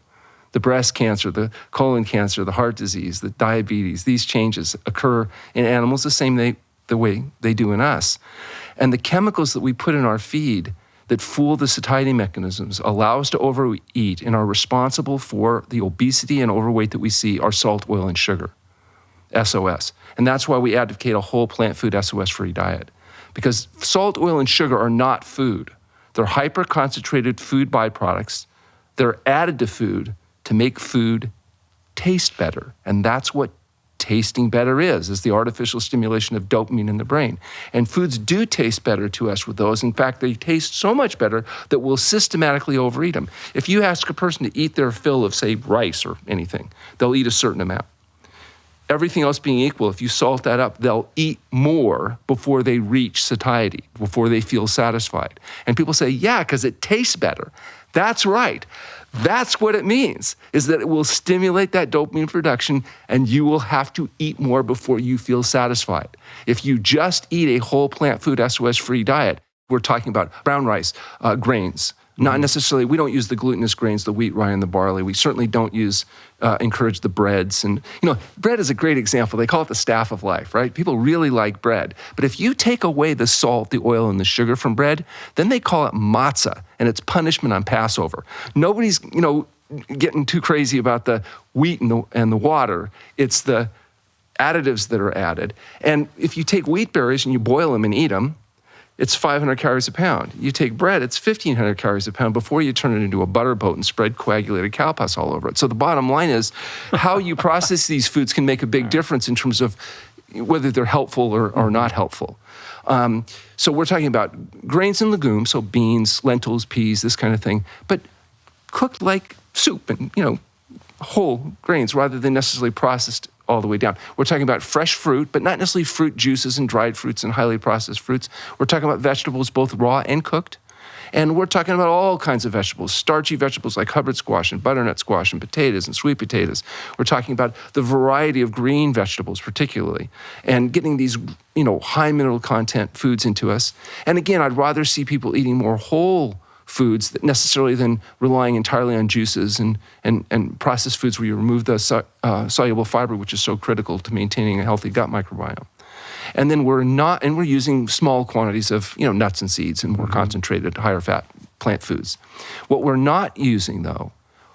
The breast cancer, the colon cancer, the heart disease, the diabetes, these changes occur in animals the way they do in us. And the chemicals that we put in our feed that fool the satiety mechanisms, allow us to overeat, and are responsible for the obesity and overweight that we see are salt, oil, and sugar, SOS. And that's why we advocate a whole plant food SOS-free diet. Because salt, oil, and sugar are not food. They're hyper-concentrated food byproducts. They're added to food to make food taste better. And that's what tasting better is the artificial stimulation of dopamine in the brain. And foods do taste better to us with those. In fact, they taste so much better that we'll systematically overeat them. If you ask a person to eat their fill of, say, rice or anything, they'll eat a certain amount. Everything else being equal, if you salt that up, they'll eat more before they reach satiety, before they feel satisfied. And people say, yeah, because it tastes better. That's right. That's what it means, is that it will stimulate that dopamine production, and you will have to eat more before you feel satisfied. If you just eat a whole plant food SOS-free diet, we're talking about brown rice, grains. Not necessarily, we don't use the glutinous grains, the wheat, rye, and the barley. We certainly don't encourage the breads. And, bread is a great example. They call it the staff of life, right? People really like bread. But if you take away the salt, the oil, and the sugar from bread, then they call it matzah, and it's punishment on Passover. Nobody's, getting too crazy about the wheat and the water. It's the additives that are added. And if you take wheat berries and you boil them and eat them, it's 500 calories a pound. You take bread, it's 1,500 calories a pound before you turn it into a butter boat and spread coagulated cow pus all over it. So the bottom line is how you process these foods can make a big difference in terms of whether they're helpful or not helpful. So we're talking about grains and legumes, so beans, lentils, peas, this kind of thing, but cooked like soup and, whole grains rather than necessarily processed all the way down. We're talking about fresh fruit, but not necessarily fruit juices and dried fruits and highly processed fruits. We're talking about vegetables, both raw and cooked. And we're talking about all kinds of vegetables, starchy vegetables like Hubbard squash and butternut squash and potatoes and sweet potatoes. We're talking about the variety of green vegetables particularly, and getting these, high mineral content foods into us. And again, I'd rather see people eating more whole foods necessarily than relying entirely on juices and processed foods where you remove the soluble fiber, which is so critical to maintaining a healthy gut microbiome. And then we're using small quantities of nuts and seeds and more concentrated, higher fat plant foods. What we're not using though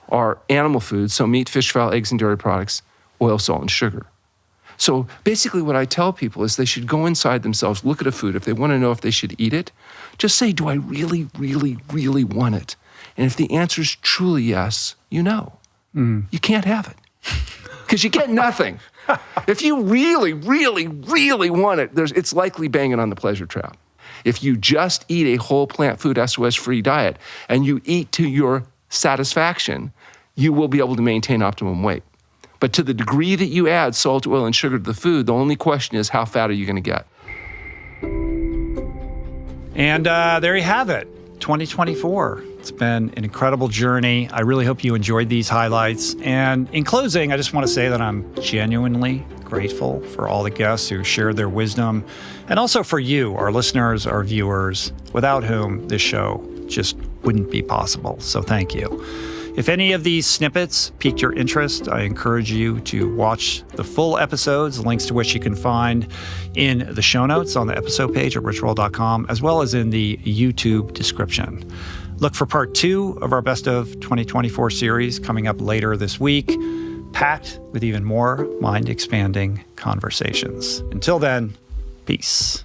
are animal foods, so meat, fish, fowl, eggs, and dairy products, oil, salt, and sugar. So basically what I tell people is they should go inside themselves, look at a food. If they want to know if they should eat it, just say, do I really, really, really want it? And if the answer is truly yes, you can't have it because you get nothing. If you really, really, really want it, it's likely banging on the pleasure trap. If you just eat a whole plant food SOS-free diet and you eat to your satisfaction, you will be able to maintain optimum weight. But to the degree that you add salt, oil, and sugar to the food, the only question is how fat are you going to get? And there you have it, 2024. It's been an incredible journey. I really hope you enjoyed these highlights. And in closing, I just want to say that I'm genuinely grateful grateful for all the guests who shared their wisdom, and also for you, our listeners, our viewers, without whom this show just wouldn't be possible. So thank you. If any of these snippets piqued your interest, I encourage you to watch the full episodes, links to which you can find in the show notes on the episode page at richroll.com, as well as in the YouTube description. Look for part 2 of our Best of 2024 series coming up later this week, packed with even more mind-expanding conversations. Until then, peace.